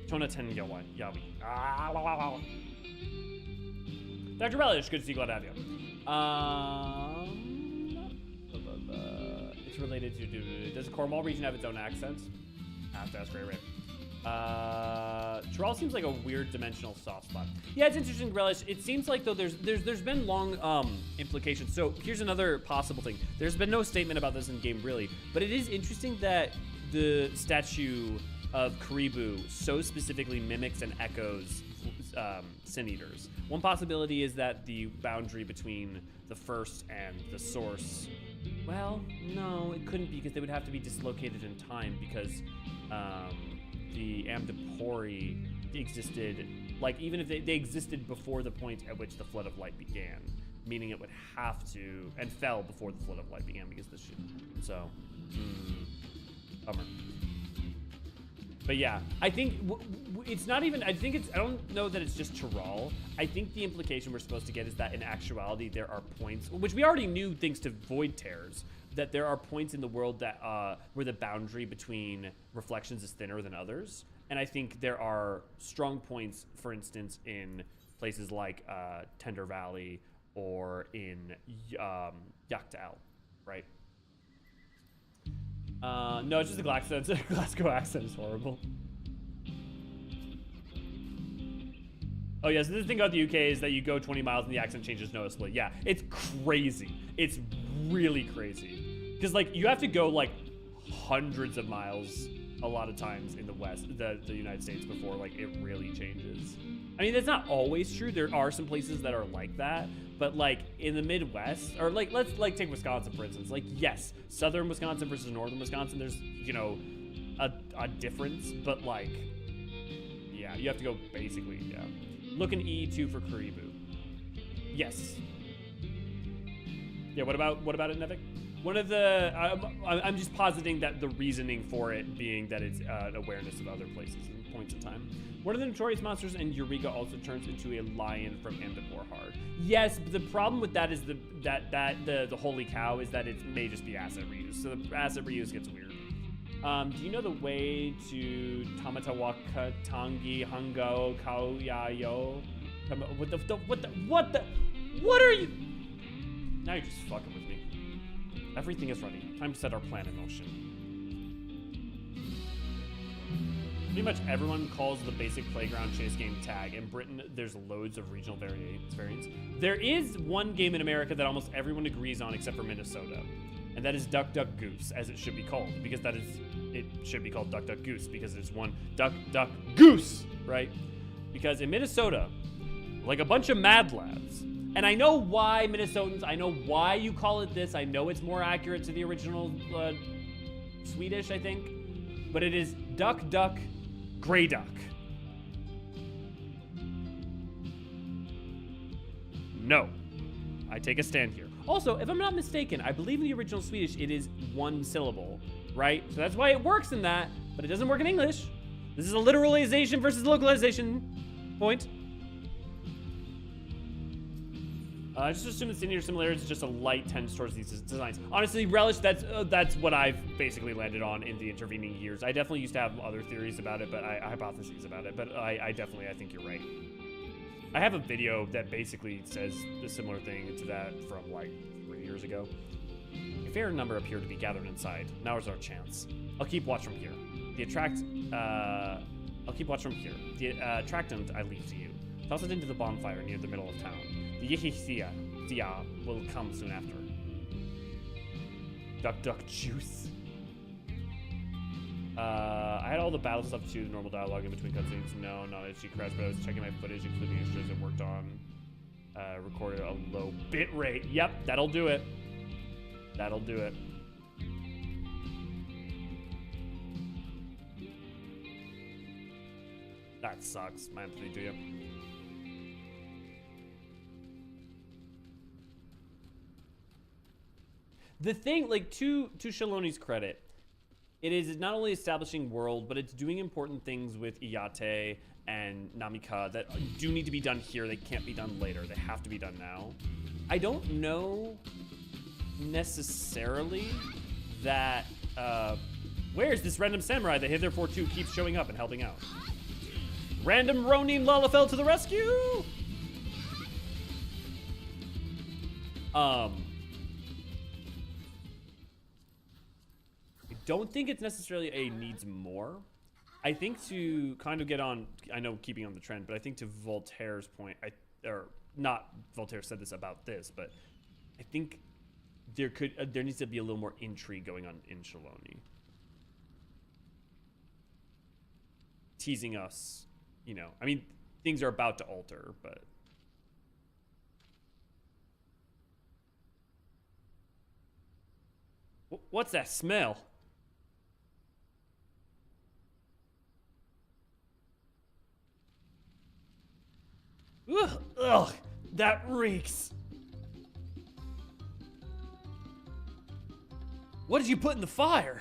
Tona ten yawi. Dr. Relish, good to see you, glad to have you. It's related to, does the Cornwall region have its own accent? I have to ask Ray Ray. Tyrell seems like a weird dimensional soft spot. Yeah, it's interesting, Relish. It seems like though there's been long implications. So here's another possible thing. There's been no statement about this in game really, but it is interesting that the statue of Karibu so specifically mimics and echoes Sin Eaters. One possibility is that the boundary between the first and the source, well, no, it couldn't be because they would have to be dislocated in time because the Amdapori existed, like even if they existed before the point at which the Flood of Light began, meaning it would have to, and fell before the Flood of Light began because this shit. So, bummer. But yeah, I think it's not even, I don't know that it's just Tyrell. I think the implication we're supposed to get is that in actuality there are points, which we already knew thanks to Void Tears, that there are points in the world that where the boundary between reflections is thinner than others. And I think there are strong points, for instance, in places like Tender Valley or in Yaktal, right? No, it's just the Glasgow accent is horrible. Oh yeah, so the thing about the UK is that you go 20 miles and the accent changes noticeably. Yeah, it's crazy. It's really crazy. Because like you have to go like hundreds of miles a lot of times in the West, the United States before like it really changes. I mean, that's not always true. There are some places that are like that, but like in the Midwest, or like let's like take Wisconsin for instance. Like yes, southern Wisconsin versus northern Wisconsin, there's you know a difference, but like yeah, you have to go basically yeah. Look in E2 for Karibu. Yes. Yeah. What about it, Nevik? One of the, I'm just positing that the reasoning for it being that it's an awareness of other places and points in time. One of the notorious monsters in Eureka also turns into a lion from Amdapor. Yes, but the problem with that is the holy cow is that it may just be asset reuse. So the asset reuse gets weird. Do you know the way to Tamatawaka Tangi Hungo Kauyayo? What are you? Now you're just fucking with me. Everything is ready. Time to set our plan in motion. Pretty much everyone calls the basic playground chase game tag. In Britain, there's loads of regional variants. There is one game in America that almost everyone agrees on except for Minnesota. And that is Duck Duck Goose, as it should be called. Because it should be called Duck Duck Goose because it's one Duck Duck Goose, right? Because in Minnesota, like a bunch of mad lads, and I know why Minnesotans, I know why you call it this. I know it's more accurate to the original Swedish, I think. But it is Duck Duck Grey Duck. No. I take a stand here. Also, if I'm not mistaken, I believe in the original Swedish it is one syllable, right? So that's why it works in that, but it doesn't work in English. This is a literalization versus localization point. Just assume the linear similarities is just a light tends towards these designs. Honestly, Relish, that's what I've basically landed on in the intervening years. I definitely used to have other theories about it, but hypotheses about it, but I think you're right. I have a video that basically says a similar thing to that from like 3 years ago. A fair number appear to be gathered inside. Now is our chance. I'll keep watch from here. I'll keep watch from here. The attractant I leave to you. Toss it into the bonfire near the middle of town. The Yihithia will come soon after. Duck Duck Juice. I had all the battle stuff too, the normal dialogue in between cutscenes. No, not as she crashed, but I was checking my footage, including extras I worked on. Recorded a low bit rate. Yep, that'll do it. That'll do it. That sucks. My empathy to you. The thing, like, to Shaloni's credit, it is not only establishing world, but it's doing important things with Iyate and Namika that do need to be done here. They can't be done later. They have to be done now. I don't know necessarily that, where's this random samurai that hitherto keeps showing up and helping out? Random Ronin Lalafell to the rescue! I don't think it's necessarily a needs more. I think to kind of get on, I know keeping on the trend, but I think to Voltaire's point, or not Voltaire said this about this, but I think there needs to be a little more intrigue going on in Shaloni. Teasing us, you know, I mean, things are about to alter, but. What's that smell? Ugh, that reeks. What did you put in the fire?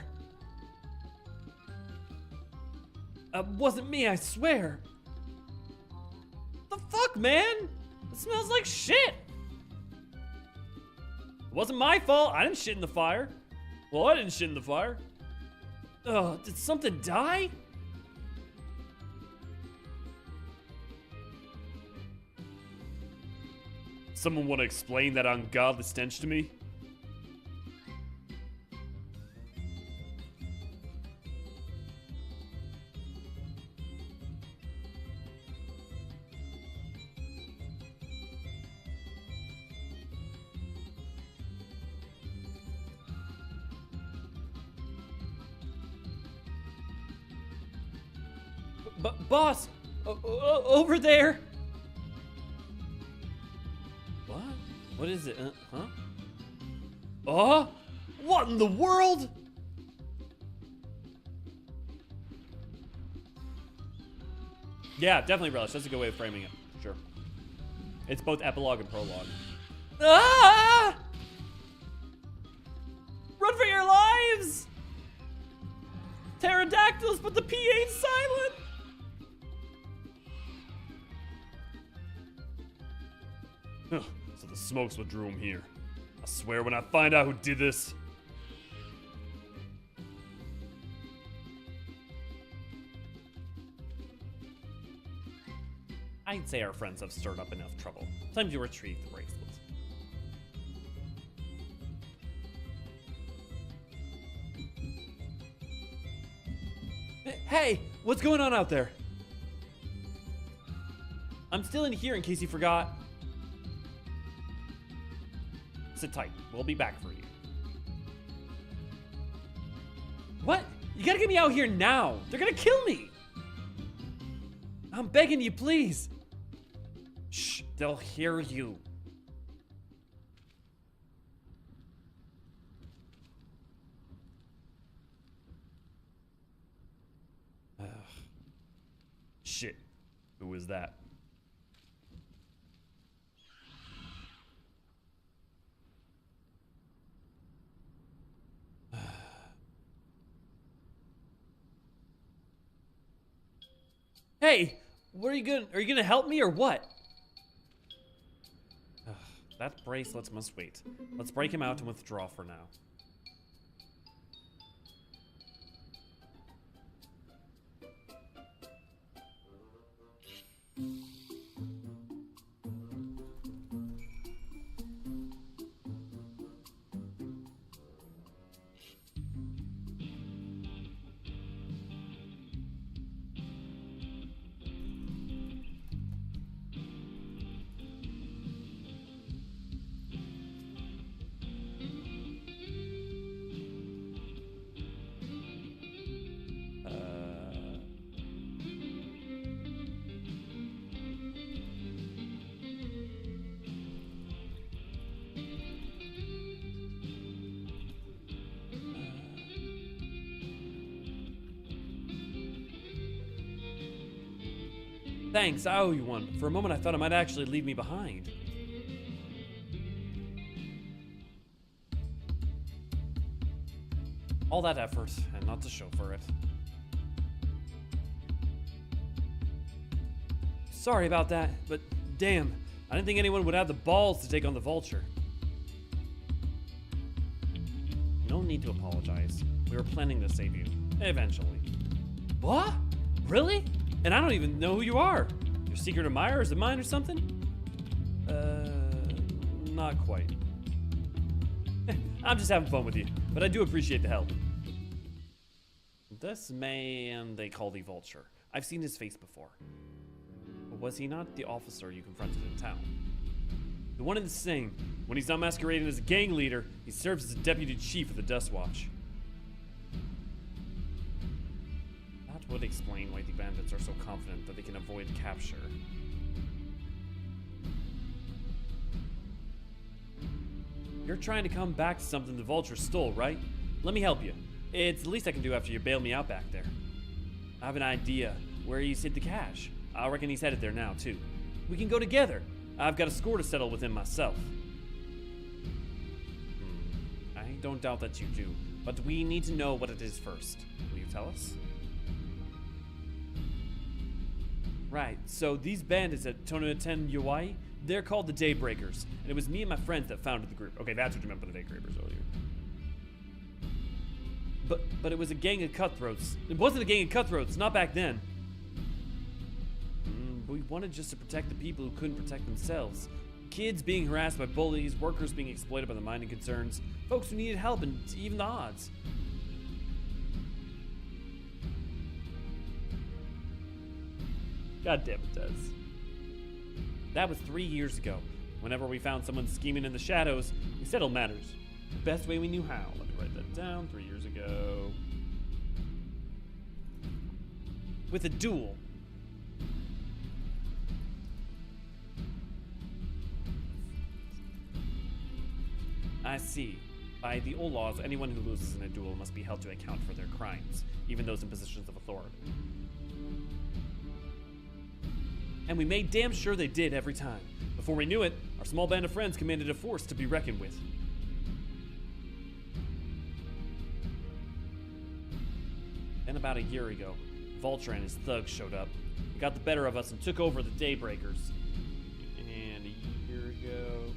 Wasn't me, I swear. The fuck, man? It smells like shit. It wasn't my fault. I didn't shit in the fire. Well, I didn't shit in the fire. Ugh, did something die? Someone want to explain that ungodly stench to me? Boss, over there. What? What is it? Huh? Oh? What in the world? Yeah, definitely Relish. That's a good way of framing it. Sure. It's both epilogue and prologue. Ah! pterodactyls, but the P ain't silent. Ugh, so the smoke's what drew him here. I swear when I find out who did this. I'd say our friends have stirred up enough trouble. Time to retrieve the bracelet. Hey, what's going on out there? I'm still in here in case you forgot. Sit tight. We'll be back for you. What? You gotta get me out here now. They're gonna kill me. I'm begging you, please. Shh, they'll hear you. Shit. Who was that? Hey, what are you gonna help me or what? That bracelet must wait. Let's break him out and withdraw for now. Thanks, I owe you one. For a moment I thought it might actually leave me behind. All that effort, and not to show for it. Sorry about that, but damn, I didn't think anyone would have the balls to take on the vulture. No need to apologize. We were planning to save you. Eventually. What? Really? And I don't even know who you are. Your secret admirer is it mine or something? Not quite. I'm just having fun with you, but I do appreciate the help. This man they call the Vulture. I've seen his face before. But was he not the officer you confronted in town? The one and the same. When he's not masquerading as a gang leader, he serves as a deputy chief of the Dust Watch. That would explain why the bandits are so confident that they can avoid capture. You're trying to come back to something the Vulture stole, right? Let me help you. It's the least I can do after you bail me out back there. I have an idea where he's hid the cash. I reckon he's headed there now, too. We can go together. I've got a score to settle with him myself. I don't doubt that you do, but we need to know what it is first. Will you tell us? Right, so these bandits at Tonoten Yuai, they're called the Daybreakers, and it was me and my friends that founded the group. Okay, that's what you meant by the Daybreakers earlier. But it was a gang of cutthroats. It wasn't a gang of cutthroats, not back then. We wanted just to protect the people who couldn't protect themselves. Kids being harassed by bullies, workers being exploited by the mining concerns, folks who needed help and even the odds. God damn it, Des. That was 3 years ago. Whenever we found someone scheming in the shadows, we settled matters. The best way we knew how. Let me write that down. 3 years ago. With a duel. I see. By the old laws, anyone who loses in a duel must be held to account for their crimes, even those in positions of authority. And we made damn sure they did every time. Before we knew it, our small band of friends commanded a force to be reckoned with. Then about a year ago, Vulture and his thugs showed up. They got the better of us and took over the Daybreakers. And a year ago...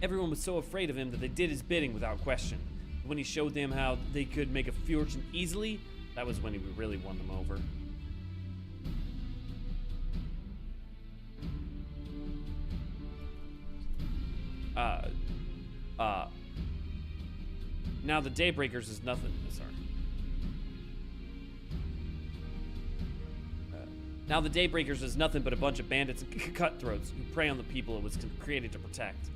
Everyone was so afraid of him that they did his bidding without question. When he showed them how they could make a fortune easily, that was when he really won them over. Now the Daybreakers is nothing. Sorry. Now the Daybreakers is nothing but a bunch of bandits and cutthroats who prey on the people it was created to protect.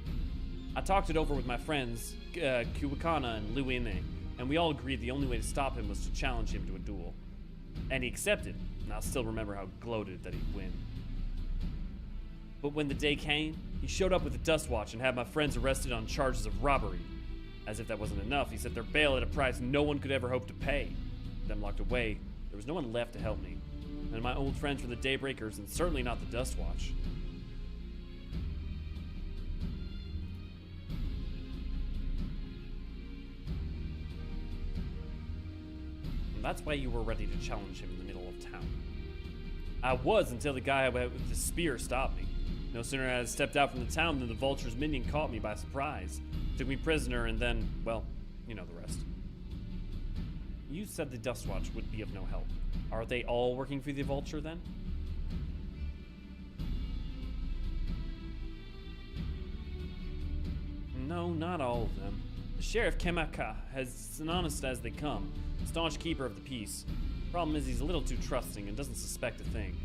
I talked it over with my friends, Kuwakana and Luine, and we all agreed the only way to stop him was to challenge him to a duel. And he accepted, and I'll still remember how gloated that he'd win. But when the day came, he showed up with the Dust Watch and had my friends arrested on charges of robbery. As if that wasn't enough, he set their bail at a price no one could ever hope to pay. With them locked away, there was no one left to help me. None of my old friends from the Daybreakers, and certainly not the Dust Watch. And that's why you were ready to challenge him in the middle of town. I was until the guy with the spear stopped me. No sooner had I stepped out from the town than the Vulture's minion caught me by surprise. Took me prisoner and then, well, you know the rest. You said the Dust Watch would be of no help. Are they all working for the Vulture then? No, not all of them. The Sheriff Kemaka is as honest as they come, a staunch keeper of the peace. Problem is he's a little too trusting and doesn't suspect a thing.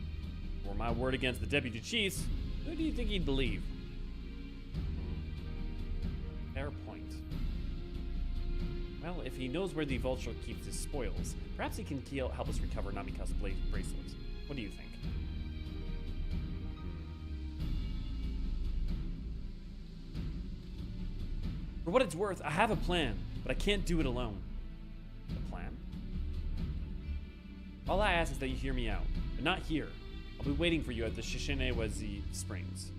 For my word against the deputy chiefs, who do you think he'd believe? Fair point. Well, if he knows where the Vulture keeps his spoils, perhaps he can help us recover Namika's bracelet. What do you think? For what it's worth, I have a plan, but I can't do it alone. A plan? All I ask is that you hear me out, but not here. I'll be waiting for you at the Shishinewazi Springs.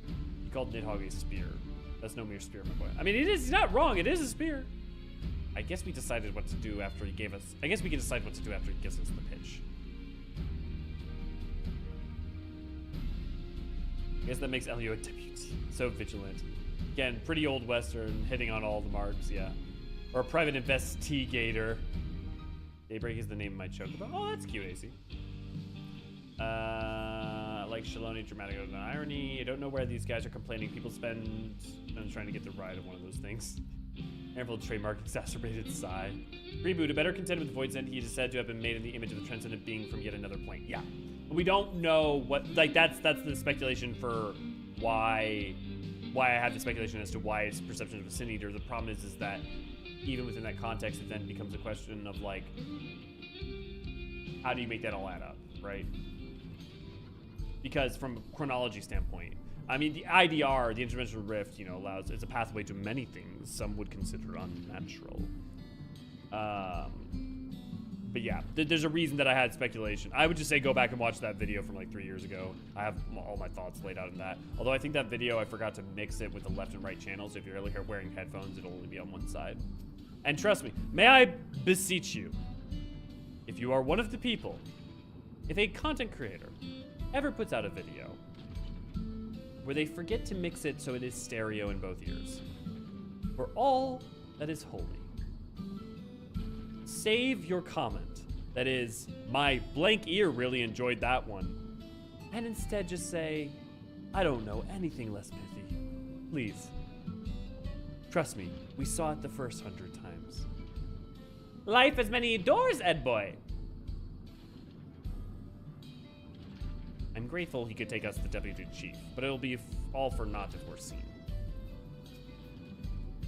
You called Nidhogg a spear. That's no mere spear, my boy. I mean, he's not wrong. It is a spear. I guess we decided what to do after he gave us... I guess we can decide what to do after he gives us the pitch. I guess that makes Elio a deputy. So vigilant. Again, pretty old Western, hitting on all the marks, yeah. Or a private investigator. Daybreak is the name of my chocobo. Oh, that's cute, AC. Like Shaloni, dramatic irony. I don't know where these guys are complaining. People spend... I'm trying to get the ride of one of those things. Handful of trademark exacerbated sigh. Reboot, a better content with the Void's End. He is said to have been made in the image of the transcendent being from yet another plane. Yeah. But we don't know what... Like, that's the speculation for why I have the speculation as to why it's perception of a sin eater. The problem is that even within that context, it then becomes a question of, like, how do you make that all add up, right? Because from a chronology standpoint, I mean, the IDR, the interdimensional rift, you know, allows, it's a pathway to many things some would consider unnatural. But yeah, there's a reason that I had speculation. I would just say go back and watch that video from like 3 years ago. I have all my thoughts laid out in that. Although I think that video, I forgot to mix it with the left and right channels. If you're really wearing headphones, it'll only be on one side. And trust me, may I beseech you, if you are one of the people, if a content creator ever puts out a video where they forget to mix it so it is stereo in both ears, for all that is holy, save your comment that is, my blank ear really enjoyed that one, and instead just say, I don't know anything less pithy. Please. Trust me, we saw it the first 100 times. Life has many doors, Ed boy. I'm grateful he could take us to the deputy chief, but it'll be all for naught if we're seen.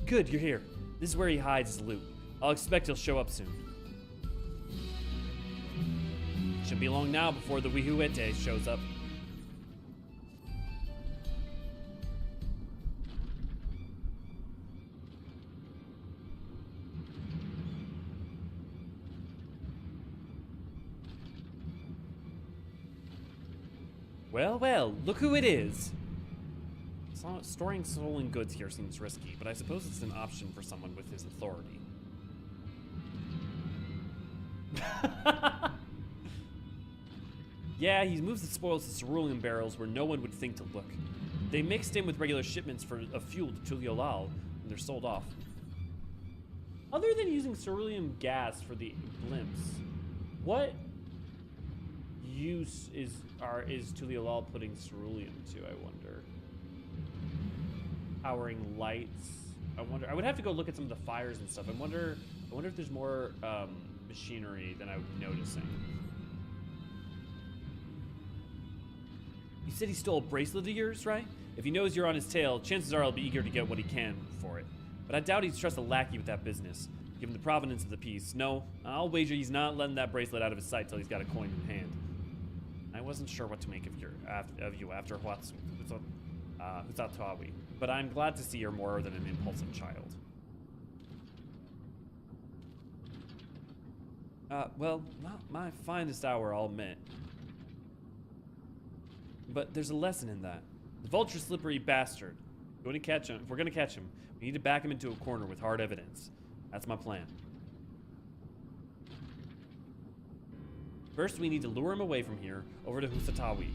Good, you're here. This is where he hides his loot. I'll expect he'll show up soon. Shouldn't be long now before the Wihuete shows up. Well, well, look who it is. Storing stolen goods here seems risky, but I suppose it's an option for someone with his authority. Yeah, he moves the spoils to cerulean barrels where no one would think to look. They mixed in with regular shipments of fuel to Tuliolal, and they're sold off. Other than using cerulean gas for the blimps, what use is Tuliolal putting cerulean to, I wonder? Powering lights. I wonder. I would have to go look at some of the fires and stuff. I wonder if there's more machinery than I was noticing. You said he stole a bracelet of yours, right? If he knows you're on his tail, chances are he'll be eager to get what he can for it. But I doubt he'd trust a lackey with that business, given the provenance of the piece. No, I'll wager he's not letting that bracelet out of his sight till he's got a coin in hand. I wasn't sure what to make of you after Hutsatawi, but I'm glad to see you're more than an impulsive child. Well, not my finest hour, I'll admit. But there's a lesson in that. The vulture's slippery bastard. If we're gonna catch him, we need to back him into a corner with hard evidence. That's my plan. First, we need to lure him away from here, over to Hutsatawi.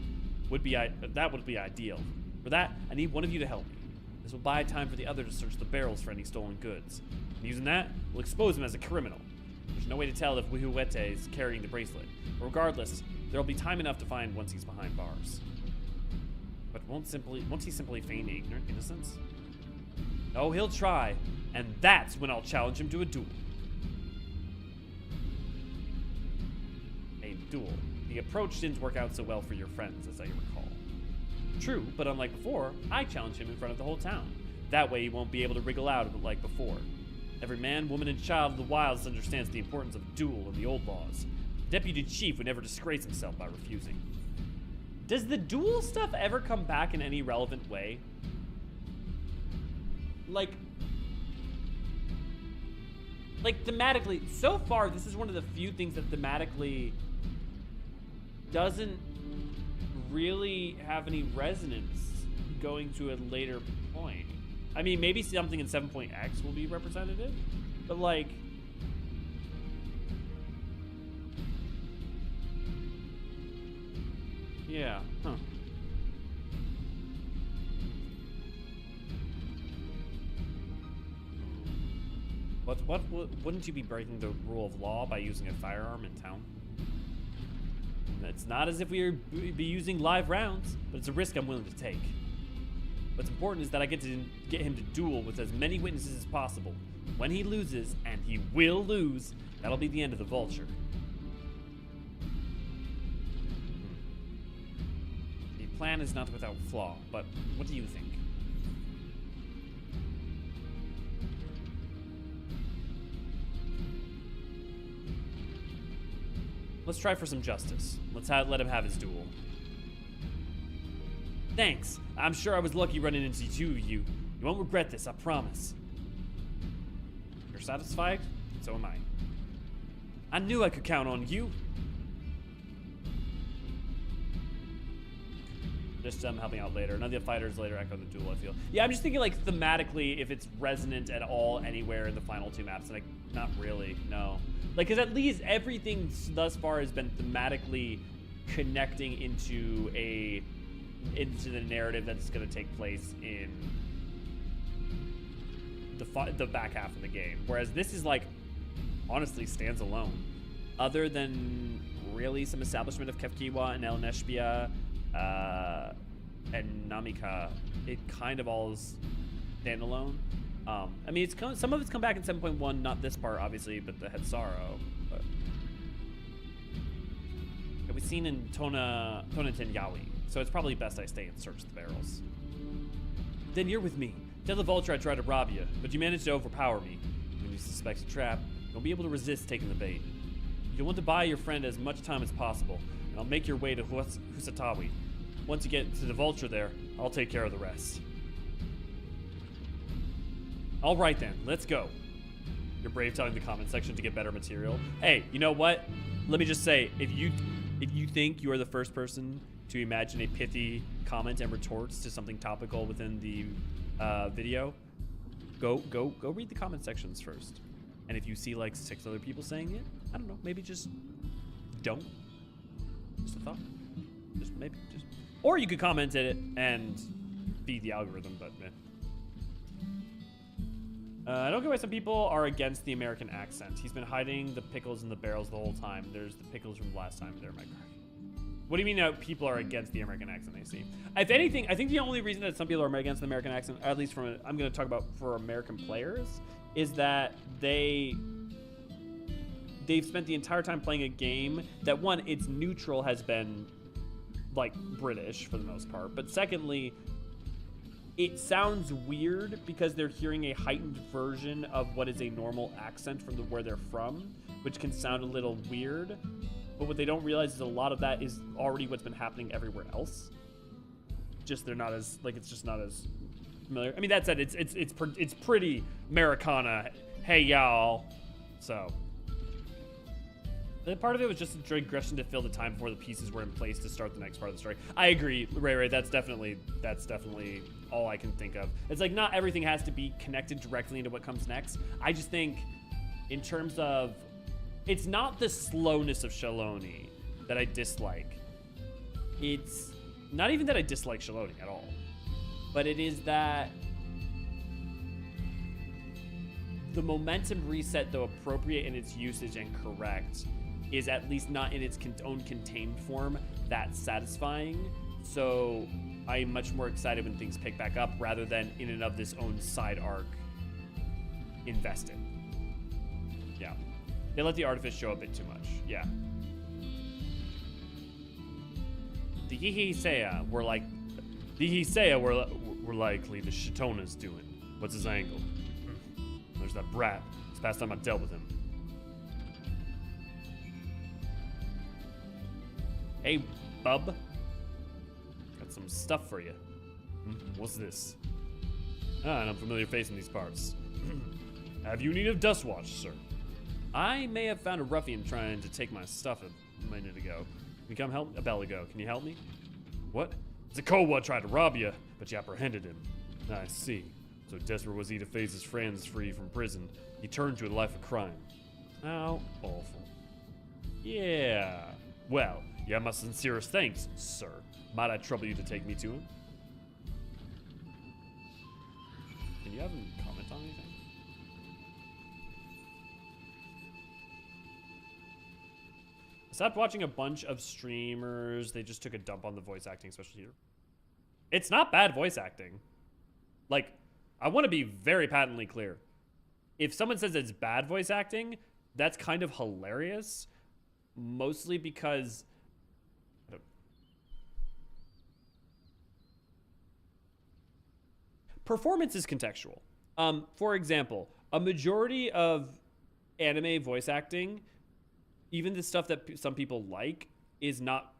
That would be ideal. For that, I need one of you to help me. This will buy time for the other to search the barrels for any stolen goods. And using that, we'll expose him as a criminal. There's no way to tell if Wihuwete is carrying the bracelet. But regardless, there'll be time enough to find once he's behind bars. But won't he simply feign ignorant innocence? No, he'll try, and that's when I'll challenge him to a duel. A duel. The approach didn't work out so well for your friends, as I recall. True, but unlike before, I challenge him in front of the whole town. That way he won't be able to wriggle out of it like before. Every man, woman, and child of the wilds understands the importance of a duel and the old laws. The deputy chief would never disgrace himself by refusing. Does the duel stuff ever come back in any relevant way? Like thematically, so far this is one of the few things that thematically doesn't really have any resonance going to a later point. I mean, maybe something in 7.x will be representative, but like, yeah, huh. What wouldn't you be breaking the rule of law by using a firearm in town? It's not as if we would be using live rounds, but it's a risk I'm willing to take. What's important is that I get him to duel with as many witnesses as possible. When he loses, and he will lose, that'll be the end of the vulture. The plan is not without flaw, but what do you think? Let's try for some justice. Let him have his duel. Thanks. I'm sure I was lucky running into two of you. You won't regret this, I promise. You're satisfied? So am I. I knew I could count on you. Just helping out later. None of the fighters later echo the duel, I feel. Yeah, I'm just thinking like thematically if it's resonant at all anywhere in the final two maps. Like, not really, no. Like, because at least everything thus far has been thematically connecting into the narrative that's going to take place in the back half of the game. Whereas this is like, honestly, stands alone. Other than really some establishment of Kefkiwa and Eleneshbia and Namika, it kind of all is standalone. I mean, some of it's come back in 7.1, not this part, obviously, but the Head Sorrow. But we've seen in Tona Tenyawi, so it's probably best I stay and search the barrels. Then you're with me. Tell the vulture I tried to rob you, but you managed to overpower me. When you suspect a trap, you'll be able to resist taking the bait. You'll want to buy your friend as much time as possible, and I'll make your way to Hutsatawi. Once you get to the vulture there, I'll take care of the rest. All right then, let's go. You're brave telling the comment section to get better material. Hey, you know what? Let me just say, if you think you are the first person to imagine a pithy comment and retorts to something topical within the video, go read the comment sections first. And if you see like 6 other people saying it, I don't know, maybe just don't. Just a thought. Just maybe just. Or you could comment at it and feed the algorithm, but man. I don't get why some people are against the American accent. He's been hiding the pickles in the barrels the whole time. There's the pickles from last time. They're my crack. What do you mean people are against the American accent they see? If anything, I think the only reason that some people are against the American accent, at least from I'm going to talk about for American players, is that they've spent the entire time playing a game that, one, its neutral has been like British for the most part, but secondly, it sounds weird because they're hearing a heightened version of what is a normal accent from where they're from, which can sound a little weird. But what they don't realize is a lot of that is already what's been happening everywhere else. Just they're not as like it's just not as familiar. I mean, that said, it's pretty Americana. Hey y'all. So the part of it was just a digression to fill the time before the pieces were in place to start the next part of the story. I agree, Ray. That's definitely all I can think of. It's like not everything has to be connected directly into what comes next. I just think, in terms of, it's not the slowness of Shaloni that I dislike. It's not even that I dislike Shaloni at all, but it is that the momentum reset, though appropriate in its usage and correct, is at least not in its own contained form that satisfying. So I'm much more excited when things pick back up rather than in and of this own side arc invested. Yeah. They let the artifice show a bit too much. Yeah. The Hydaelyn were likely the Shetona's doing. What's his angle? There's that brat. It's the past time I dealt with him. Hey, bub. Got some stuff for you. What's this? An unfamiliar face in these parts. Have you need of dust watch, sir? I may have found a ruffian trying to take my stuff a minute ago. Can you come help? A bell ago. Can you help me? What? It's a Kowa tried to rob you, but you apprehended him. I see. So desperate was he to phase his friends free from prison, he turned to a life of crime. How awful. Yeah. Well, you have my sincerest thanks, sir. Might I trouble you to take me to him? Can you have him comment on anything? I stopped watching a bunch of streamers. They just took a dump on the voice acting, especially here. It's not bad voice acting. Like, I want to be very patently clear. If someone says it's bad voice acting, that's kind of hilarious. Mostly because performance is contextual. For example, a majority of anime voice acting, even the stuff that some people like, is not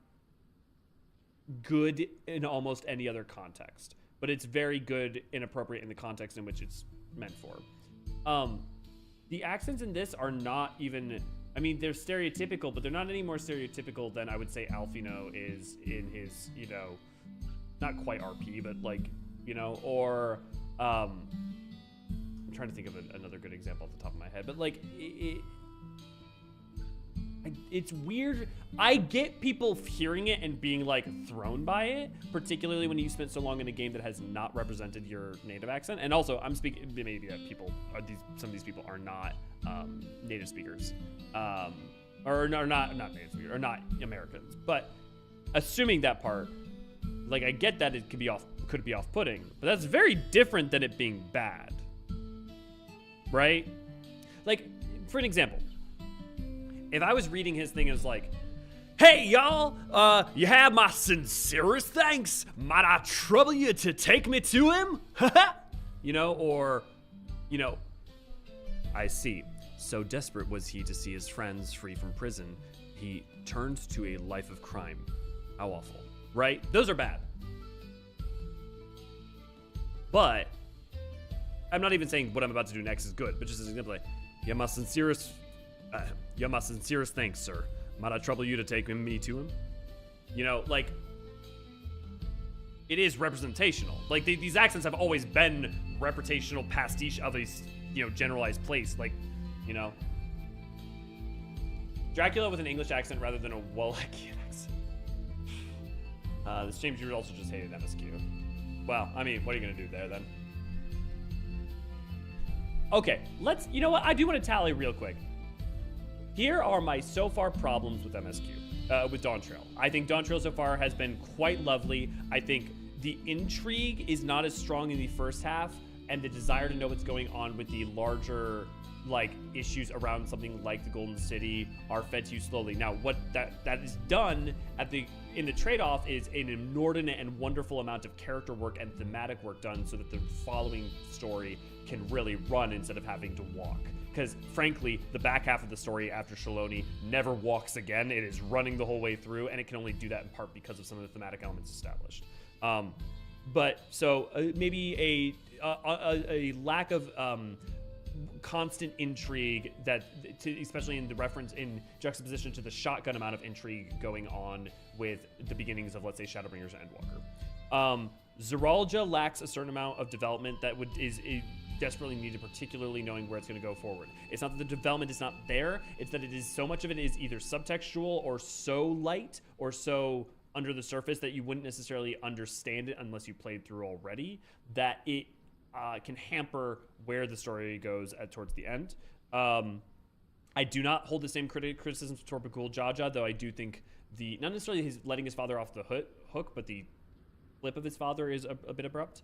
good in almost any other context. But it's very good and appropriate in the context in which it's meant for. The accents in this are not even, I mean, they're stereotypical, but they're not any more stereotypical than I would say Alfino is in his, you know, not quite RP, but like, you know, or I'm trying to think of another good example off the top of my head, but like, it's weird. I get people hearing it and being like thrown by it, particularly when you spent so long in a game that has not represented your native accent. And also, I'm speaking, maybe some of these people are not native speakers, or not native speakers, or not Americans. But assuming that part, like, I get that it could be off-putting, but that's very different than it being bad, right? Like, for an example. If I was reading his thing as like, hey y'all, you have my sincerest thanks. Might I trouble you to take me to him? You know, or, you know, I see. So desperate was he to see his friends free from prison, he turned to a life of crime. How awful, right? Those are bad. But I'm not even saying what I'm about to do next is good, but just as an example, like, you have my sincerest thanks, sir. Might I trouble you to take me to him? You know, like, it is representational. Like, these accents have always been representational pastiche of a, generalized place. Like, Dracula with an English accent rather than a Wallachian accent. This James, you also just hated MSQ. Well, I mean, what are you gonna do there then? Okay, you know what? I do want to tally real quick. Here are my so far problems with MSQ, with Dawntrail. I think Dawntrail so far has been quite lovely. I think the intrigue is not as strong in the first half, and the desire to know what's going on with the larger, issues around something like the Golden City are fed to you slowly. Now, what that is done in the trade-off is an inordinate and wonderful amount of character work and thematic work done so that the following story can really run instead of having to walk. Because, frankly, the back half of the story after Shetona never walks again. It is running the whole way through, and it can only do that in part because of some of the thematic elements established. Maybe a lack of constant intrigue especially in the reference in juxtaposition to the shotgun amount of intrigue going on with the beginnings of, let's say, Shadowbringers and Endwalker. Zeralja lacks a certain amount of development that is desperately needed, particularly knowing where it's going to go forward. It's not that the development is not there, it's that so much of it is either subtextual or so light or so under the surface that you wouldn't necessarily understand it unless you played through already, that it can hamper where the story goes towards the end. I do not hold the same criticisms toward Bakul Jaja, though I do think not necessarily his letting his father off the hook, but the flip of his father is a bit abrupt.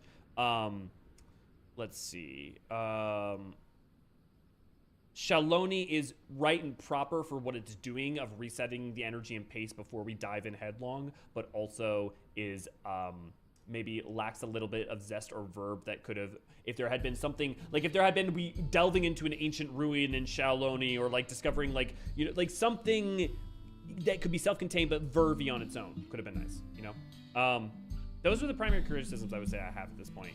Let's see. Shaloni is right and proper for what it's doing of resetting the energy and pace before we dive in headlong, but also is maybe lacks a little bit of zest or verb that could have, if there had been something, if there had been we delving into an ancient ruin in Shaloni, or discovering something that could be self-contained but verby on its own could have been nice, Those are the primary criticisms I would say I have at this point.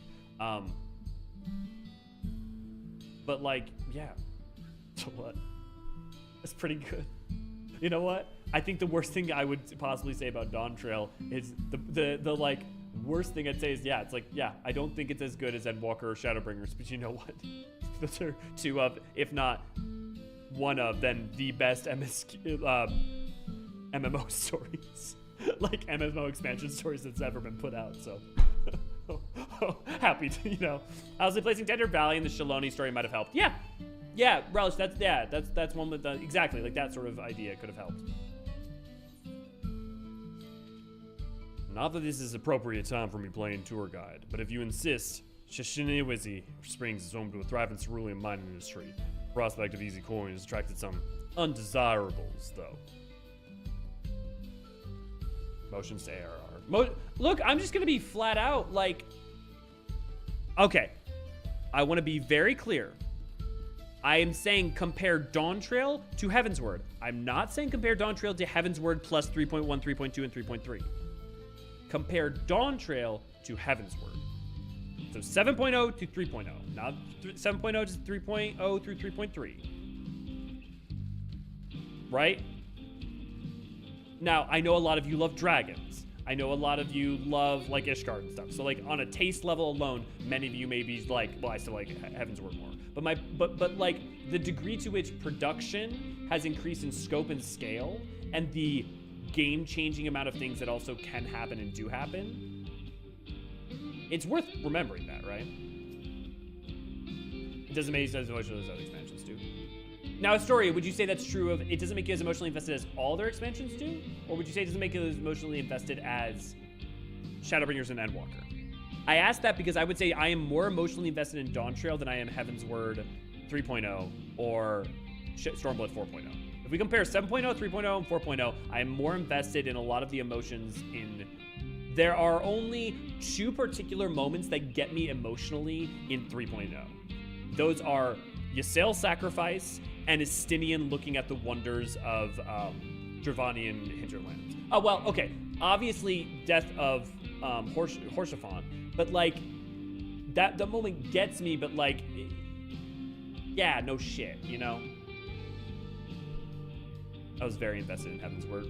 But yeah. So what? That's pretty good. You know what? I think the worst thing I would possibly say about Dawntrail is the worst thing I'd say is, I don't think it's as good as Endwalker or Shadowbringers, but you know what? Those are two of, if not one of, then the best MMO stories. MMO expansion stories that's ever been put out, so. Happy to, Honestly, placing Tender Valley in the Shaloni story might have helped. Yeah, Relish, that's one with exactly, that sort of idea could have helped. Not that this is appropriate time for me playing tour guide, but if you insist, Shishiniwizi Springs is home to a thriving cerulean mining industry. The prospect of easy coin has attracted some undesirables, though. Motions to ARR. Look, I'm just gonna be flat out okay. I want to be very clear. I am saying compare Dawntrail to Heavensward. I'm not saying compare Dawntrail to Heavensward plus 3.1, 3.2, and 3.3. Compare Dawntrail to Heavensward. So 7.0 to 3.0. Not 7.0 to 3.0 through 3.3. Right? Now, I know a lot of you love dragons. I know a lot of you love Ishgard and stuff. So on a taste level alone, many of you may be well, I still like Heavensward more. But the degree to which production has increased in scope and scale, and the game-changing amount of things that also can happen and do happen, it's worth remembering that, right? It doesn't make you as emotional as other expansions do. Now, Astoria, would you say that's true of, it doesn't make you as emotionally invested as all their expansions do? Or would you say it doesn't make you as emotionally invested as Shadowbringers and Endwalker? I asked that because I would say I am more emotionally invested in Dawntrail than I am Heavensward 3.0 or Stormblood 4.0. If we compare 7.0, 3.0, and 4.0, I am more invested in a lot of the emotions in... There are only two particular moments that get me emotionally in 3.0. Those are Ysael's sacrifice and Estinian looking at the wonders of Dravanian hinterlands. Oh, well, okay. Obviously, death of Horshaphon. But, that moment gets me, but, yeah, no shit, I was very invested in Heavensward.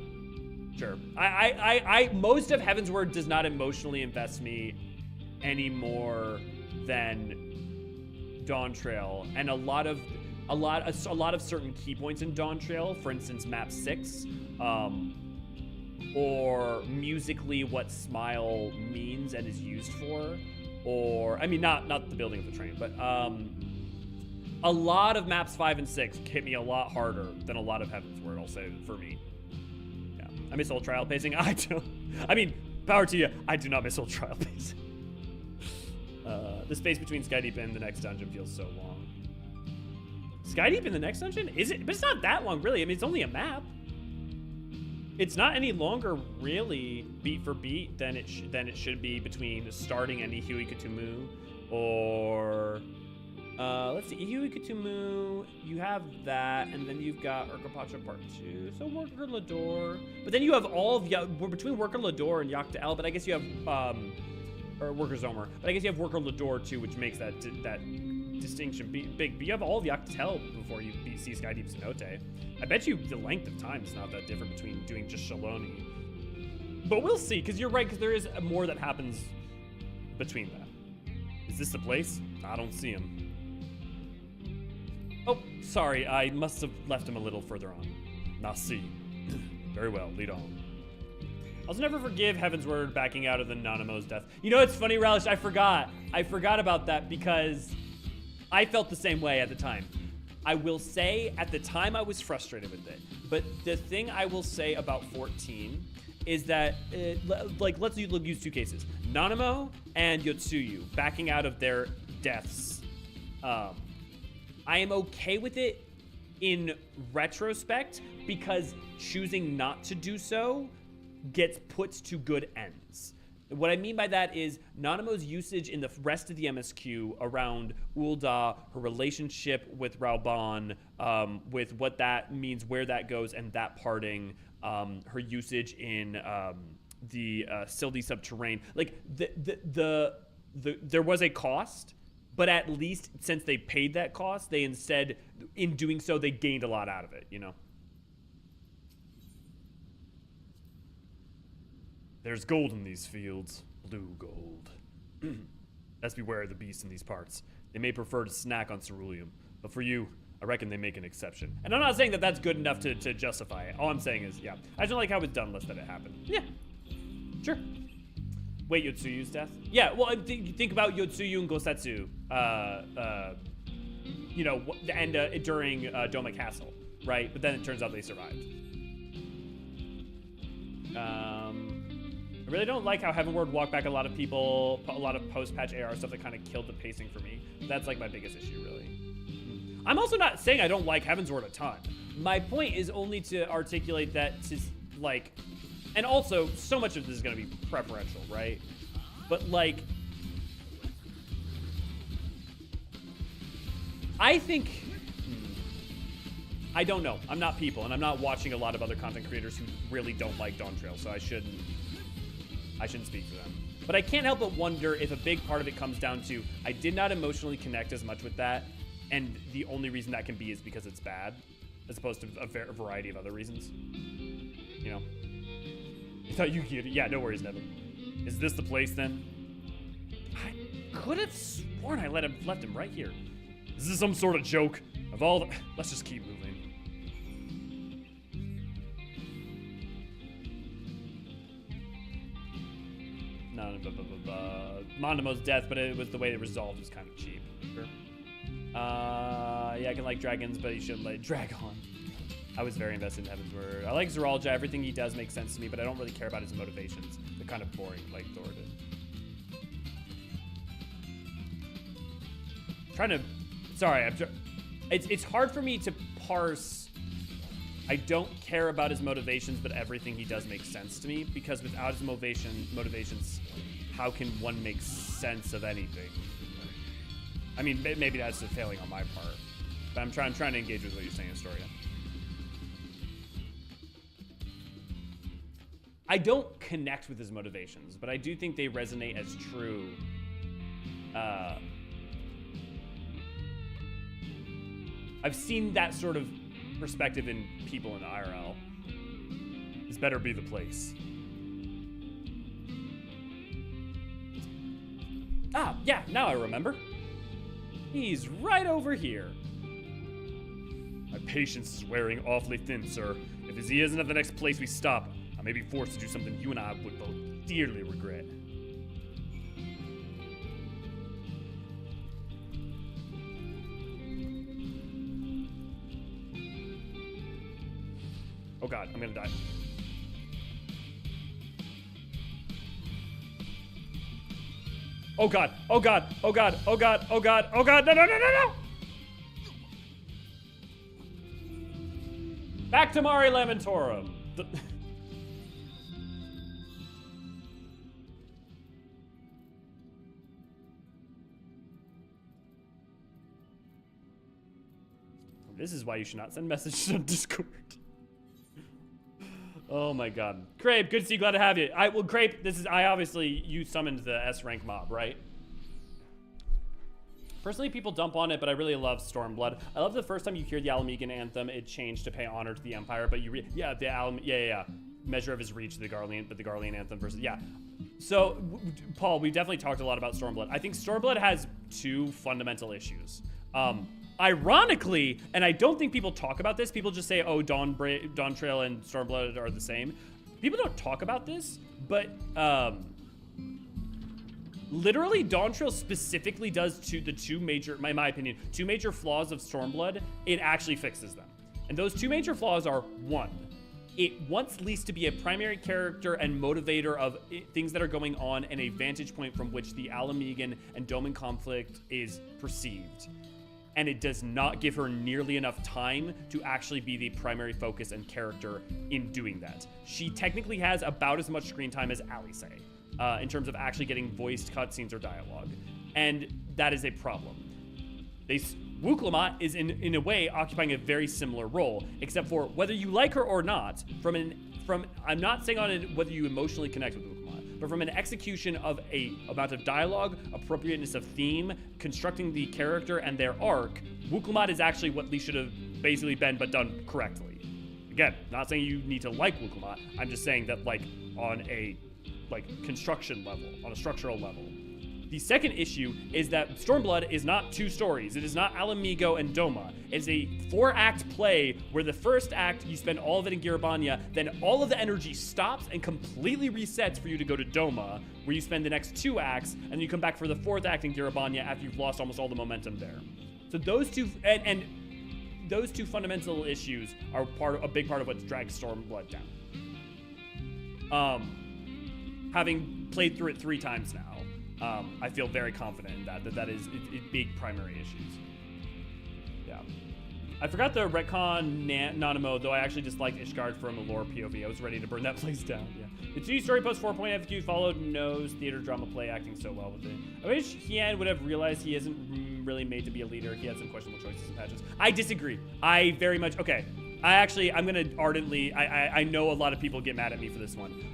Sure. I most of Heaven's Word does not emotionally invest me any more than Dawn Trail, and a lot of certain key points in Dawn Trail, for instance, map 6, or musically what Smile means and is used for, or I mean not the building of the train, but a lot of maps 5 and 6 hit me a lot harder than a lot of Heaven's Word, I'll say, for me. Yeah, I miss old trial pacing. I do. I mean, power to you. I do not miss old trial pacing. The space between Skydeep and the next dungeon feels so long. Skydeep in the next dungeon? Is it? But it's not that long, really. I mean, it's only a map. It's not any longer, really, beat for beat than it should be between starting any Huey Kutumu or let's see, Huey Kutumu. You have that, and then you've got Urkapacha Part 2. So Worker Lador, but then you have all of we're between Worker Lador and Yak to El. But I guess you have or Worker Zomer. But I guess you have Worker Lador too, which makes that distinction big. But you have all of Yak to El before you see Skydeep Cenote. I bet you the length of time is not that different between doing just Shaloni. But we'll see, because you're right, because there is more that happens between that. Is this the place? I don't see him. Oh, sorry, I must have left him a little further on. Now see. Very well, lead on. I'll never forgive Heaven's Word backing out of the Nanamo's death. You know, it's funny, Relish, I forgot about that because I felt the same way at the time. I will say, at the time, I was frustrated with it. But the thing I will say about 14 is that, let's use 2 cases. Nanamo and Yotsuyu backing out of their deaths. I am okay with it in retrospect because choosing not to do so gets put to good ends. What I mean by that is Nanamo's usage in the rest of the MSQ around Ul'dah, her relationship with Raoban, with what that means, where that goes, and that parting, her usage in the Sildi Subterrane. Like, there was a cost, but at least since they paid that cost, they instead, in doing so, they gained a lot out of it, you know? There's gold in these fields, blue gold. Let's beware of the beasts in these parts. They may prefer to snack on ceruleum, but for you, I reckon they make an exception. And I'm not saying that that's good enough to justify it. All I'm saying is, yeah, I just don't like how it's done, less that it happened. Yeah, sure. Wait, Yotsuyu's death? Yeah, well, think about Yotsuyu and Gosetsu, you know, and during Doma Castle, right? But then it turns out they survived. I really don't like how Heavenward walked back a lot of people, a lot of post-patch AR stuff that kind of killed the pacing for me. That's like my biggest issue, really. I'm also not saying I don't like Heavensward a ton. My point is only to articulate that like, and also so much of this is going to be preferential, right? But like, I think, I don't know. I'm not people, and I'm not watching a lot of other content creators who really don't like Dawn Trail, so I shouldn't speak for them. But I can't help but wonder if a big part of it comes down to I did not emotionally connect as much with that, and the only reason that can be is because it's bad, as opposed to a variety of other reasons. You know? I thought you could, yeah, no worries, Nevin. Is this the place then? I could have sworn I left him right here. Is this some sort of joke? Of all the, let's just keep moving. Mondamo's death, but it was the way it resolved was kind of cheap. Sure. Yeah, I can like dragons, but you shouldn't let drag on. I was very invested in Heavensward. I like Zeralja. Everything he does makes sense to me, but I don't really care about his motivations. They're kind of boring, like Thor did. It's hard for me to parse. I don't care about his motivations, but everything he does makes sense to me, because without his motivations, how can one make sense of anything? I mean, maybe that's a failing on my part, but I'm trying to engage with what you're saying, Astoria. I don't connect with his motivations, but I do think they resonate as true. I've seen that sort of perspective in people in IRL. better be the place. Ah, yeah, now I remember. He's right over here. My patience is wearing awfully thin, sir. If he isn't at the next place we stop, I may be forced to do something you and I would both dearly regret. Oh god, I'm gonna die. Oh god, oh god, oh god, oh god, oh god, oh god, no, no, no, no, no! Back to Mari Lamentorum. This is why you should not send messages on Discord. Oh my god. Crape, good to see you, glad to have you. Crape, you summoned the S rank mob, right? Personally, people dump on it, but I really love Stormblood. I love the first time you hear the Alamegan anthem, it changed to pay honor to the Empire, but measure of his reach, the Garlean anthem versus, So, Paul, we've definitely talked a lot about Stormblood. I think Stormblood has two fundamental issues. Ironically, and I don't think people talk about this, people just say, oh, Dawntrail and Stormblood are the same. People don't talk about this, but literally Dawntrail specifically does two major flaws of Stormblood. It actually fixes them. And those two major flaws are, one, it wants Lys to be a primary character and motivator of things that are going on and a vantage point from which the Alamegan and Doman conflict is perceived. And it does not give her nearly enough time to actually be the primary focus and character in doing that. She technically has about as much screen time as Alice in terms of actually getting voiced cutscenes or dialogue. And that is a problem. Wuklamot is in a way occupying a very similar role, except for whether you like her or not, I'm not saying on it whether you emotionally connect with Wuklamot, but from an execution of a amount of dialogue, appropriateness of theme, constructing the character and their arc, Wuklamot is actually what Lys should have basically been, but done correctly. Again, not saying you need to like Wuklamot, I'm just saying that on a construction level, on a structural level. The second issue is that Stormblood is not two stories. It is not Alamigo and Doma. It's a 4-act play where the first act, you spend all of it in Garabania, then all of the energy stops and completely resets for you to go to Doma, where you spend the next 2 acts, and then you come back for the 4th act in Garabania after you've lost almost all the momentum there. So those two, and those two fundamental issues are a big part of what drags Stormblood down. Having played through it 3 times now, I feel very confident in that is big primary issues. Yeah. I forgot the retcon Nanamo, though I actually disliked Ishgard from a lore POV. I was ready to burn that place down. Yeah. The 2 story post 4.0 FQ followed No's theater drama play acting so well with it. I wish Hien would have realized he isn't really made to be a leader. He had some questionable choices and patches. I disagree. I very much, okay. I'm gonna ardently, I know a lot of people get mad at me for this one.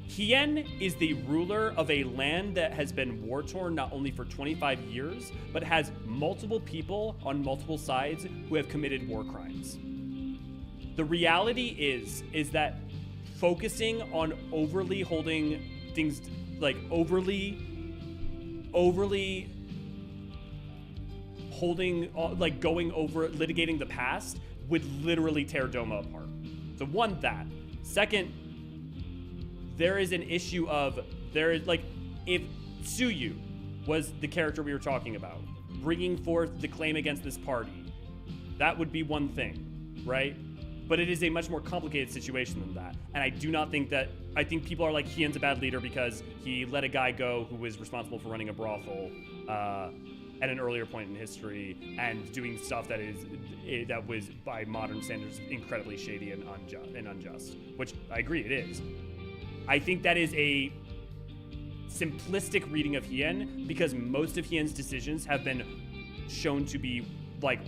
Hien is the ruler of a land that has been war-torn not only for 25 years, but has multiple people on multiple sides who have committed war crimes. The reality is that focusing on overly holding things, overly holding, going over, litigating the past would literally tear Doma apart. So one, that. Second, there is an issue of, if Tsuyu was the character we were talking about, bringing forth the claim against this party, that would be one thing, right? But it is a much more complicated situation than that. And I do not think that, I think people are like, Hien's a bad leader because he let a guy go who was responsible for running a brothel at an earlier point in history and doing stuff that was, by modern standards, incredibly shady and unjust, which I agree it is. I think that is a simplistic reading of Hien because most of Hien's decisions have been shown to be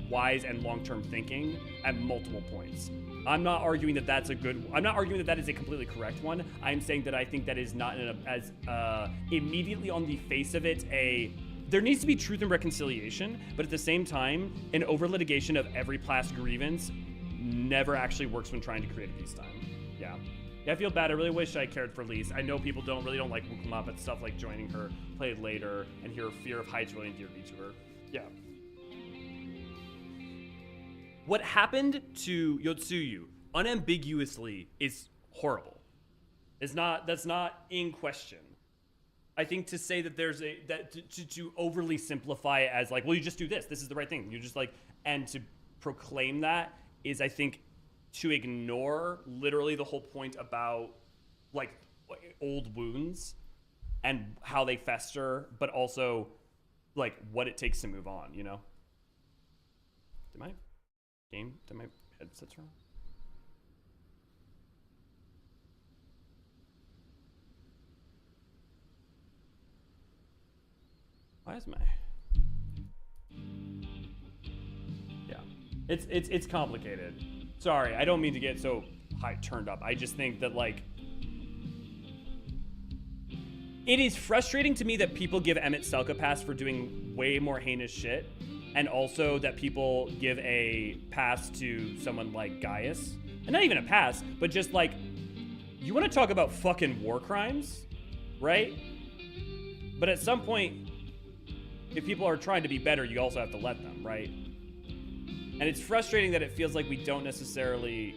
wise and long-term thinking at multiple points. I'm not arguing that that's I'm not arguing that that is a completely correct one. I'm saying that I think that is not as immediately on the face of it there needs to be truth and reconciliation, but at the same time, an over-litigation of every past grievance never actually works when trying to create a peacetime. Yeah. Yeah, I feel bad. I really wish I cared for Lise. I know people really don't like Wukma, but stuff like joining her, played later, and her fear of heights really endeared me to her. Yeah. What happened to Yotsuyu, unambiguously, is horrible. That's not in question. I think to say that there's to overly simplify it as like, well, you just do this. This is the right thing. You just like, and to proclaim that is, I think, to ignore literally the whole point about like old wounds and how they fester, but also like what it takes to move on, you know? Did my headsets wrong? Why is my... Yeah, it's complicated. Sorry, I don't mean to get so turned up. I just think that, like, it is frustrating to me that people give Emmett Selka pass for doing way more heinous shit, and also that people give a pass to someone like Gaius. And not even a pass, but just like, you want to talk about fucking war crimes, right? But at some point, if people are trying to be better, you also have to let them, right? And it's frustrating that it feels like we don't necessarily...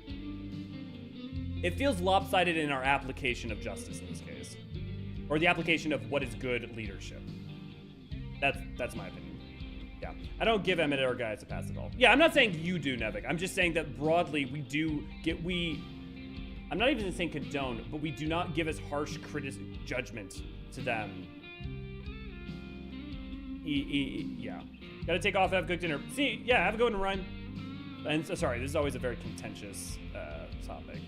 It feels lopsided in our application of justice in this case. Or the application of what is good leadership. That's my opinion. Yeah. I don't give Emmett or Gaius a pass at all. Yeah, I'm not saying you do, Nevik. I'm just saying that broadly we do get... I'm not even saying condone, but we do not give as harsh judgment to them. Yeah. Gotta take off, have a good dinner. See, yeah, have a good one, Ryan. And so, sorry, this is always a very contentious topic.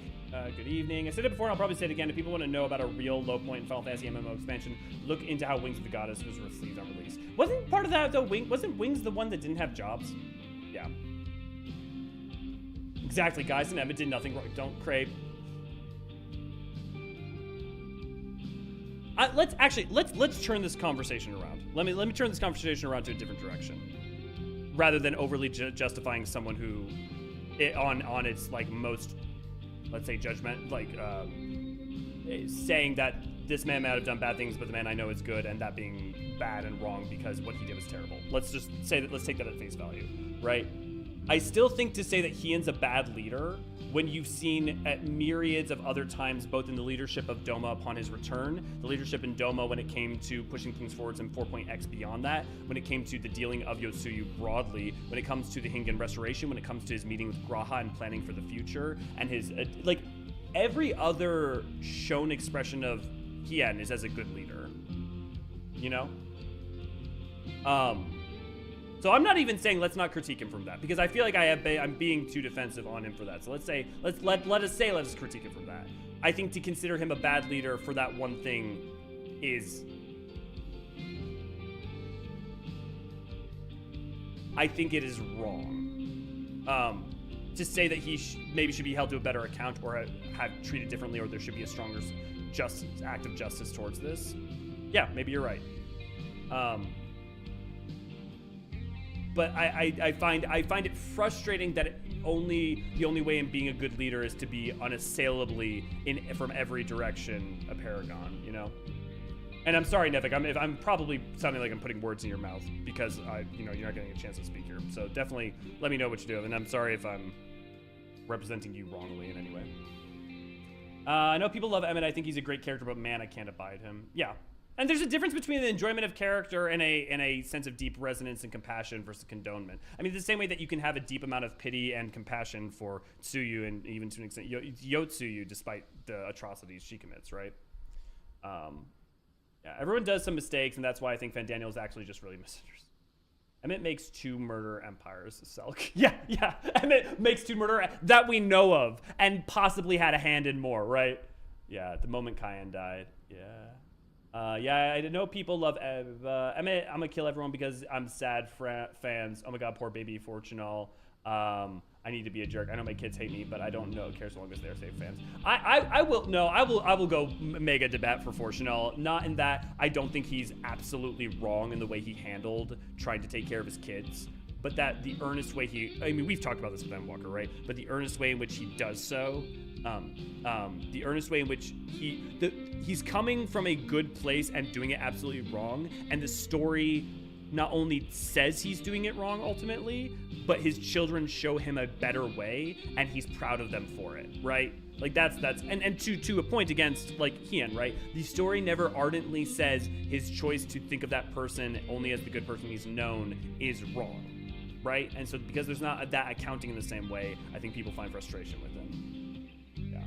Good evening. I said it before, and I'll probably say it again. If people want to know about a real low point in Final Fantasy MMO expansion, look into how Wings of the Goddess was received on release. Wasn't part of that, though, wasn't Wings the one that didn't have jobs? Yeah. Exactly, guys, and Emmett did nothing wrong. Don't crave. Let's turn this conversation around. Let me turn this conversation around to a different direction, rather than overly justifying someone who, on its like most, let's say, judgment, like saying that this man might have done bad things, but the man I know is good, and that being bad and wrong because what he did was terrible. Let's just say that. Let's take that at face value, right? I still think to say that Hion's a bad leader when you've seen at myriads of other times, both in the leadership of Doma upon his return, the leadership in Doma when it came to pushing things forwards and 4.x beyond that, when it came to the dealing of Yotsuyu broadly, when it comes to the Hingan restoration, when it comes to his meeting with Graha and planning for the future, and his, like, every other shown expression of Hien is as a good leader, you know? So I'm not even saying let's not critique him from that, because I feel like I'm being too defensive on him for that. So let's us critique him from that. I think to consider him a bad leader for that one thing is, I think it is wrong. To say that he maybe should be held to a better account or have treated differently, or there should be a stronger act of justice towards this. Yeah, maybe you're right. But I find it frustrating that the only way in being a good leader is to be unassailably from every direction a paragon, you know. And I'm sorry, Nevik, I'm probably sounding like I'm putting words in your mouth because you're not getting a chance to speak here. So definitely let me know what you do, and I'm sorry if I'm representing you wrongly in any way. I know people love Emmett. I think he's a great character, but man, I can't abide him. Yeah. And there's a difference between the enjoyment of character and a sense of deep resonance and compassion versus condonement. I mean, the same way that you can have a deep amount of pity and compassion for Tsuyu and even to an extent Yotsuyu, despite the atrocities she commits, right? Yeah, everyone does some mistakes, and that's why I think Fandaniel is actually just really misunderstood. Emmett makes 2 murder empires, Selk. Yeah. Emmett makes 2 murder that we know of, and possibly had a hand in more, right? Yeah, the moment Cayenne died. Yeah. Yeah, I know people love Emmett. I'm gonna kill everyone because I'm sad fans. Oh my god, poor baby Fortunal. I need to be a jerk. I know my kids hate me, but I don't know care so long as they're safe fans. I will go mega debate for Fortunal. Not in that I don't think he's absolutely wrong in the way he handled trying to take care of his kids, but that the earnest way I mean, we've talked about this with Endwalker, right? But the earnest way in which he does so, the earnest way in which he's coming from a good place and doing it absolutely wrong, and the story not only says he's doing it wrong ultimately, but his children show him a better way, and he's proud of them for it, right? Like that's and to a point against like Hien, right? The story never ardently says his choice to think of that person only as the good person he's known is wrong, right? And so because there's not that accounting in the same way, I think people find frustration with him. Yeah.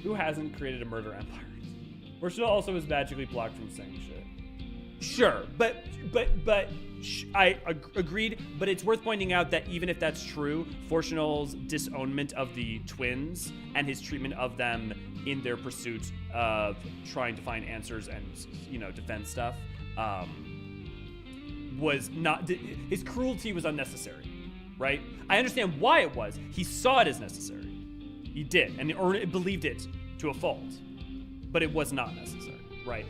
Who hasn't created a murder empire? Fortunal also is magically blocked from saying shit. Sure, but I agreed, but it's worth pointing out that even if that's true, Fortunal's disownment of the twins and his treatment of them in their pursuit of trying to find answers and, you know, defend stuff, was not, his cruelty was unnecessary, right? I understand why it was. He saw it as necessary. He did, and believed it to a fault, but it was not necessary, right?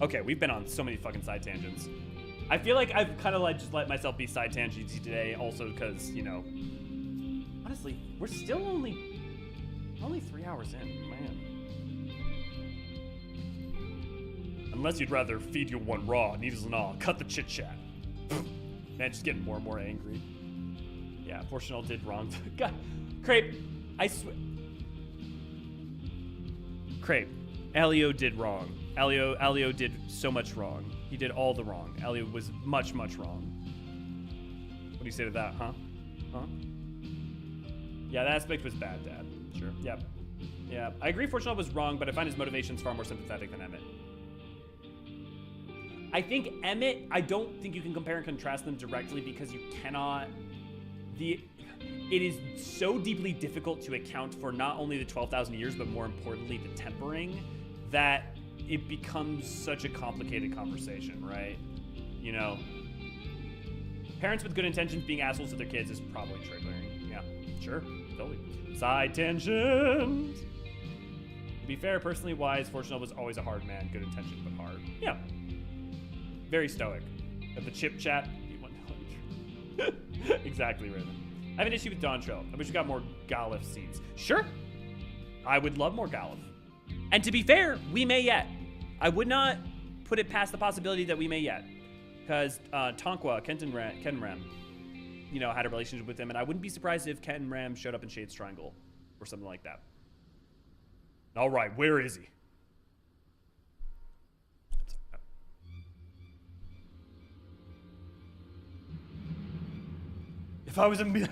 Okay, we've been on so many fucking side tangents. I feel like I've kind of like just let myself be side tangenty today, also because, you know, honestly, we're still only 3 hours in, man. Unless you'd rather feed you one raw, needles and all, cut the chit chat. Man, just getting more and more angry. Yeah, Fortunal did wrong. God, Crepe, I swear. Crepe, Elio did wrong. Elio did so much wrong. He did all the wrong. Elio was much, much wrong. What do you say to that, huh? Huh? Yeah, that aspect was bad, Dad. Sure. Yep. Yeah, I agree Fortunal was wrong, but I find his motivations far more sympathetic than Emmett. I think Emmett, I don't think you can compare and contrast them directly because you cannot... It is so deeply difficult to account for not only the 12,000 years, but more importantly, the tempering, that it becomes such a complicated conversation, right? You know, parents with good intentions being assholes to their kids is probably triggering. Yeah, sure, totally. Side tangent. To be fair, personally wise, Fortunal was always a hard man, good intention, but hard. Yeah. Very stoic. At the chip chat, exactly, Raven. I have an issue with Dontrell. I wish we got more Galif scenes. Sure, I would love more Galif. And to be fair, we may yet. I would not put it past the possibility that we may yet. Because Tonqua, Ken Ram, you know, had a relationship with him, and I wouldn't be surprised if Ken Ram showed up in Shade's Triangle or something like that. All right, where is he? If I was a...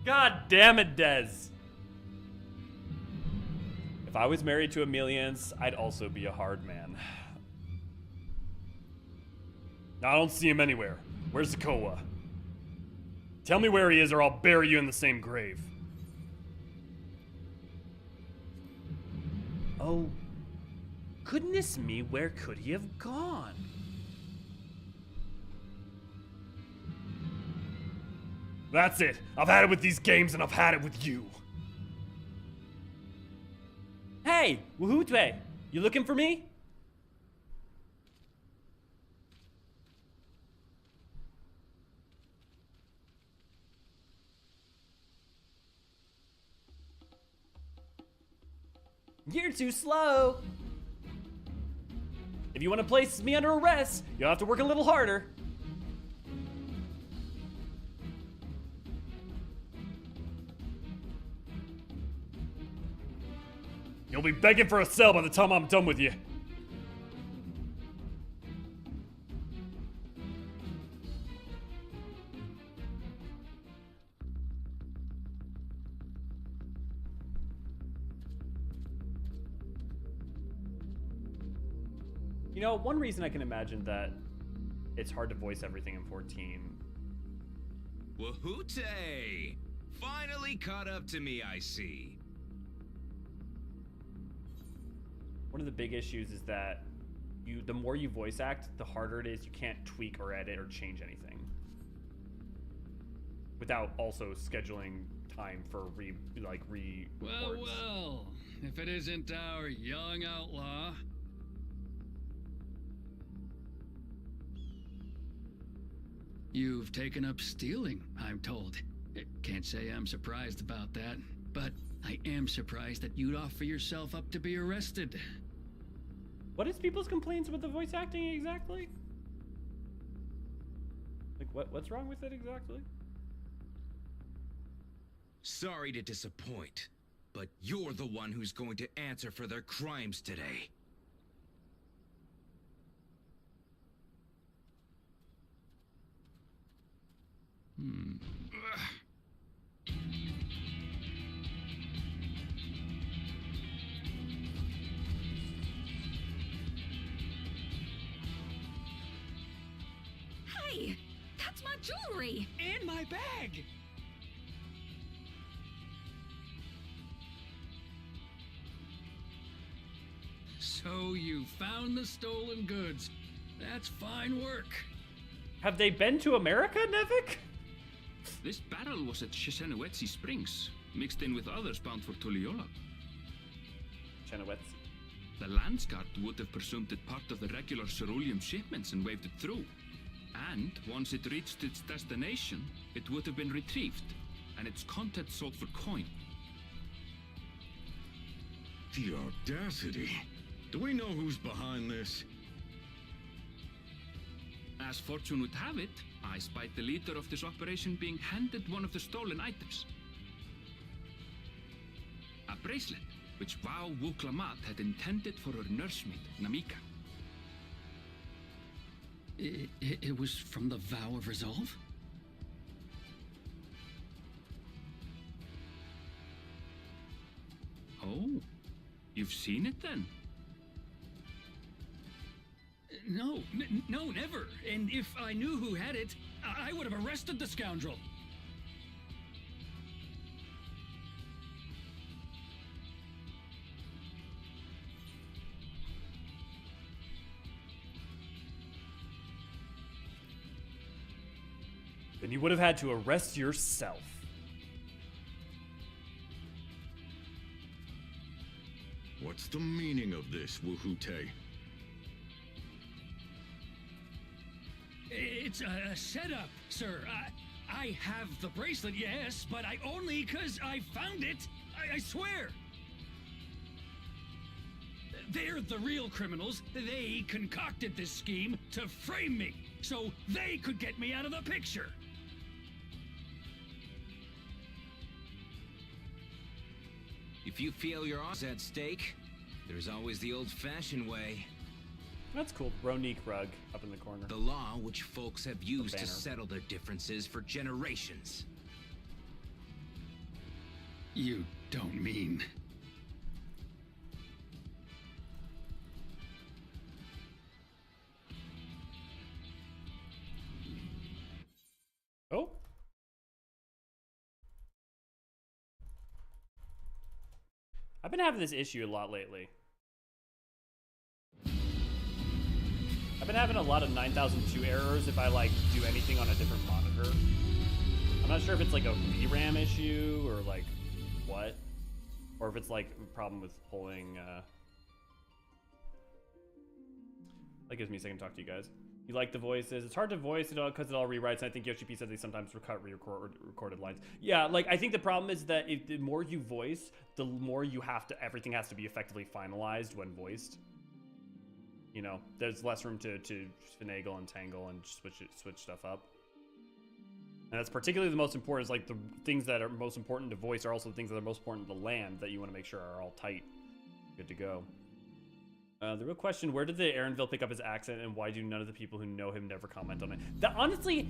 God damn it, Dez. If I was married to Emilians, I'd also be a hard man. I don't see him anywhere. Where's Zakoa? Tell me where he is or I'll bury you in the same grave. Oh, goodness me, where could he have gone? That's it. I've had it with these games and I've had it with you. Hey, Woohoo, you looking for me? You're too slow. If you want to place me under arrest, you'll have to work a little harder. You'll be begging for a cell by the time I'm done with you. You know, one reason I can imagine that it's hard to voice everything in 14. Wahoote! Finally caught up to me, I see. One of the big issues is that the more you voice act, the harder it is. You can't tweak or edit or change anything without also scheduling time for Well, if it isn't our young outlaw. You've taken up stealing, I'm told. Can't say I'm surprised about that, but I am surprised that you'd offer yourself up to be arrested. What is people's complaints with the voice acting exactly? Like, what's wrong with it exactly? Sorry to disappoint, but you're the one who's going to answer for their crimes today. Hey, that's my jewelry! In my bag! So you found the stolen goods. That's fine work. Have they been to America, Nevik? This barrel was at Shetona Springs, mixed in with others bound for Tuliyola. Chenowetzi. The Landsguard would have presumed it part of the regular ceruleum shipments and waved it through. And once it reached its destination, it would have been retrieved, and its contents sold for coin. The audacity. Do we know who's behind this? As fortune would have it, I spied the leader of this operation being handed one of the stolen items. A bracelet, which Vau Wuklamat had intended for her nursemaid, Namika. It was from the Vow of Resolve? Oh, you've seen it then? No, never. And if I knew who had it, I would have arrested the scoundrel. Then you would have had to arrest yourself. What's the meaning of this, Wuhute? It's a setup, sir. I have the bracelet, yes, but I only 'cause I found it. I swear. They're the real criminals. They concocted this scheme to frame me, so they could get me out of the picture. If you feel your odds at stake, there's always the old-fashioned way. That's cool. Ronique rug up in the corner. The law which folks have used to banner. settle their differences for generations. You don't mean... Oh. I've been having this issue a lot lately. I've been having a lot of 9002 errors if I like do anything on a different monitor. I'm not sure if it's like a VRAM issue or like what, or if it's like a problem with pulling. That gives me a second to talk to you guys. You like the voices? It's hard to voice it all because it all rewrites. And I think Yoshi P said they sometimes recorded lines. Yeah, like I think the problem is that the more you voice, the more you have to. Everything has to be effectively finalized when voiced. You know, there's less room to finagle and tangle and switch stuff up. And that's particularly the most important. Is like the things that are most important to voice are also the things that are most important to land that you want to make sure are all tight, good to go. The real question: where did the Aaronville pick up his accent, and why do none of the people who know him never comment on it? Honestly,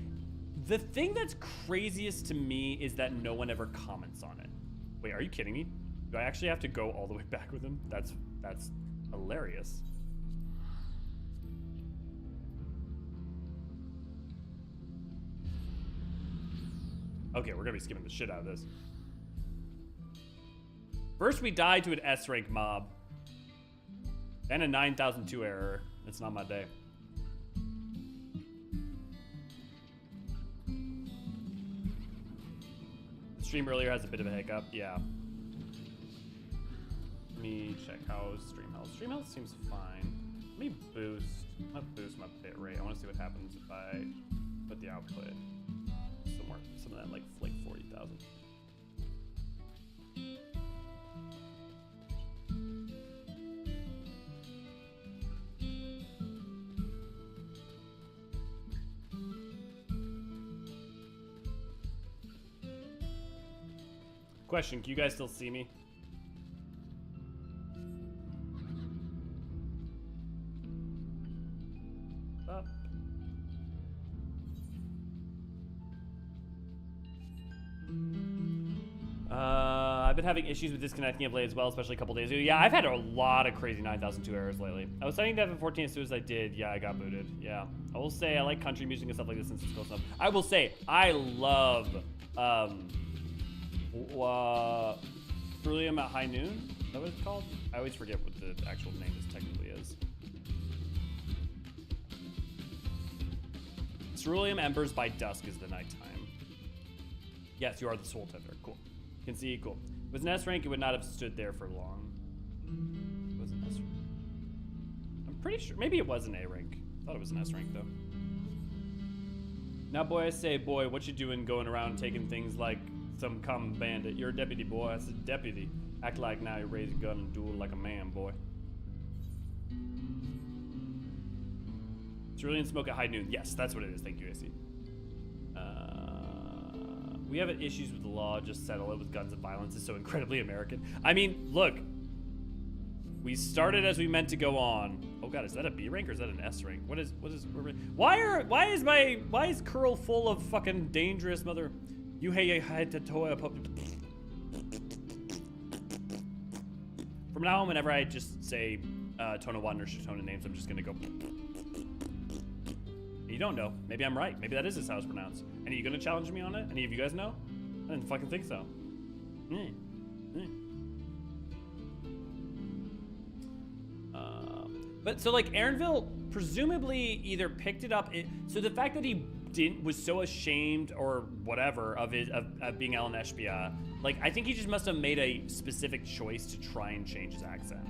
the thing that's craziest to me is that no one ever comments on it. Wait, are you kidding me? Do I actually have to go all the way back with him? That's hilarious. Okay, we're gonna be skipping the shit out of this. First, we died to an S rank mob. And a 9002 error. It's not my day. The stream earlier has a bit of a hiccup. Yeah. Let me check how stream health. Stream health seems fine. Let me boost. I'll boost my bit rate. I want to see what happens if I put the output somewhere. Some of that like 40,000. Question, can you guys still see me? Up. I've been having issues with disconnecting of late as well, especially a couple days ago. Yeah, I've had a lot of crazy 9002 errors lately. I was setting to FF14 as soon as I did. Yeah, I got booted. Yeah. I will say I like country music and stuff like this since it's close enough. I will say I love Ceruleum at High Noon? Is that what it's called? I always forget what the actual name is technically is. Ceruleum Embers by Dusk is the nighttime. Yes, you are the Soul Tender. Cool. You can see, cool. If it was an S rank, it would not have stood there for long. It was an S rank. I'm pretty sure. Maybe it was an A rank. I thought it was an S rank, though. Now, boy, I say, boy, what you doing going around taking things like some common bandit? You're a deputy, boy. I said, deputy. Act like now you raise a gun and duel like a man, boy. Cerulean Smoke at High Noon. Yes, that's what it is. Thank you, AC. We have issues with the law. Just settle it with guns and violence. It's so incredibly American. I mean, look. We started as we meant to go on. Oh god, is that a B rank or is that an S rank? What is? Why is Curl full of fucking dangerous mother? You hey had to toy up. From now on, whenever I just say Tona Wadden or Shetona names, I'm just gonna go. You don't know. Maybe I'm right. Maybe that is how it's pronounced. And are you gonna challenge me on it? Any of you guys know? I didn't fucking think so. But so like Aaronville presumably either picked it up. So the fact that he was so ashamed or whatever of being Ellen Eshbia, like I think he just must have made a specific choice to try and change his accent.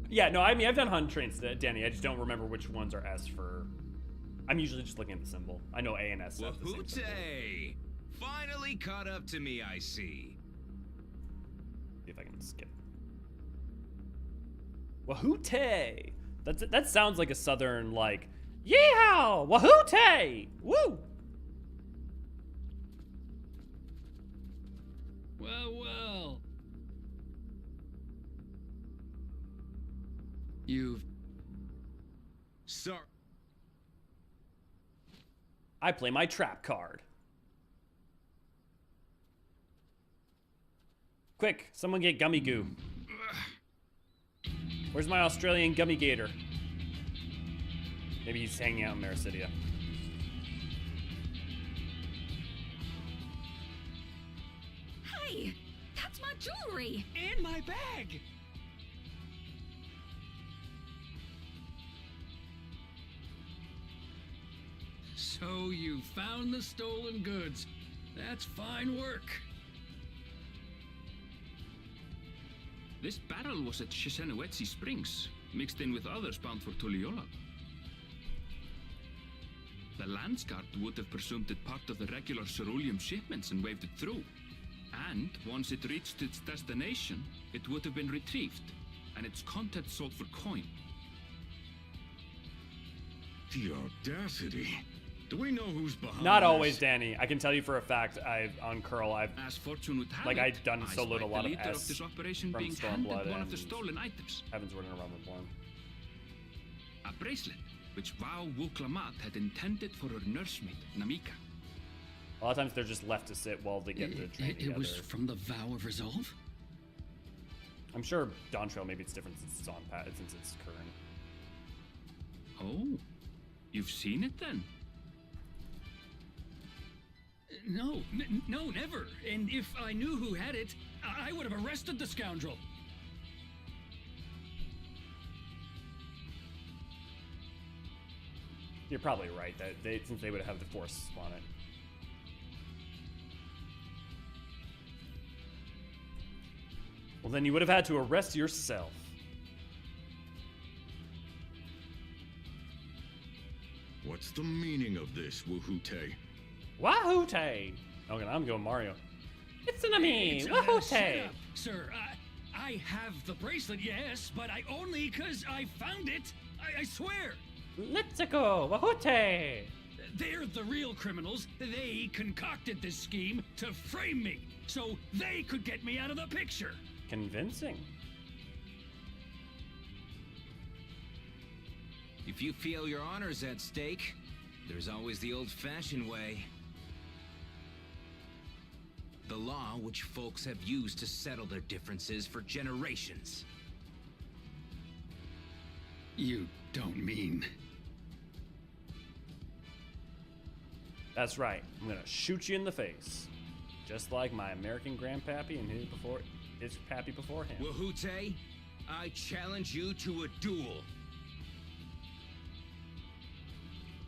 Yeah, no, I mean, I've done hunt trains, Danny. I just don't remember which ones are S for... I'm usually just looking at the symbol. I know A and S have the same symbol. Finally caught up to me, I see. See if I can skip. Wahoote! That sounds like a southern, like, yeehaw! Wahoote! Woo! Well. You've... Sir. I play my trap card. Quick, someone get Gummy Goo. Where's my Australian Gummy Gator? Maybe he's hanging out in Mericidia. Hey, that's my jewelry. And my bag! So you found the stolen goods. That's fine work. This barrel was at Shishenowetsi Springs, mixed in with others bound for Tuliyola. The Landsguard would have presumed it part of the regular ceruleum shipments and waved it through. And once it reached its destination, it would have been retrieved, and its contents sold for coin. The audacity. Do we know who's behind Not this? always, Danny. I can tell you for a fact, on Curl, As fortune would have Like, it, I've done I soloed a spy lot the of leader S of this operation from being handed Stormblood one of the and stolen items. Heaven's Word and Realm Reborn. A bracelet, which Vau Wuklamat had intended for her nursemaid, Namika. A lot of times they're just left to sit while they get the train It together. was from the Vow of Resolve? I'm sure Dawn Trail, maybe it's different since it's since it's current. Oh, you've seen it then? No, no, never. And if I knew who had it, I would have arrested the scoundrel. You're probably right that since they would have the Force on it. Well, then you would have had to arrest yourself. What's the meaning of this, Woohoote? Wahoote! Okay, I'm going Mario. It's an me, Shut Wahoote! up, sir. I have the bracelet, yes, but I only because I found it. I swear. Let's go, Wahoote! They're the real criminals. They concocted this scheme to frame me, so they could get me out of the picture. Convincing. If you feel your honor's at stake, there's always the old-fashioned way. The law which folks have used to settle their differences for generations. You don't mean... That's right. I'm gonna shoot you in the face. Just like my American grandpappy and his pappy before him. Wahoote, I challenge you to a duel.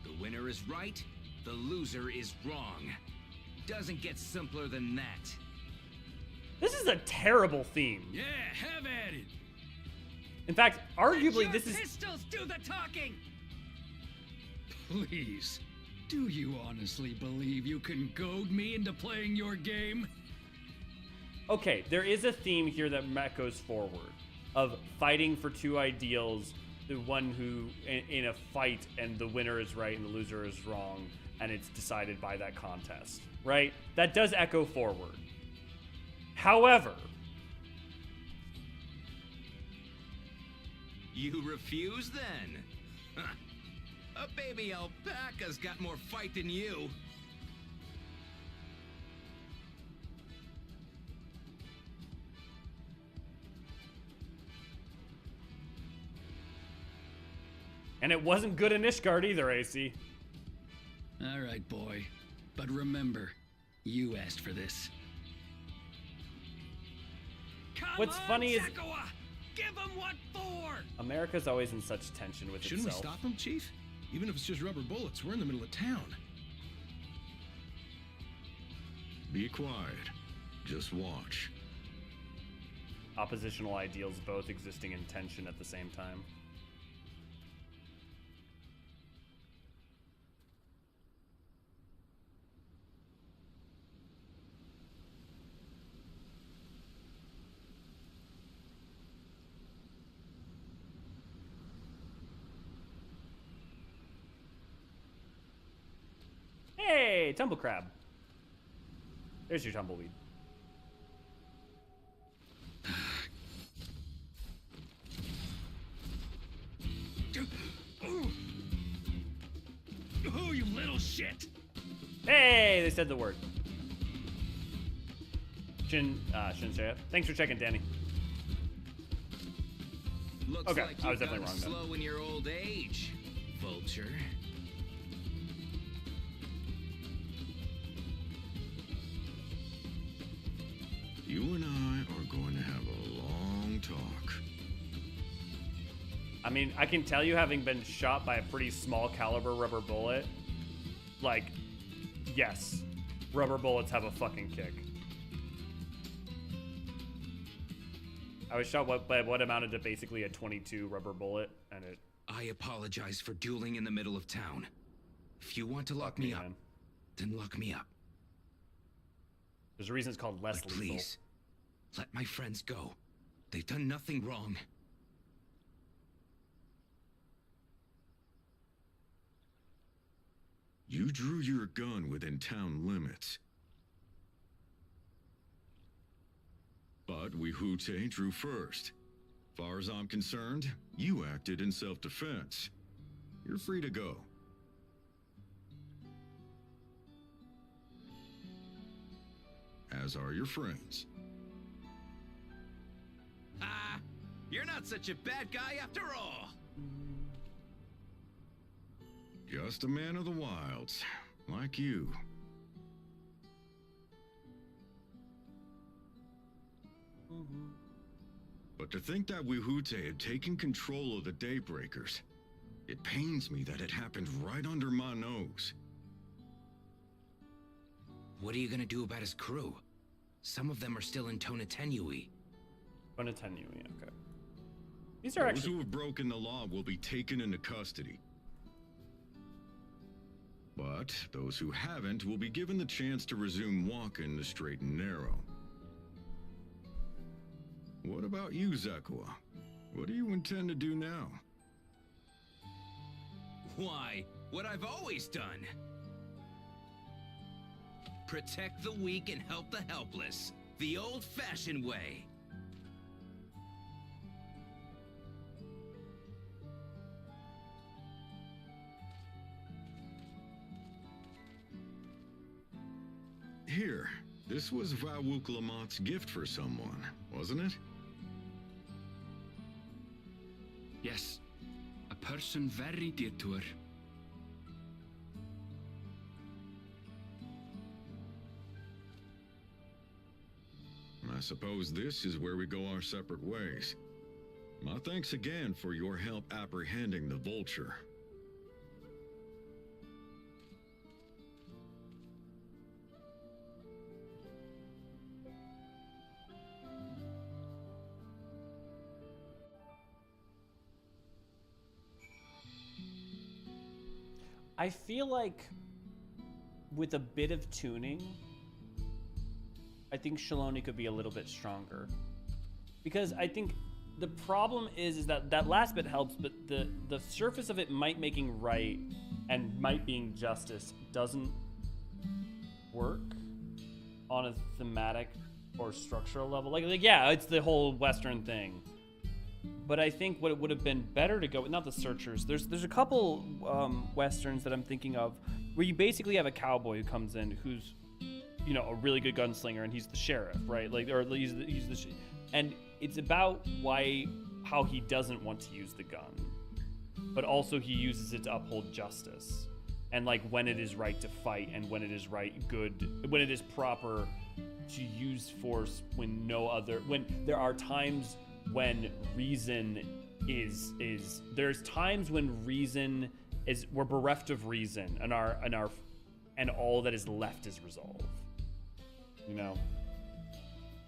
The winner is right, the loser is wrong. Doesn't get simpler than that. This is a terrible theme. Yeah, have at it. In fact, arguably Let this your is... pistols do the talking. Please, do you honestly believe you can goad me into playing your game? Okay, there is a theme here that goes forward of fighting for two ideals, the one who in a fight and the winner is right and the loser is wrong, and it's decided by that contest, right? That does echo forward. However, You refuse then? Huh. A baby alpaca's got more fight than you. and it wasn't good in Ishgard either, AC. All right, boy. But remember, you asked for this. Come What's on, funny is- Zakawa! Give him what for! America's always in such tension with Shouldn't we itself. stop him, Chief? Even if it's just rubber bullets, we're in the middle of town. Be quiet. Just watch. Oppositional ideals both existing in tension at the same time. Hey, tumble crab. There's your tumbleweed. Oh, you little shit! Hey, they said the word. Shinshaya. Thanks for checking, Danny. Looks Okay, like I was you've definitely gone wrong then. slow in your old age, vulture. You and I are going to have a long talk. I mean, I can tell you, having been shot by a pretty small caliber rubber bullet, like, yes, rubber bullets have a fucking kick. I was shot by what amounted to basically a 22 rubber bullet, and it... I apologize for dueling in the middle of town. If you want to lock me up, man. then lock me up. There's a reason it's called less But lethal. please, let my friends go. They've done nothing wrong. You You drew your gun within town limits. But Wehute drew first. Far as I'm concerned, you acted in self-defense. You're free to go. As are your friends. Ah, you're not such a bad guy after all. Just a man of the wilds, like you. But to think that Wehute had taken control of the Daybreakers, it pains me that it happened right under my nose. What are you gonna do about his crew? Some of them are still in Tonatenui. Tonatenui, okay. These are Those actually... who have broken the law will be taken into custody. But those who haven't will be given the chance to resume walking the straight and narrow. What about you, Zekua? What do you intend to do now? Why, what I've always done. Protect the weak and help the helpless. The old-fashioned way. Here, this was Vawuk Lamot's gift for someone, wasn't it? Yes, a person very dear to her. I suppose this is where we go our separate ways. My thanks again for your help apprehending the vulture. I feel like with a bit of tuning, I think Shaloni could be a little bit stronger. Because I think the problem is that that last bit helps, but the surface of it, might making right and might being justice, doesn't work on a thematic or structural level. Like yeah, it's the whole Western thing. But I think what it would have been better to go with, not the Searchers. There's a couple Westerns that I'm thinking of where you basically have a cowboy who comes in who's, you know, a really good gunslinger, and he's the sheriff, right? Like, or and it's about how he doesn't want to use the gun, but also he uses it to uphold justice, and like when it is right to fight, and when it is when it is proper to use force when there are times when reason there's times when reason we're bereft of reason, and all that is left is resolve. You know?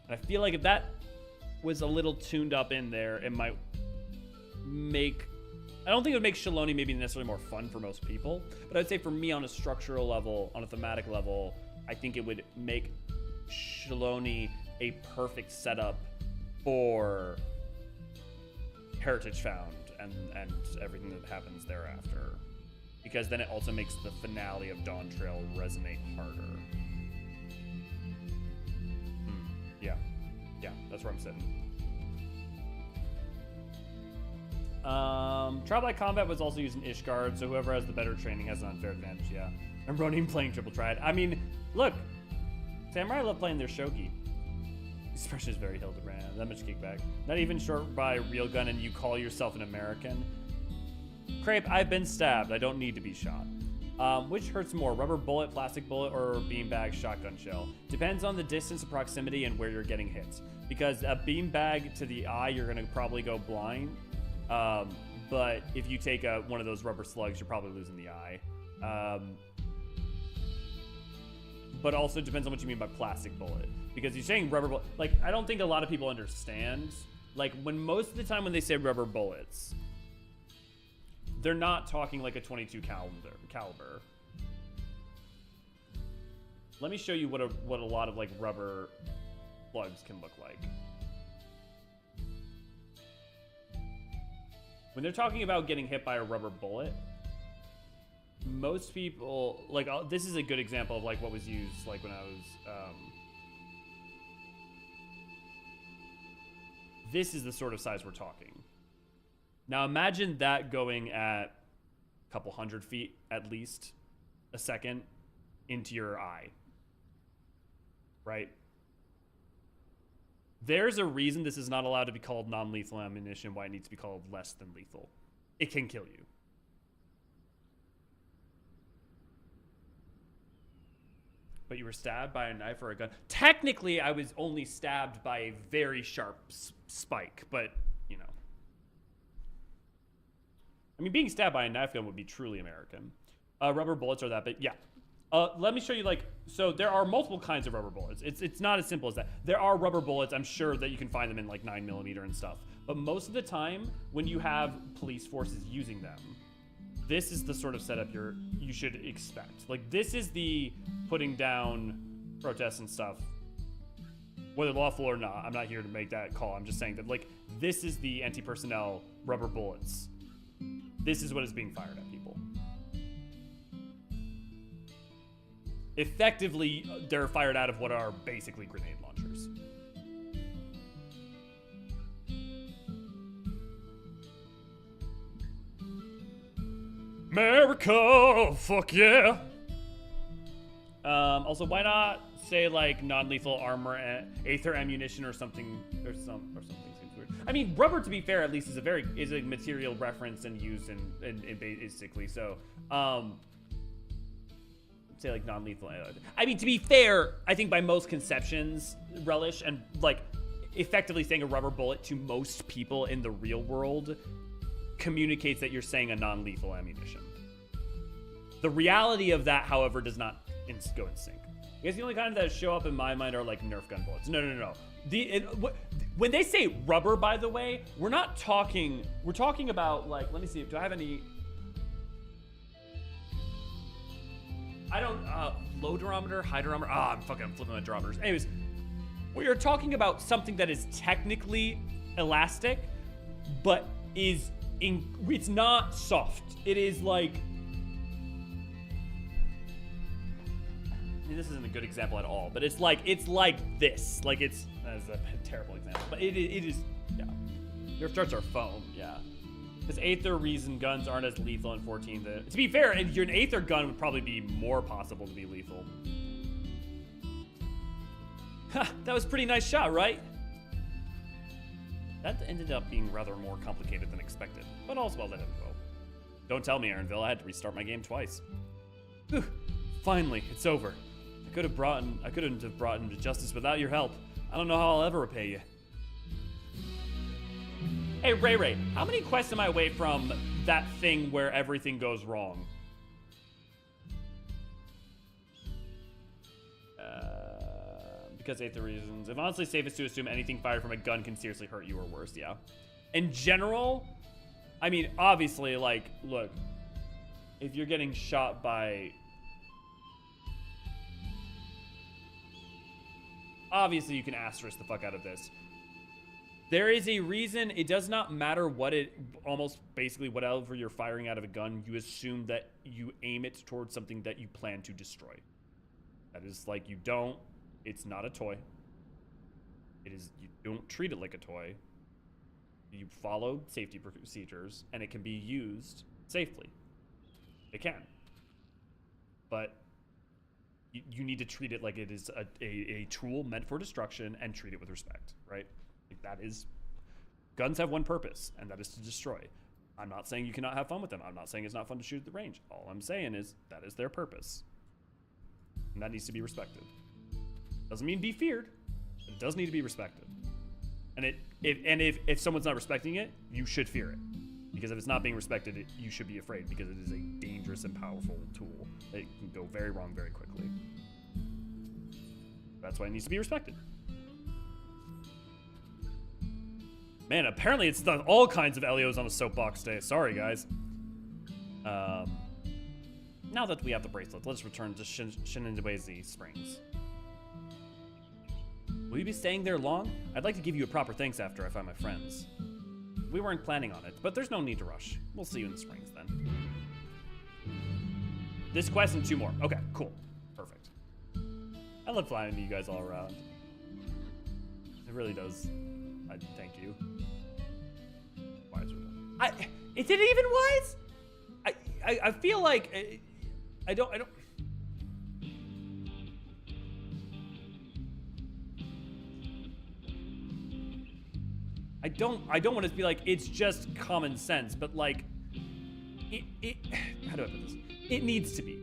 And I feel like if that was a little tuned up in there, it might make... I don't think it would make Shaloni maybe necessarily more fun for most people, but I'd say for me, on a structural level, on a thematic level, I think it would make Shaloni a perfect setup for Heritage Found and everything that happens thereafter. Because then it also makes the finale of Dawn Trail resonate harder. Yeah, that's where I'm sitting. Trial by Combat was also using Ishgard, so whoever has the better training has an unfair advantage, yeah. And Ronin playing Triple Triad. I mean, look, Samurai love playing their shogi. Expression is very Hildebrand. That much kickback. Not even short by real gun, and you call yourself an American. Crepe, I've been stabbed. I don't need to be shot. Which hurts more, rubber bullet, plastic bullet, or beanbag shotgun shell? Depends on the distance and proximity and where you're getting hit. Because a beanbag to the eye, you're gonna probably go blind. But if you take one of those rubber slugs, you're probably losing the eye. But also depends on what you mean by plastic bullet. Because you're saying rubber bullet, like, I don't think a lot of people understand. Like, most of the time when they say rubber bullets, they're not talking like a 22 caliber. Let me show you what a lot of like rubber slugs can look like. When they're talking about getting hit by a rubber bullet, most people, like, this is a good example of like what was used like when I was, this is the sort of size we're talking. Now imagine that going at a couple 100 feet at least a second into your eye, right? There's a reason this is not allowed to be called non-lethal ammunition, why it needs to be called less than lethal. It can kill you. But you were stabbed by a knife or a gun. Technically, I was only stabbed by a very sharp spike, but, you know. I mean, being stabbed by a knife gun would be truly American. Rubber bullets are that big. Yeah. Let me show you, like, so there are multiple kinds of rubber bullets. It's not as simple as that. There are rubber bullets. I'm sure that you can find them in, like, 9mm and stuff. But most of the time, when you have police forces using them, this is the sort of setup you should expect. Like, this is the putting down protests and stuff, whether lawful or not. I'm not here to make that call. I'm just saying that, like, this is the anti-personnel rubber bullets. This is what is being fired at people. Effectively, they're fired out of what are basically grenade launchers. America, fuck yeah. Also, why not say like non-lethal armor, aether ammunition, or something, or something seems weird. I mean, rubber, to be fair, at least is a material reference and used in basically. So, say like non-lethal. I mean, to be fair, I think by most conceptions, relish and like effectively saying a rubber bullet to most people in the real world communicates that you're saying a non-lethal ammunition. The reality of that, however, does not go in sync. I guess the only kind that show up in my mind are like Nerf gun bullets. No. When they say rubber, by the way, we're talking about like, let me see, do I have any? I don't, low durometer, high durometer. I'm flipping my durometers. Anyways, we are talking about something that is technically elastic, but it's not soft. It is like, this isn't a good example at all, but it's like this. Like that's a terrible example, but it is, yeah. Your starts are foam, yeah. Because Aether reason guns aren't as lethal in 14. To be fair, an Aether gun would probably be more possible to be lethal. Ha, that was a pretty nice shot, right? That ended up being rather more complicated than expected, but all's well that ends well. Don't tell me, Aaronville, I had to restart my game twice. Whew, finally, it's over. I couldn't have brought him to justice without your help. I don't know how I'll ever repay you. Hey, Ray, how many quests am I away from that thing where everything goes wrong? Because Aether reasons. If honestly safest to assume anything fired from a gun can seriously hurt you or worse, yeah. In general, I mean, obviously, like, look, if you're getting shot by... Obviously, you can asterisk the fuck out of this. There is a reason. It does not matter what almost basically whatever you're firing out of a gun, you assume that you aim it towards something that you plan to destroy. That is like, it's not a toy. You don't treat it like a toy. You follow safety procedures, and it can be used safely. It can. But you need to treat it like it is a tool meant for destruction and treat it with respect, right? Like that is, guns have one purpose, and that is to destroy. I'm not saying you cannot have fun with them. I'm not saying it's not fun to shoot at the range. All I'm saying is that is their purpose. And that needs to be respected. Doesn't mean be feared, but it does need to be respected. And if someone's not respecting it, you should fear it. Because if it's not being respected, you should be afraid, because it is a dangerous and powerful tool that can go very wrong very quickly. That's why it needs to be respected. Man, apparently it's done all kinds of Elios on the soapbox today. Sorry, guys. Now that we have the bracelet, let's return to Shenandoah Springs. Will you be staying there long? I'd like to give you a proper thanks after I find my friends. We weren't planning on it, but there's no need to rush. We'll see you in the Springs then. This quest and 2 more. Okay, cool. Perfect. I love flying you guys all around. It really does. Thank you. Wise. Is it even wise? I feel like I don't. I don't want to be like it's just common sense, but like it how do I put this? It needs to be.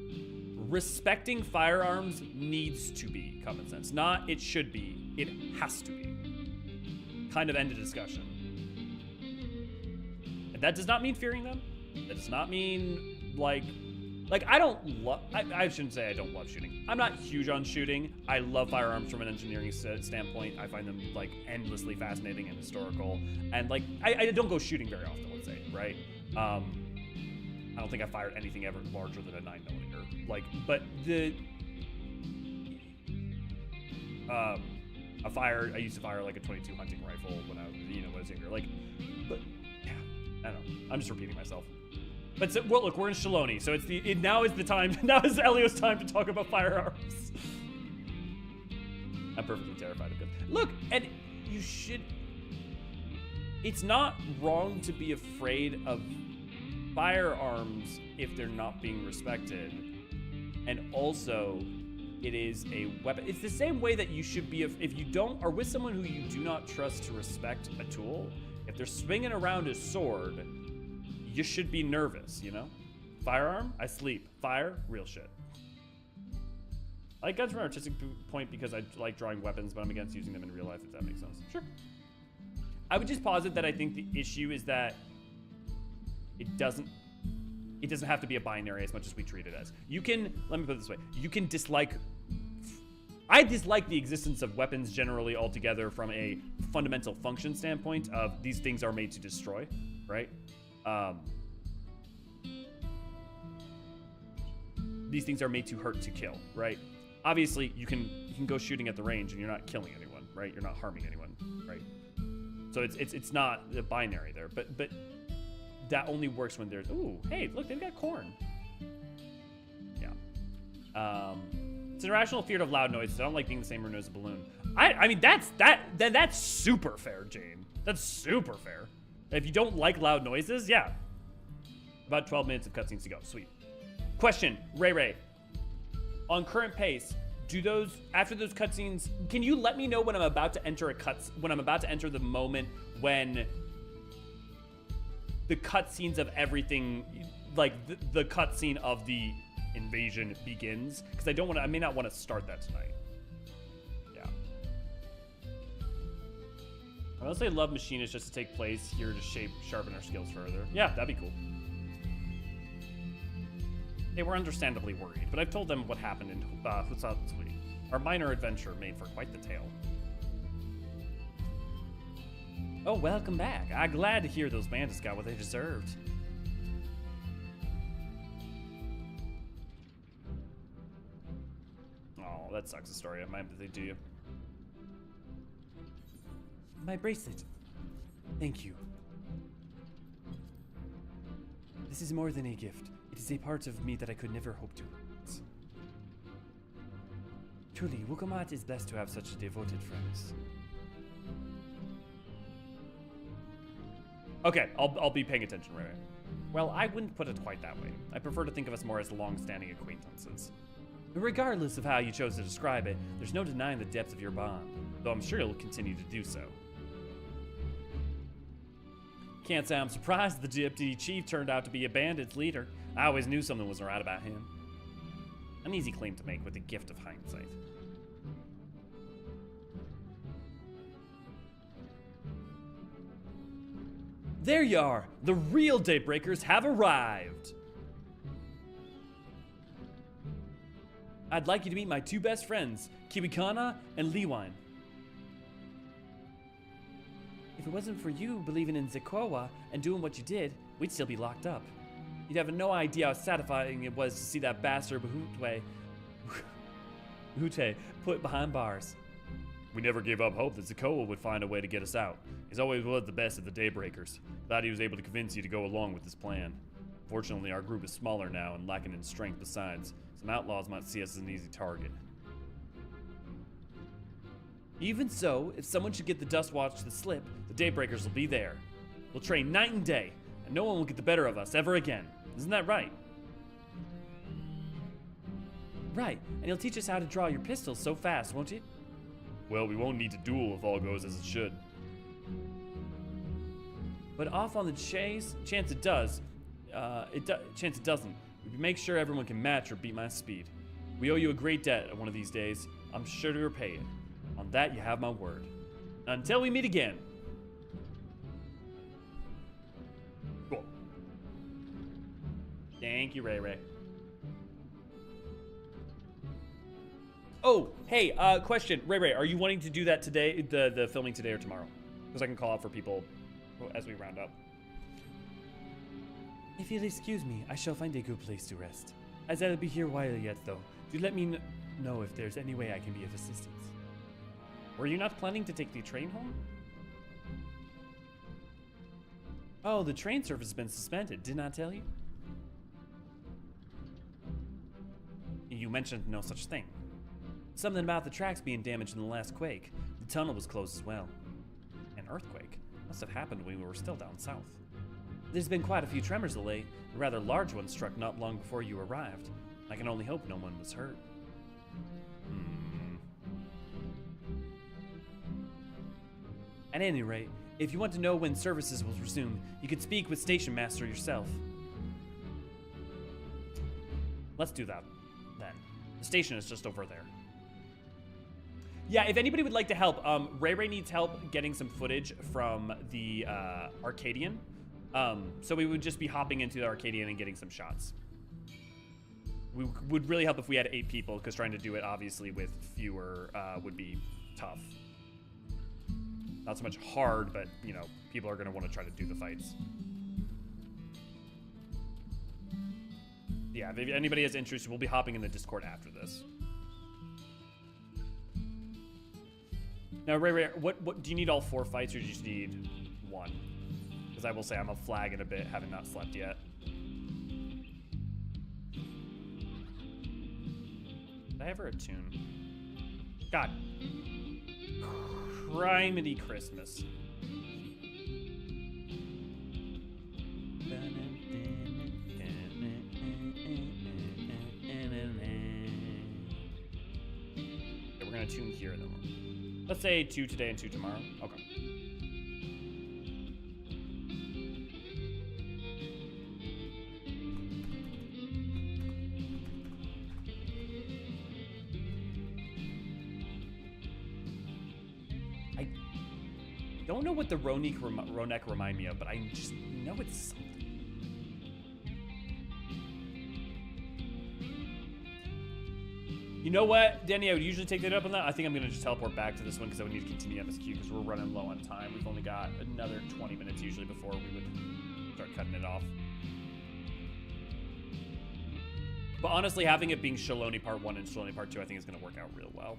Respecting firearms needs to be common sense. Not it should be. It has to be. Kind of end of discussion. And that does not mean fearing them. That does not mean like I don't love, I shouldn't say I don't love shooting. I'm not huge on shooting. I love firearms from an engineering standpoint. I find them like endlessly fascinating and historical. And like, I don't go shooting very often, let's say, right? I don't think I fired anything ever larger than a 9mm. Like, but I used to fire like a .22 hunting rifle when I was younger. Like, but yeah, I don't know. I'm just repeating myself. But so, well, look, we're in Shetona, so now is the time. Now is Elio's time to talk about firearms. I'm perfectly terrified of it. Look, and you should. It's not wrong to be afraid of firearms if they're not being respected, and also, it is a weapon. It's the same way that you should be if you don't are with someone who you do not trust to respect a tool. If they're swinging around a sword, you should be nervous, you know? Firearm, I sleep. Fire, real shit. I like guns from an artistic point because I like drawing weapons, but I'm against using them in real life, if that makes sense. Sure. I would just posit that I think the issue is that it doesn't have to be a binary as much as we treat it as. You can, let me put it this way, you can dislike, I dislike the existence of weapons generally altogether from a fundamental function standpoint of these things are made to destroy, right? These things are made to hurt, to kill, right? Obviously, you can go shooting at the range and you're not killing anyone, right? You're not harming anyone, right? So it's not the binary there, but that only works when there's, ooh, hey, look, they've got corn. Yeah. It's an irrational fear of loud noises. I don't like being the same room as a balloon. I mean, that's super fair, Jane. That's super fair. If you don't like loud noises, yeah. About 12 minutes of cutscenes to go. Sweet. Question, Ray. On current pace, after those cutscenes, can you let me know when I'm about to enter the moment when the cutscenes of everything, like the cutscene of the invasion begins? Because I may not want to start that tonight. Yeah. I honestly love machinists just to take place here to sharpen our skills further. Yeah, that'd be cool. They were understandably worried, but I've told them what happened in Hydaelyn. Our minor adventure made for quite the tale. Oh, welcome back. I'm glad to hear those bandits got what they deserved. Oh, that sucks, Astoria. My empathy to you. My bracelet. Thank you. This is more than a gift. It is a part of me that I could never hope to. Truly, Wukamat is blessed to have such devoted friends. Okay, I'll be paying attention, right? Well, I wouldn't put it quite that way. I prefer to think of us more as long-standing acquaintances. Regardless of how you chose to describe it, there's no denying the depth of your bond, though I'm sure you'll continue to do so. Can't say I'm surprised the deputy chief turned out to be a bandit's leader. I always knew something was right about him. An easy claim to make with the gift of hindsight. There you are! The real Daybreakers have arrived! I'd like you to meet my two best friends, Kiwikana and Liwine. If it wasn't for you believing in Zekowa and doing what you did, we'd still be locked up. You'd have no idea how satisfying it was to see that bastard Bahute put behind bars. We never gave up hope that Zekowa would find a way to get us out. He's always was the best of the Daybreakers. Glad he was able to convince you to go along with this plan. Fortunately, our group is smaller now and lacking in strength besides. Some outlaws might see us as an easy target. Even so, if someone should get the Dust Watch to slip, the Daybreakers will be there. We'll train night and day, and no one will get the better of us ever again. Isn't that right? Right, and he'll teach us how to draw your pistols so fast, won't he? Well, we won't need to duel if all goes as it should. But off on the chase, chance it does. Chance it doesn't. We make sure everyone can match or beat my speed. We owe you a great debt one of these days. I'm sure to repay it. On that, you have my word. Until we meet again. Cool. Thank you, Ray Ray. Oh, hey, question. Ray Ray, are you wanting to do that today, the filming today or tomorrow? Because I can call out for people as we round up. If you'll excuse me, I shall find a good place to rest. As I'll be here a while yet, though, do let me know if there's any way I can be of assistance. Were you not planning to take the train home? Oh, the train service has been suspended, didn't I tell you? You mentioned no such thing. Something about the tracks being damaged in the last quake. The tunnel was closed as well. An earthquake? Must have happened when we were still down south. There's been quite a few tremors of late. A rather large one struck not long before you arrived. I can only hope no one was hurt. At any rate, if you want to know when services will resume, you could speak with Station Master yourself. Let's do that, then. The station is just over there. Yeah, if anybody would like to help, Ray Ray needs help getting some footage from the Arcadian. So we would just be hopping into the Arcadian and getting some shots. We would really help if we had 8 people, because trying to do it, obviously, with fewer would be tough. Not so much hard, but, you know, people are going to want to try to do the fights. Yeah, if anybody has interest, we'll be hopping in the Discord after this. Now, Ray, what do you need all 4 fights, or do you just need 1? Because I will say I'm a flag in a bit, having not slept yet. Did I ever attune? God. Criminy Christmas. Okay, we're gonna tune here then. Let's say 2 today and 2 tomorrow. Okay. I don't know what the Ronek remind me of, but I just know it's something. You know what, Danny, I would usually take that up on that. I think I'm going to just teleport back to this one because I would need to continue MSQ because we're running low on time. We've only got another 20 minutes usually before we would start cutting it off. But honestly, having it being Shaloni Part 1 and Shaloni Part 2, I think is going to work out real well.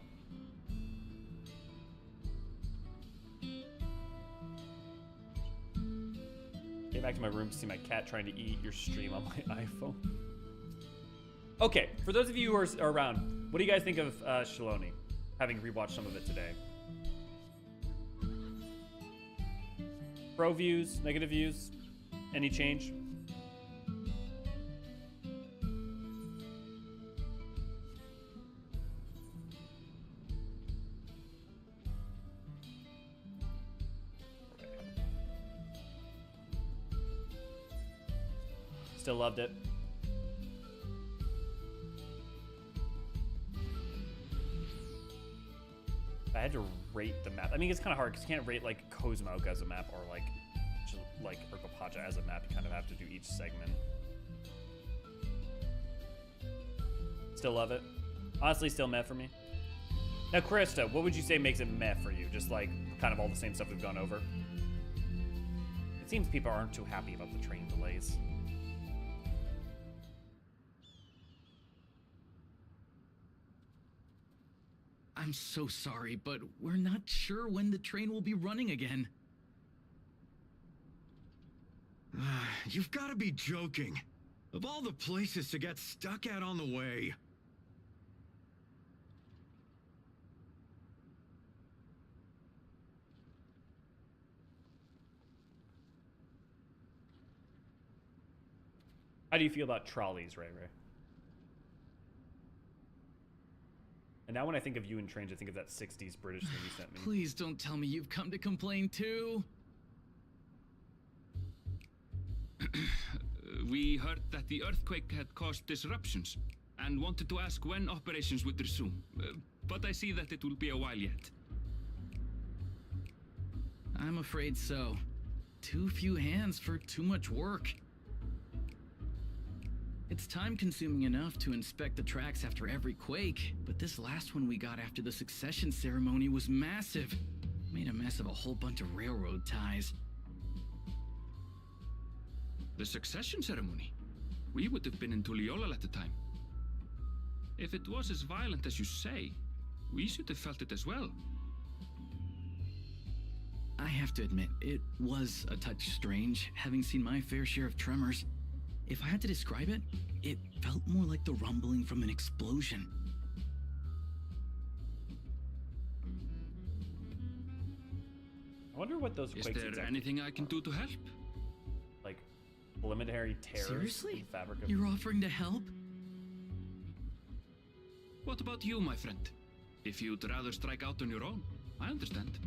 Get back to my room to see my cat trying to eat your stream on my iPhone. Okay, for those of you who are around, what do you guys think of Shaloni, having rewatched some of it today? Pro views, negative views, any change? Still loved it. I had to rate the map. I mean, it's kind of hard because you can't rate like Kozmoke as a map or like Urkopacha as a map. You kind of have to do each segment. Still love it. Honestly, still meh for me. Now, Krista, what would you say makes it meh for you? Just like kind of all the same stuff we've gone over? It seems people aren't too happy about the train delays. I'm so sorry, but we're not sure when the train will be running again. You've got to be joking. Of all the places to get stuck at on the way. How do you feel about trolleys, Ray Ray? And now when I think of you in trains, I think of that 60s British thing you sent me. Please don't tell me you've come to complain too. We heard that the earthquake had caused disruptions and wanted to ask when operations would resume. But I see that it will be a while yet. I'm afraid so. Too few hands for too much work. It's time-consuming enough to inspect the tracks after every quake, but this last one we got after the succession ceremony was massive. Made a mess of a whole bunch of railroad ties. The succession ceremony? We would have been in Tuliolal at the time. If it was as violent as you say, we should have felt it as well. I have to admit, it was a touch strange, having seen my fair share of tremors. If I had to describe it, it felt more like the rumbling from an explosion. I wonder what those Is quakes there exactly anything I can do to help? like preliminary terrors Seriously? in the fabric of... You're offering to help? What about you, my friend? If you'd rather strike out on your own, I understand.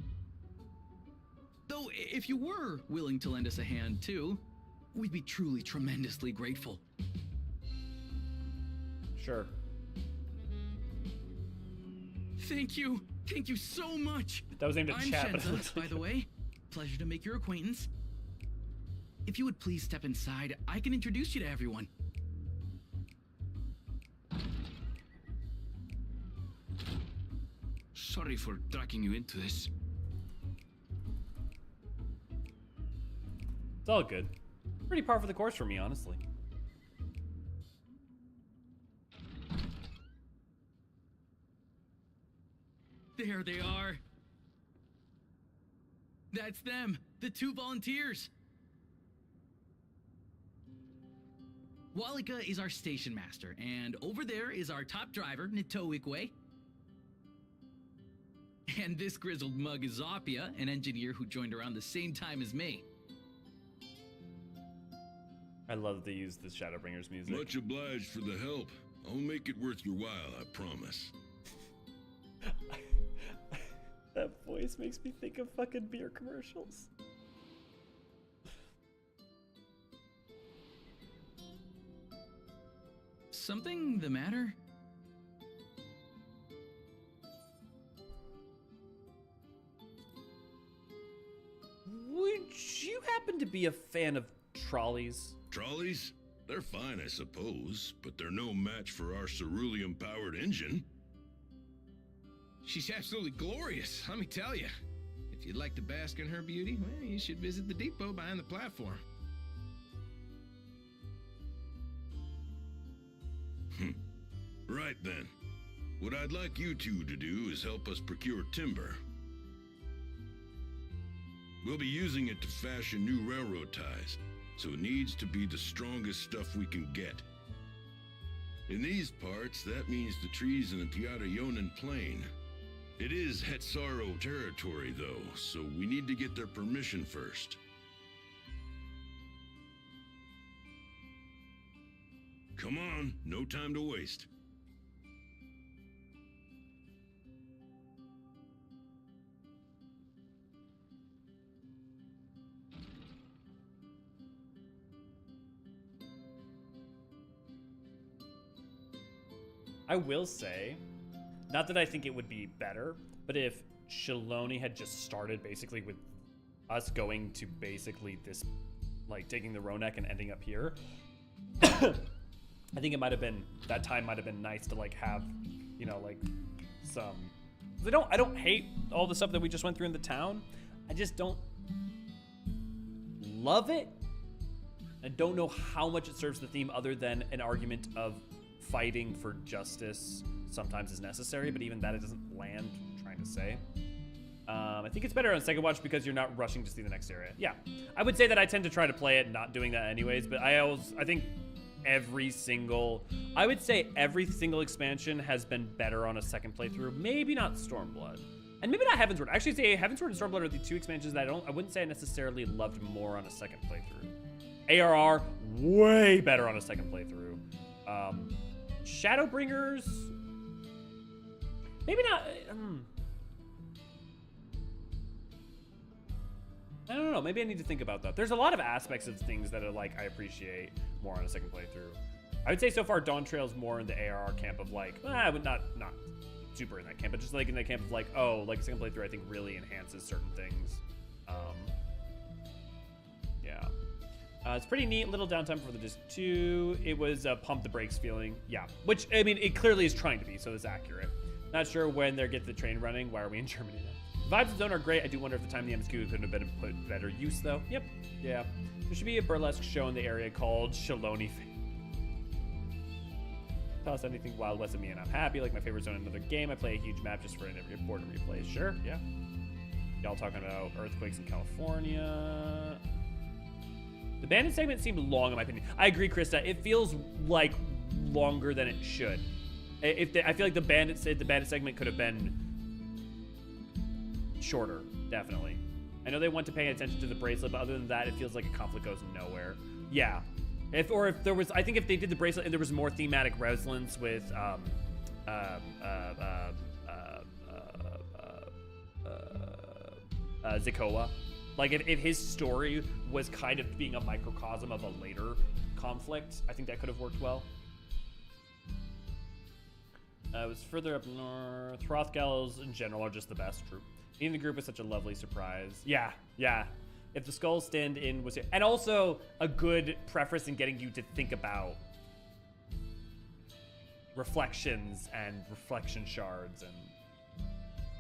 Though, if you were willing to lend us a hand, too, we'd be truly tremendously grateful. Sure. Thank you. Thank you so much. That was aimed at I'm chat, but it Shenta, looks by like the way. Pleasure to make your acquaintance. If you would please step inside, I can introduce you to everyone. Sorry for dragging you into this. It's all good. Pretty par for the course for me, honestly. There they are. That's them, the 2 volunteers. Walika is our station master, and over there is our top driver, Nitoikwe. And this grizzled mug is Zapia, an engineer who joined around the same time as me. I love that they use the Shadowbringers music. Much obliged for the help. I'll make it worth your while, I promise. That voice makes me think of fucking beer commercials. Something the matter? Would you happen to be a fan of trolleys? Trolleys? They're fine, I suppose, but they're no match for our cerulean-powered engine. She's absolutely glorious, let me tell you. If you'd like to bask in her beauty, well, you should visit the depot behind the platform. Right then. What I'd like you two to do is help us procure timber. We'll be using it to fashion new railroad ties, so it needs to be the strongest stuff we can get. In these parts, that means the trees in the Hydaelyn plain. It is Hetsaro territory, though, so we need to get their permission first. Come on, no time to waste. I will say, not that I think it would be better, but if Shaloni had just started basically with us going to basically this, like taking the Ronek and ending up here, I think it might have been, that time might have been nice to like have, you know, like some, I don't hate all the stuff that we just went through in the town. I just don't love it. I don't know how much it serves the theme other than an argument of fighting for justice sometimes is necessary, but even that it doesn't land, I'm trying to say. I think it's better on second watch because you're not rushing to see the next area. Yeah, I would say that I tend to try to play it not doing that anyways, but I think every single, I would say every single expansion has been better on a second playthrough. Maybe not Stormblood. And maybe not Heavensward. I actually say Heavensward and Stormblood are the two expansions that I wouldn't say I necessarily loved more on a second playthrough. ARR, way better on a second playthrough. Shadowbringers, maybe not. I don't know. Maybe I need to think about that. There's a lot of aspects of things that are like I appreciate more on a second playthrough. I would say so far Dawn Trail's more in the ARR camp of like, I would not super in that camp, but just like in that camp of like, oh, like a second playthrough I think really enhances certain things. Yeah. It's pretty neat. Little downtime for the disc 2. It was a pump the brakes feeling. Yeah. Which, I mean, it clearly is trying to be, so that's accurate. Not sure when they'll get the train running. Why are we in Germany now? Vibes of Zone are great. I do wonder if the time the MSQ couldn't have been put better use, though. Yep. Yeah. There should be a burlesque show in the area called Shaloni. Toss anything Wild West of me and I'm happy. Like my favorite zone in another game. I play a huge map just for an every board and replays. Sure. Yeah. Y'all talking about earthquakes in California. The bandit segment seemed long in my opinion. I agree, Krista. It feels like longer than it should. I feel like the bandit segment could have been shorter, definitely. I know they want to pay attention to the bracelet, but other than that, it feels like a conflict goes nowhere. Yeah. If there was, I think if they did the bracelet and there was more thematic resonance with Zikoa, like if his story was kind of being a microcosm of a later conflict, I think that could have worked well. It was further up north. Hrothgals in general are just the best troop. Meeting the group was such a lovely surprise. Yeah, yeah. If the skull stand-in was... And also a good preface in getting you to think about reflections and reflection shards. And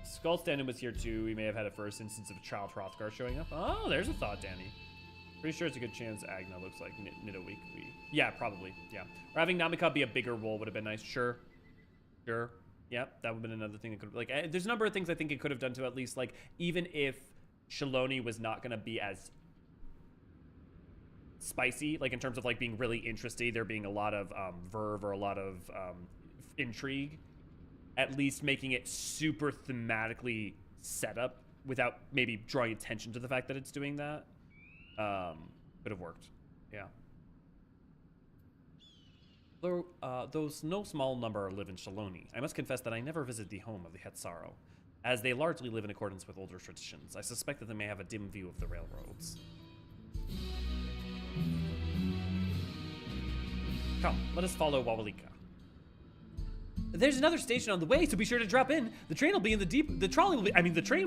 skull stand-in was here too. We may have had a first instance of a child Hrothgar showing up. Oh, there's a thought, Danny. Pretty sure it's a good chance Agna looks like Nidoweek. Yeah, probably. Yeah. Or having Namika be a bigger role would have been nice. Sure. Sure. Yep, that would have been another thing that could... Like, there's a number of things I think it could have done to at least, like, even if Shaloni was not going to be as spicy, like in terms of like being really interesting, there being a lot of verve or a lot of intrigue, at least making it super thematically set up without maybe drawing attention to the fact that it's doing that, would have worked. Yeah. Though no small number live in Shaloni, I must confess that I never visit the home of the Hetsaro, as they largely live in accordance with older traditions. I suspect that they may have a dim view of the railroads. Come, let us follow Wawalika. There's another station on the way, so be sure to drop in. The train will be in the depot. The train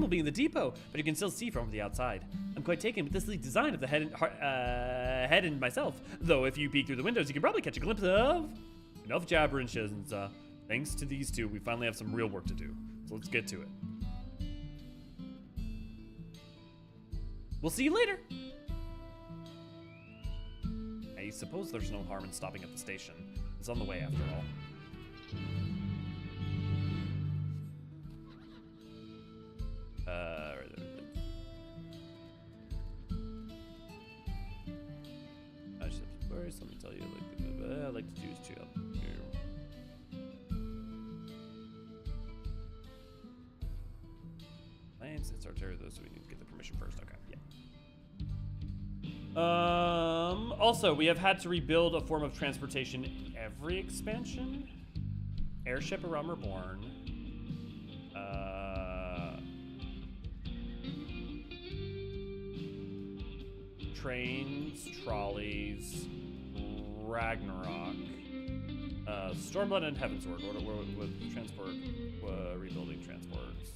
will be in the depot, but you can still see from the outside. I'm quite taken with this sleek design of the head and myself. Though if you peek through the windows, you can probably catch a glimpse of enough jabbering shiznza. Thanks to these two, we finally have some real work to do. So let's get to it. We'll see you later. I suppose there's no harm in stopping at the station. It's on the way after all. I just have to worry. Let me tell you, I like to choose two up here. It's our territory, so we need to get the permission first. Okay, yeah. Also, we have had to rebuild a form of transportation every expansion. Airship around Reborn. Trains, trolleys, Ragnarok, Stormblood and Heavensward. What transport? Rebuilding transports.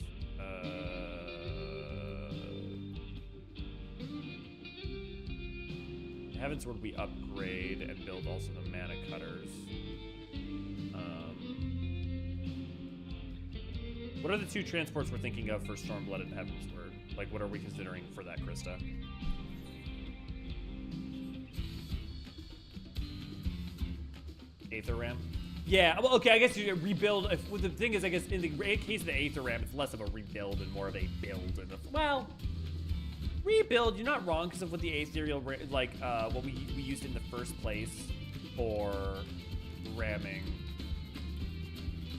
Heavensward we upgrade and build also the mana cutters. What are the two transports we're thinking of for Stormblood and Heavensward? Like, what are we considering for that, Krista? Aether Ram? Yeah, well, okay, I guess you rebuild. Well, the thing is, I guess in the case of the Aether Ram, it's less of a rebuild and more of a build. Well, rebuild, you're not wrong, because of what the Aetherial, like, what we used in the first place for ramming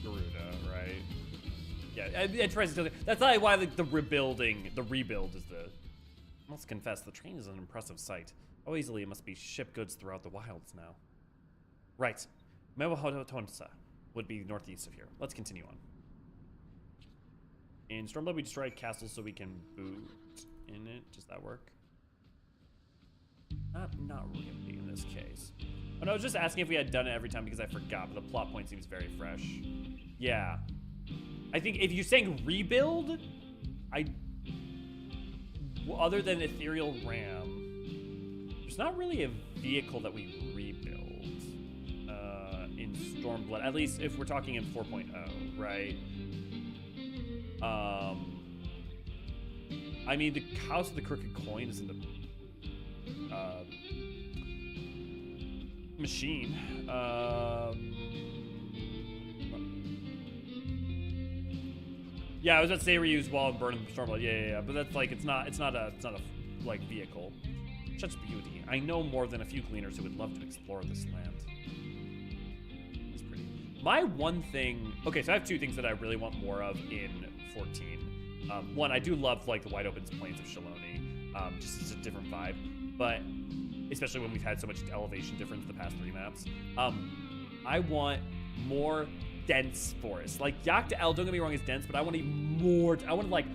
Garuda, right? Yeah, that's probably why the rebuild is the... I must confess, the train is an impressive sight. How easily it must be ship goods throughout the wilds now. Right. Mewahotonsa would be northeast of here. Let's continue on. In Stormblood, we destroyed castles so we can boot in it. Does that work? Not really in this case. Oh, no, I was just asking if we had done it every time because I forgot, but the plot point seems very fresh. Yeah. I think if you're saying rebuild, other than Ethereal Ram, there's not really a vehicle that we rebuild in Stormblood, at least if we're talking in 4.0, right? I mean, the House of the Crooked Coin is in the machine. Yeah, I was about to say reuse wall and burn in Stormblood. Yeah. But that's like it's not a like vehicle. Such beauty. I know more than a few cleaners who would love to explore this land. It's pretty. My one thing. Okay, so I have two things that I really want more of in 14. One, I do love like the wide open plains of Shaloni. Just it's a different vibe, but especially when we've had so much elevation difference the past 3 maps. I want more dense forest. Like Yggdrasil, don't get me wrong, is dense, but I want even more. I want like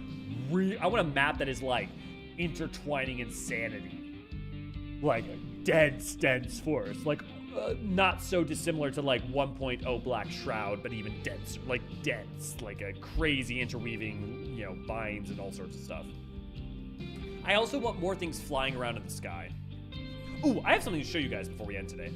I want a map that is like intertwining insanity, like a dense forest, like not so dissimilar to like 1.0 Black Shroud, but even denser, like dense, like a crazy interweaving, you know, vines and all sorts of stuff. I also want more things flying around in the sky. Ooh, I have something to show you guys before we end today.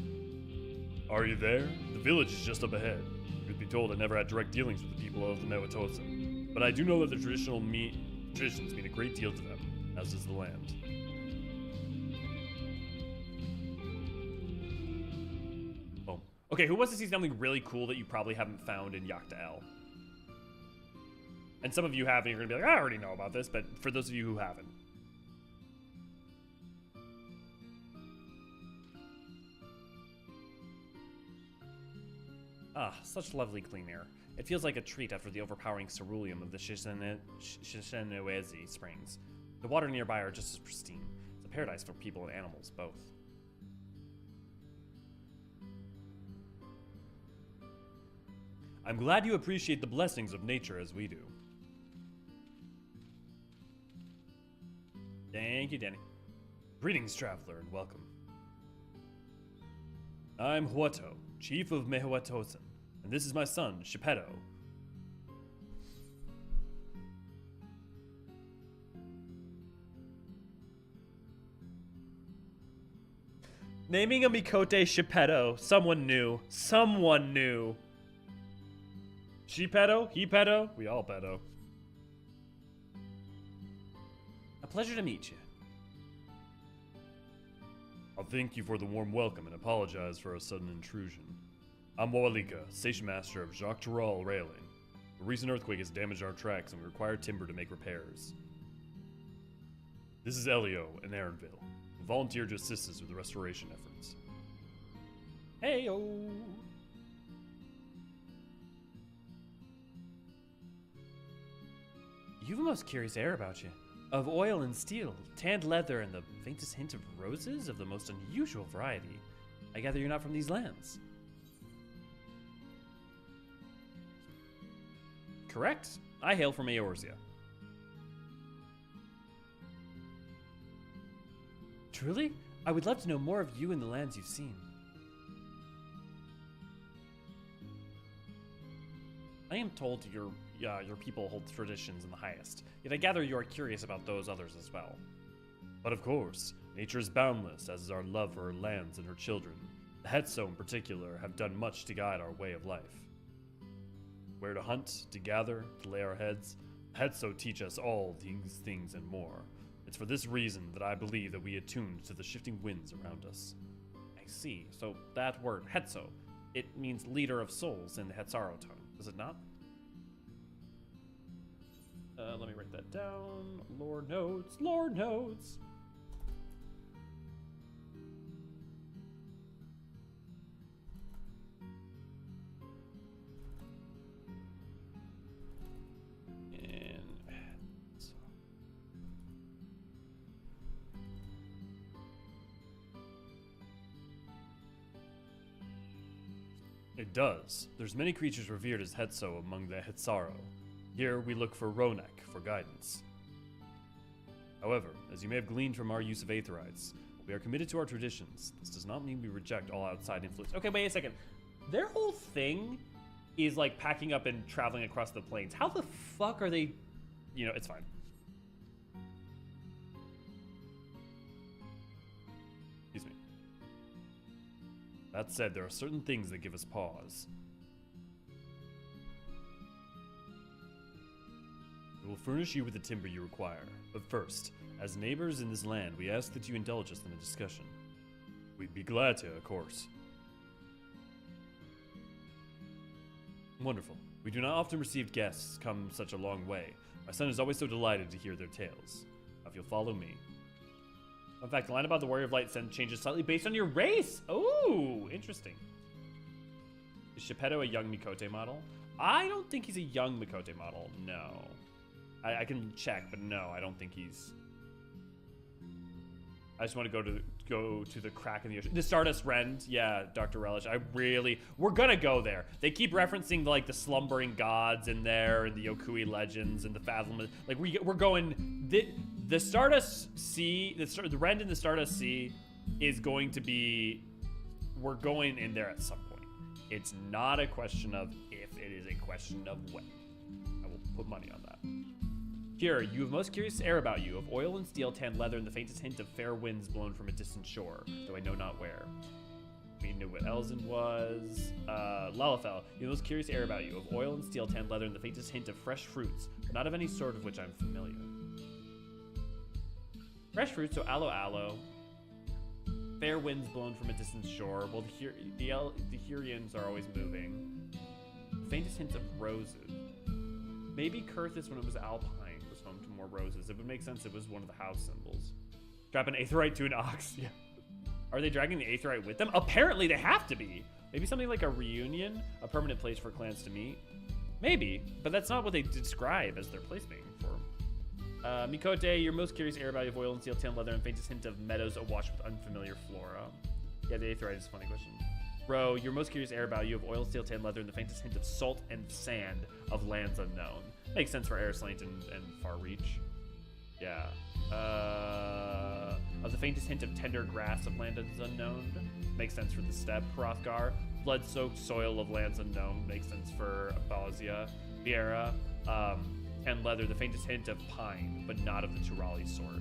Are you there? The village is just up ahead. You'd be told I never had direct dealings with the people of the Mewatosa, but I do know that the traditions mean a great deal to them, as does the land. Oh. Okay, who wants to see something really cool that you probably haven't found in Yggdrasil? And some of you have, and you're gonna be like, I already know about this, but for those of you who haven't. Ah, such lovely clean air. It feels like a treat after the overpowering ceruleum of the Shishenewezi springs. The water nearby are just as pristine. It's a paradise for people and animals, both. I'm glad you appreciate the blessings of nature as we do. Thank you, Danny. Greetings, traveler, and welcome. I'm Huato, chief of Mewatosa, and this is my son, Shepeto. Naming a Mikote Shepeto. Someone knew. Someone knew. She pedo? He pedo? We all pedo. A pleasure to meet you. I'll thank you for the warm welcome and apologize for a sudden intrusion. I'm Wawalika, station master of Jacques Terral Railing. A recent earthquake has damaged our tracks and we require timber to make repairs. This is Elio in Aaronville, who volunteered to assist us with the restoration efforts. Hey-o. You have a most curious air about you. Of oil and steel, tanned leather, and the faintest hint of roses of the most unusual variety. I gather you're not from these lands. Correct. I hail from Eorzean. Truly? I would love to know more of you and the lands you've seen. I am told your people hold traditions in the highest, yet I gather you are curious about those others as well. But of course, nature is boundless, as is our love for her lands and her children. The Hetso in particular have done much to guide our way of life. Where to hunt, to gather, to lay our heads, the Hetso teach us all these things and more. It's for this reason that I believe that we attuned to the shifting winds around us. I see. So that word, Hetso, it means leader of souls in the Hetzaro tongue, does it not? Let me write that down. Lore notes, lore notes. It does. There's many creatures revered as Hetso among the Hetsaro. Here we look for Ronek for guidance. However, as you may have gleaned from our use of Aetherites, we are committed to our traditions. This does not mean we reject all outside influence. Okay, wait a second. Their whole thing is like packing up and traveling across the plains. How the fuck are they? You know, it's fine. Excuse me. That said, there are certain things that give us pause. We will furnish you with the timber you require. But first, as neighbors in this land, we ask that you indulge us in a discussion. We'd be glad to, of course. Wonderful. We do not often receive guests come such a long way. My son is always so delighted to hear their tales. If you'll follow me. In fact, the line about the Warrior of Light changes slightly based on your race. Oh, interesting. Is Shepeto a young Mikote model? I don't think he's a young Mikote model. No. I can check, but no, I don't think he's... I just want to go to the crack in the ocean. The Stardust Rend, yeah, Dr. Relish. We're gonna go there. They keep referencing like the slumbering gods in there, and the Yokui legends, and the Fathom. Like we're going. The Stardust Sea, the Rend in the Stardust Sea, is going to be. We're going in there at some point. It's not a question of if; it is a question of when. I will put money on that. Here, you have most curious air about you, of oil and steel, tanned leather, and the faintest hint of fair winds blown from a distant shore, though I know not where. We knew what Elzen was. Lalafell, you have most curious air about you, of oil and steel, tanned leather, and the faintest hint of fresh fruits, but not of any sort of which I'm familiar. Fresh fruits, so aloe. Fair winds blown from a distant shore. Well, the Hurians are always moving. The faintest hint of roses. Maybe Kurthis, when it was Alpine, was home to more roses. It would make sense. It was one of the house symbols. Strap an Aetherite to an ox. Yeah. Are they dragging the Aetherite with them? Apparently they have to be. Maybe something like a reunion, a permanent place for clans to meet. Maybe, but that's not what they describe as their place being for. Mikote, your most curious air about of oil and steel, tan leather, and faintest hint of meadows awash with unfamiliar flora. Yeah, the Aetherite is a funny question. Bro, your most curious air value of oil, steel, tan leather, and the faintest hint of salt and sand of lands unknown. Makes sense for Aerslant and Far Reach. Yeah. Of the faintest hint of tender grass of lands unknown. Makes sense for the steppe, Hrothgar. Blood-soaked soil of lands unknown. Makes sense for Abazia. Viera. Tan leather, the faintest hint of pine, but not of the Turali sort.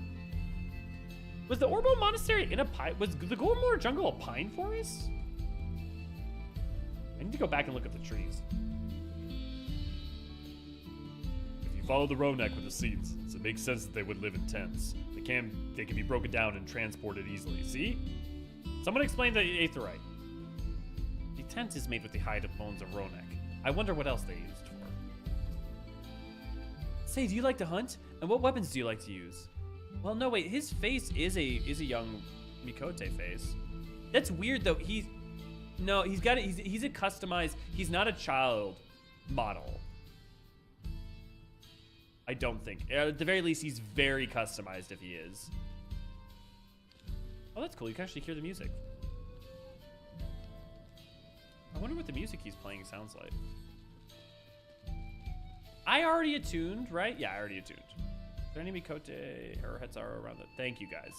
Was the Orbo Monastery in a pine? Was the Gormor jungle a pine forest? I need to go back and look at the trees. If you follow the Ronek with the seeds, it makes sense that they would live in tents. They can be broken down and transported easily. See? Someone explain the Aetherite. The tent is made with the hide of bones of Ronek. I wonder what else they used for. Say, do you like to hunt? And what weapons do you like to use? Well, no, wait. His face is a young Mikote face. That's weird, though. He's got it. He's a customized. He's not a child model. I don't think. At the very least, he's very customized if he is. Oh, that's cool. You can actually hear the music. I wonder what the music he's playing sounds like. I already attuned, right? Yeah, I already attuned. Is there any Mikote or Hetsaro around it? Thank you, guys.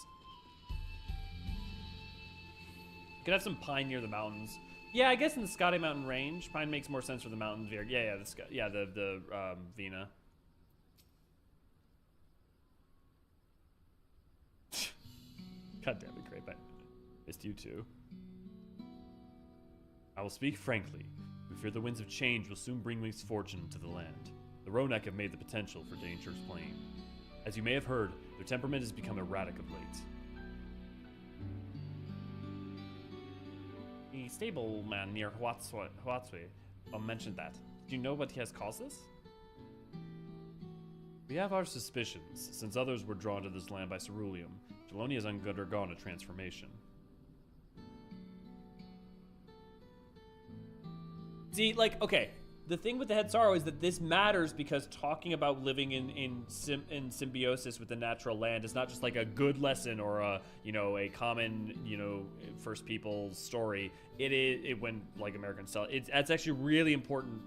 Could have some pine near the mountains. Yeah, I guess in the Skadi Mountain range, pine makes more sense for the mountain. Yeah, the Vina. God damn it, Grape. I missed you too. I will speak frankly. We fear the winds of change will soon bring misfortune to the land. The Ronek have made the potential for dangers plain. As you may have heard, their temperament has become erratic of late. The stableman near Huatsui mentioned that. Do you know what has caused this? We have our suspicions, since others were drawn to this land by ceruleum. Jeloni has undergone a transformation. See, like, okay, the thing with the head sorrow is that this matters because talking about living in symbiosis with the natural land is not just like a good lesson or a common first people's story. It when like Americans tell it's actually really important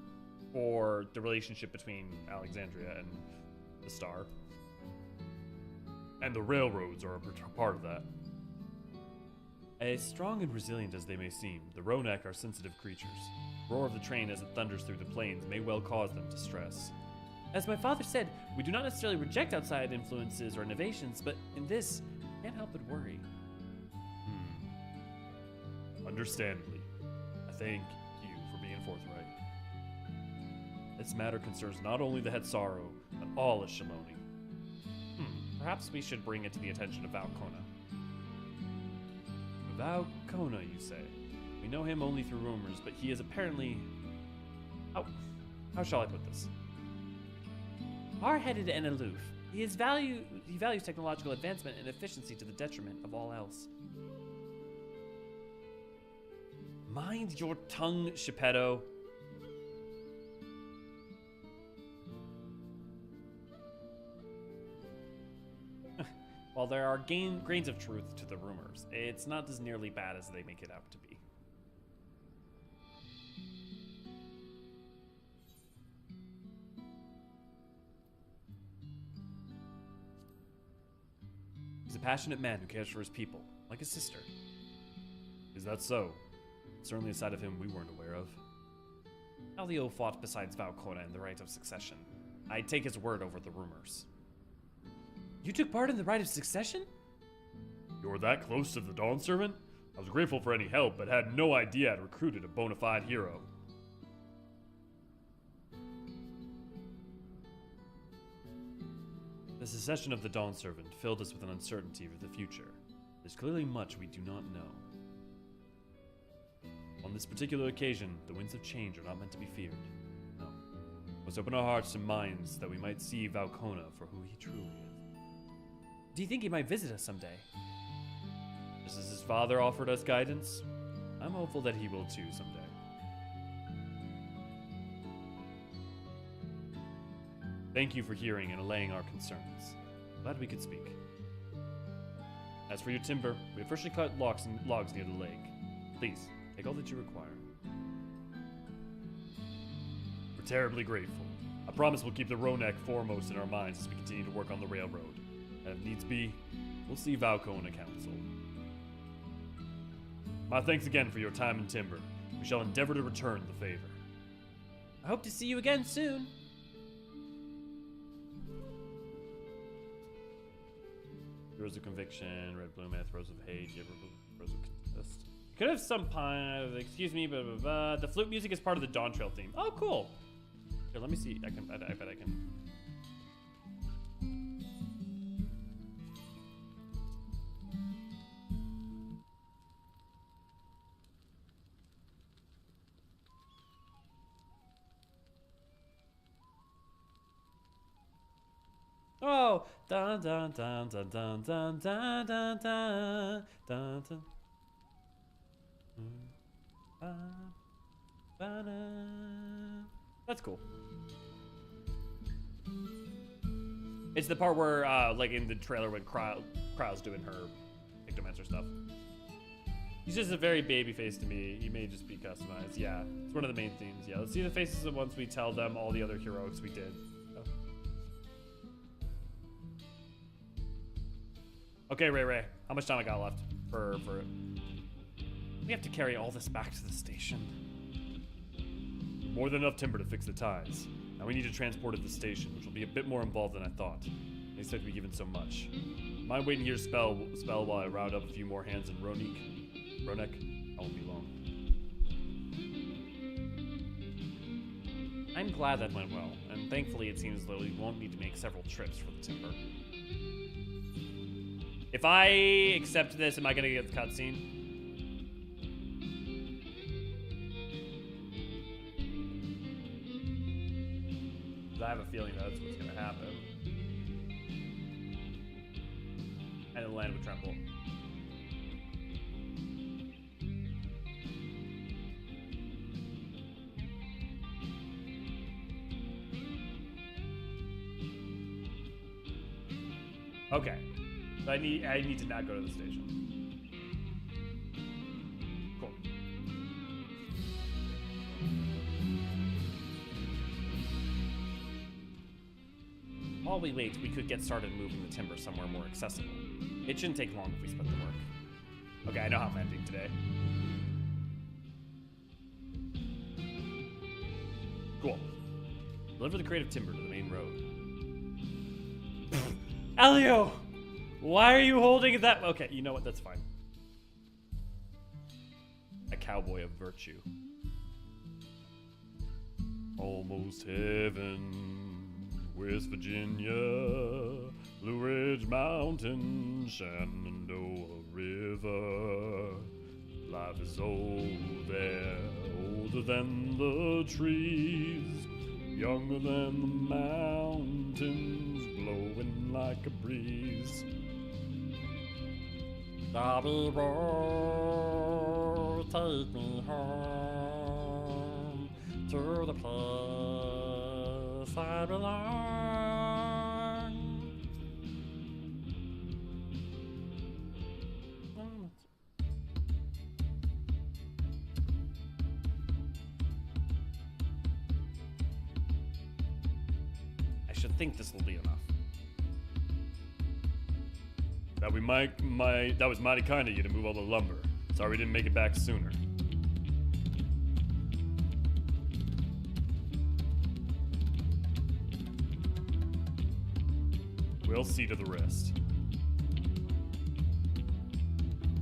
for the relationship between Alexandria and the Star. And the railroads are a part of that. As strong and resilient as they may seem, the Ronek are sensitive creatures. The roar of the train as it thunders through the plains may well cause them distress. As my father said, we do not necessarily reject outside influences or innovations, but in this, can't help but worry. Understandably. I thank you for being forthright. This matter concerns not only the head sorrow, but all of Shaloni. Perhaps we should bring it to the attention of Valkona. Valkona, you say? We know him only through rumors, but he is apparently... How shall I put this? Hard-headed and aloof. He values technological advancement and efficiency to the detriment of all else. Mind your tongue, Shepeto. While there are grains of truth to the rumors, it's not as nearly bad as they make it out to be. He's a passionate man who cares for his people, like his sister. Is that so? Certainly a side of him we weren't aware of. Alio fought besides Valkona in the rite of succession. I take his word over the rumors. You took part in the rite of succession? You're that close to the Dawn Servant? I was grateful for any help, but had no idea I'd recruited a bona fide hero. The secession of the Dawn Servant filled us with an uncertainty for the future. There's clearly much we do not know. On this particular occasion, the winds of change are not meant to be feared. No. Let's open our hearts and minds that we might see Valkona for who he truly is. Do you think he might visit us someday? Just as his father offered us guidance, I'm hopeful that he will too someday. Thank you for hearing and allaying our concerns. Glad we could speak. As for your timber, we have freshly cut logs near the lake. Please, take all that you require. We're terribly grateful. I promise we'll keep the Ronek foremost in our minds as we continue to work on the railroad. And if needs be, we'll see Valkona Council. My thanks again for your time and timber. We shall endeavor to return the favor. I hope to see you again soon. Rose of Conviction, Red Blue Myth, Rose of Hate, Rose of Contest. Could have some excuse me, but the flute music is part of the Dawn Trail theme. Oh, cool. Here, let me see. I bet I can. Oh, dun dun dun dun dun dun dun dun dun dun dun. That's cool. It's the part where, like in the trailer when Kryle's doing her Ectomancer stuff. He's just a very baby face to me. He may just be customized. Yeah, it's one of the main themes. Yeah, let's see the faces of once we tell them all the other heroics we did. Okay, Ray, how much time I got left for it? We have to carry all this back to the station. More than enough timber to fix the ties. Now we need to transport it to the station, which will be a bit more involved than I thought. I expect to be given so much. Mind waiting here spell while I round up a few more hands in Ronek? I won't be long. I'm glad that went well, and thankfully it seems though we won't need to make several trips for the timber. If I accept this, am I gonna get the cutscene? I have a feeling that's what's gonna happen. And the land would tremble. Okay. So I need to not go to the station. Cool. While we wait, we could get started moving the timber somewhere more accessible. It shouldn't take long if we split the work. Okay, I know how I'm ending today. Cool. Deliver the crate of timber to the main road. Elio! Why are you holding that? Okay, you know what? That's fine. A cowboy of virtue. Almost heaven, West Virginia, Blue Ridge Mountain, Shenandoah River. Life is old there, older than the trees, younger than the mountains, blowing like a breeze. Bobby Roll, take me home to the place I belong. I should think this will be enough. That was mighty kind of you to move all the lumber. Sorry we didn't make it back sooner. We'll see to the rest.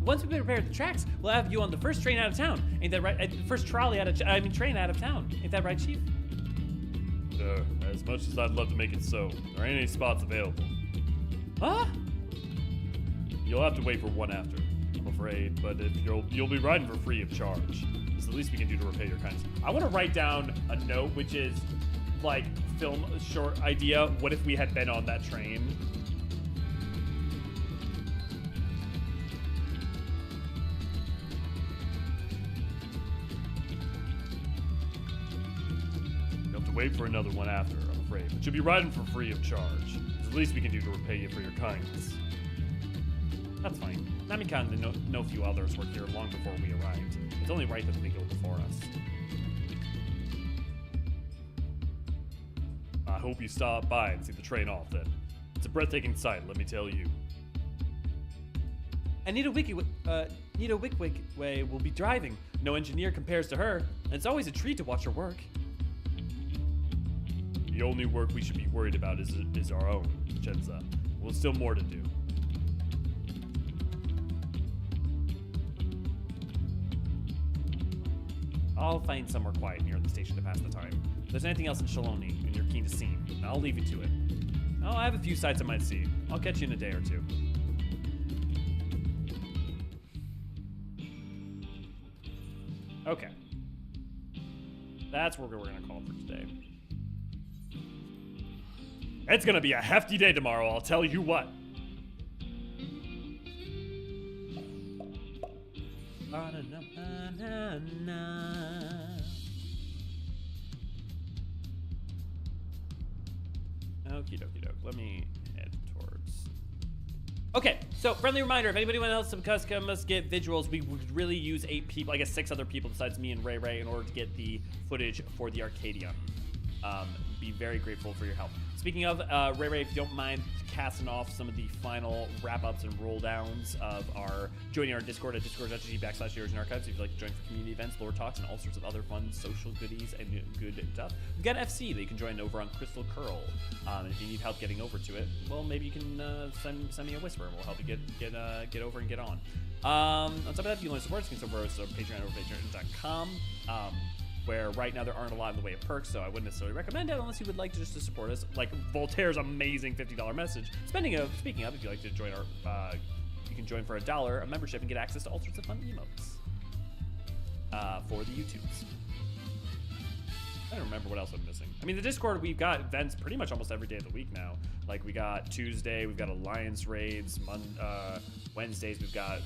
Once we prepare the tracks, we'll have you on the first train out of town. Ain't that right? First trolley train out of town. Ain't that right, Chief? As much as I'd love to make it so, there ain't any spots available. Huh? You'll have to wait for one after, I'm afraid, but if you'll be riding for free of charge. It's the least we can do to repay your kindness. I want to write down a note, which is like film short idea. What if we had been on that train? You'll have to wait for another one after, I'm afraid, but you'll be riding for free of charge. It's the least we can do to repay you for your kindness. That's fine. Namikan and no few others were here long before we arrived. It's only right that they go before us. I hope you stop by and see the train off then. It's a breathtaking sight, let me tell you. And Nita Wickwick Way will be driving. No engineer compares to her, and it's always a treat to watch her work. The only work we should be worried about is our own, Chenza. Well, still more to do. I'll find somewhere quiet near the station to pass the time. If there's anything else in Sheloni and you're keen to see, I'll leave you to it. Oh, I have a few sites I might see. I'll catch you in a day or two. Okay. That's what we're going to call for today. It's gonna be a hefty day tomorrow, I'll tell you what. Okie dokie doke. Let me head towards. Okay, so friendly reminder: if anybody wants to come us get visuals, we would really use 8 people, I guess 6 other people besides me and Ray in order to get the footage for the Arcadia. Be very grateful for your help. Speaking of, Ray, if you don't mind casting off some of the final wrap-ups and roll-downs of joining our Discord at discord.gg/Eorzean Archives if you'd like to join for community events, lore talks, and all sorts of other fun social goodies and good stuff. We've got FC that you can join over on Crystal Curl. And if you need help getting over to it, well, maybe you can send me a whisper and we'll help you get over and get on. On top of that, if you want to support us, you can support us on Patreon over patreon.com. Where right now there aren't a lot in the way of perks, so I wouldn't necessarily recommend it unless you would like to support us. Like Voltaire's amazing $50 message. Speaking of, if you'd like to join our, you can join for $1 a membership and get access to all sorts of fun emotes for the YouTubes. I don't remember what else I'm missing. I mean, the Discord, we've got events pretty much almost every day of the week now. Like we got Tuesday, we've got Alliance raids. Wednesdays, we've got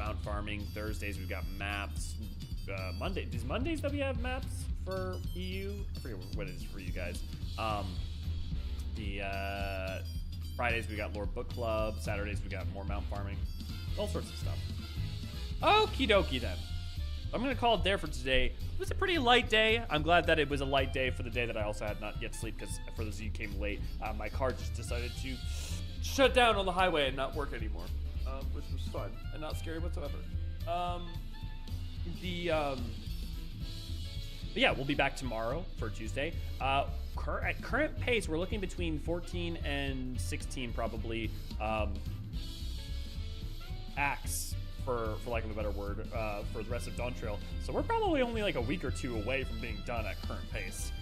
Mount Farming. Thursdays, we've got maps. Mondays that we have maps for EU. I forget what it is for you guys. Fridays we got Lord Book Club. Saturdays we got more mount farming. All sorts of stuff. Okie dokie then. I'm gonna call it there for today. It was a pretty light day. I'm glad that it was a light day for the day that I also had not yet sleep, because for those of you who came late, my car just decided to shut down on the highway and not work anymore, which was fun and not scary whatsoever. But yeah, we'll be back tomorrow for Tuesday. At current pace, we're looking between 14 and 16 probably acts, for lack of a better word, for the rest of Dawn Trail. So we're probably only like a week or two away from being done at current pace.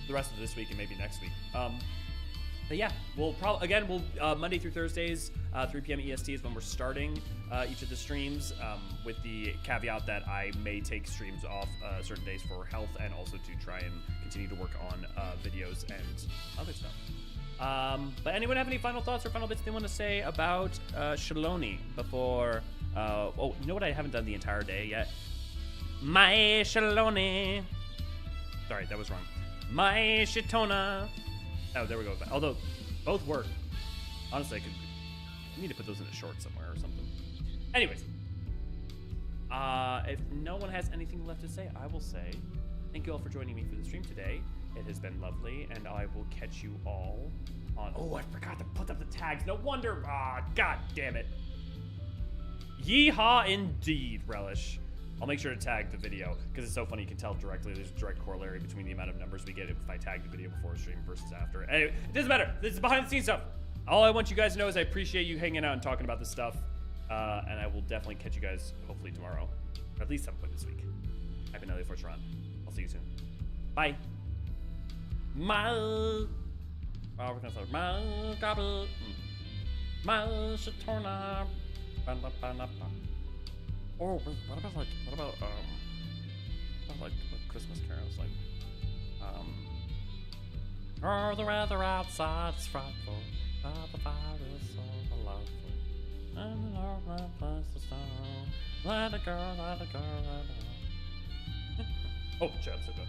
The rest of this week and maybe next week. But yeah, we'll probably, again, Monday through Thursdays, 3 p.m. EST is when we're starting each of the streams, with the caveat that I may take streams off certain days for health and also to try and continue to work on videos and other stuff. But anyone have any final thoughts or final bits they want to say about Sheloni before, oh, you know what I haven't done the entire day yet? My Sheloni. Sorry, that was wrong. My Shetona. Oh, there we go. Although, both work. Honestly, I need to put those in a short somewhere or something. Anyways, if no one has anything left to say, I will say thank you all for joining me for the stream today. It has been lovely, and I will catch you all on... Oh, I forgot to put up the tags. No wonder. God damn it. Yeehaw indeed, Relish. I'll make sure to tag the video, because it's so funny. You can tell directly. There's a direct corollary between the amount of numbers we get if I tag the video before a stream versus after. Anyway, it doesn't matter. This is behind the scenes stuff. All I want you guys to know is I appreciate you hanging out and talking about this stuff. And I will definitely catch you guys hopefully tomorrow, or at least some point this week. I've been Elliot Fortran. I'll see you soon. Bye. We're gonna start. Shetona. Oh, what about Christmas carols? Like, oh, the weather outside's frightful, but the fire is so delightful, and the Lord my place to start. Let it go, let it go, let it go. Oh, shit, I'm so good.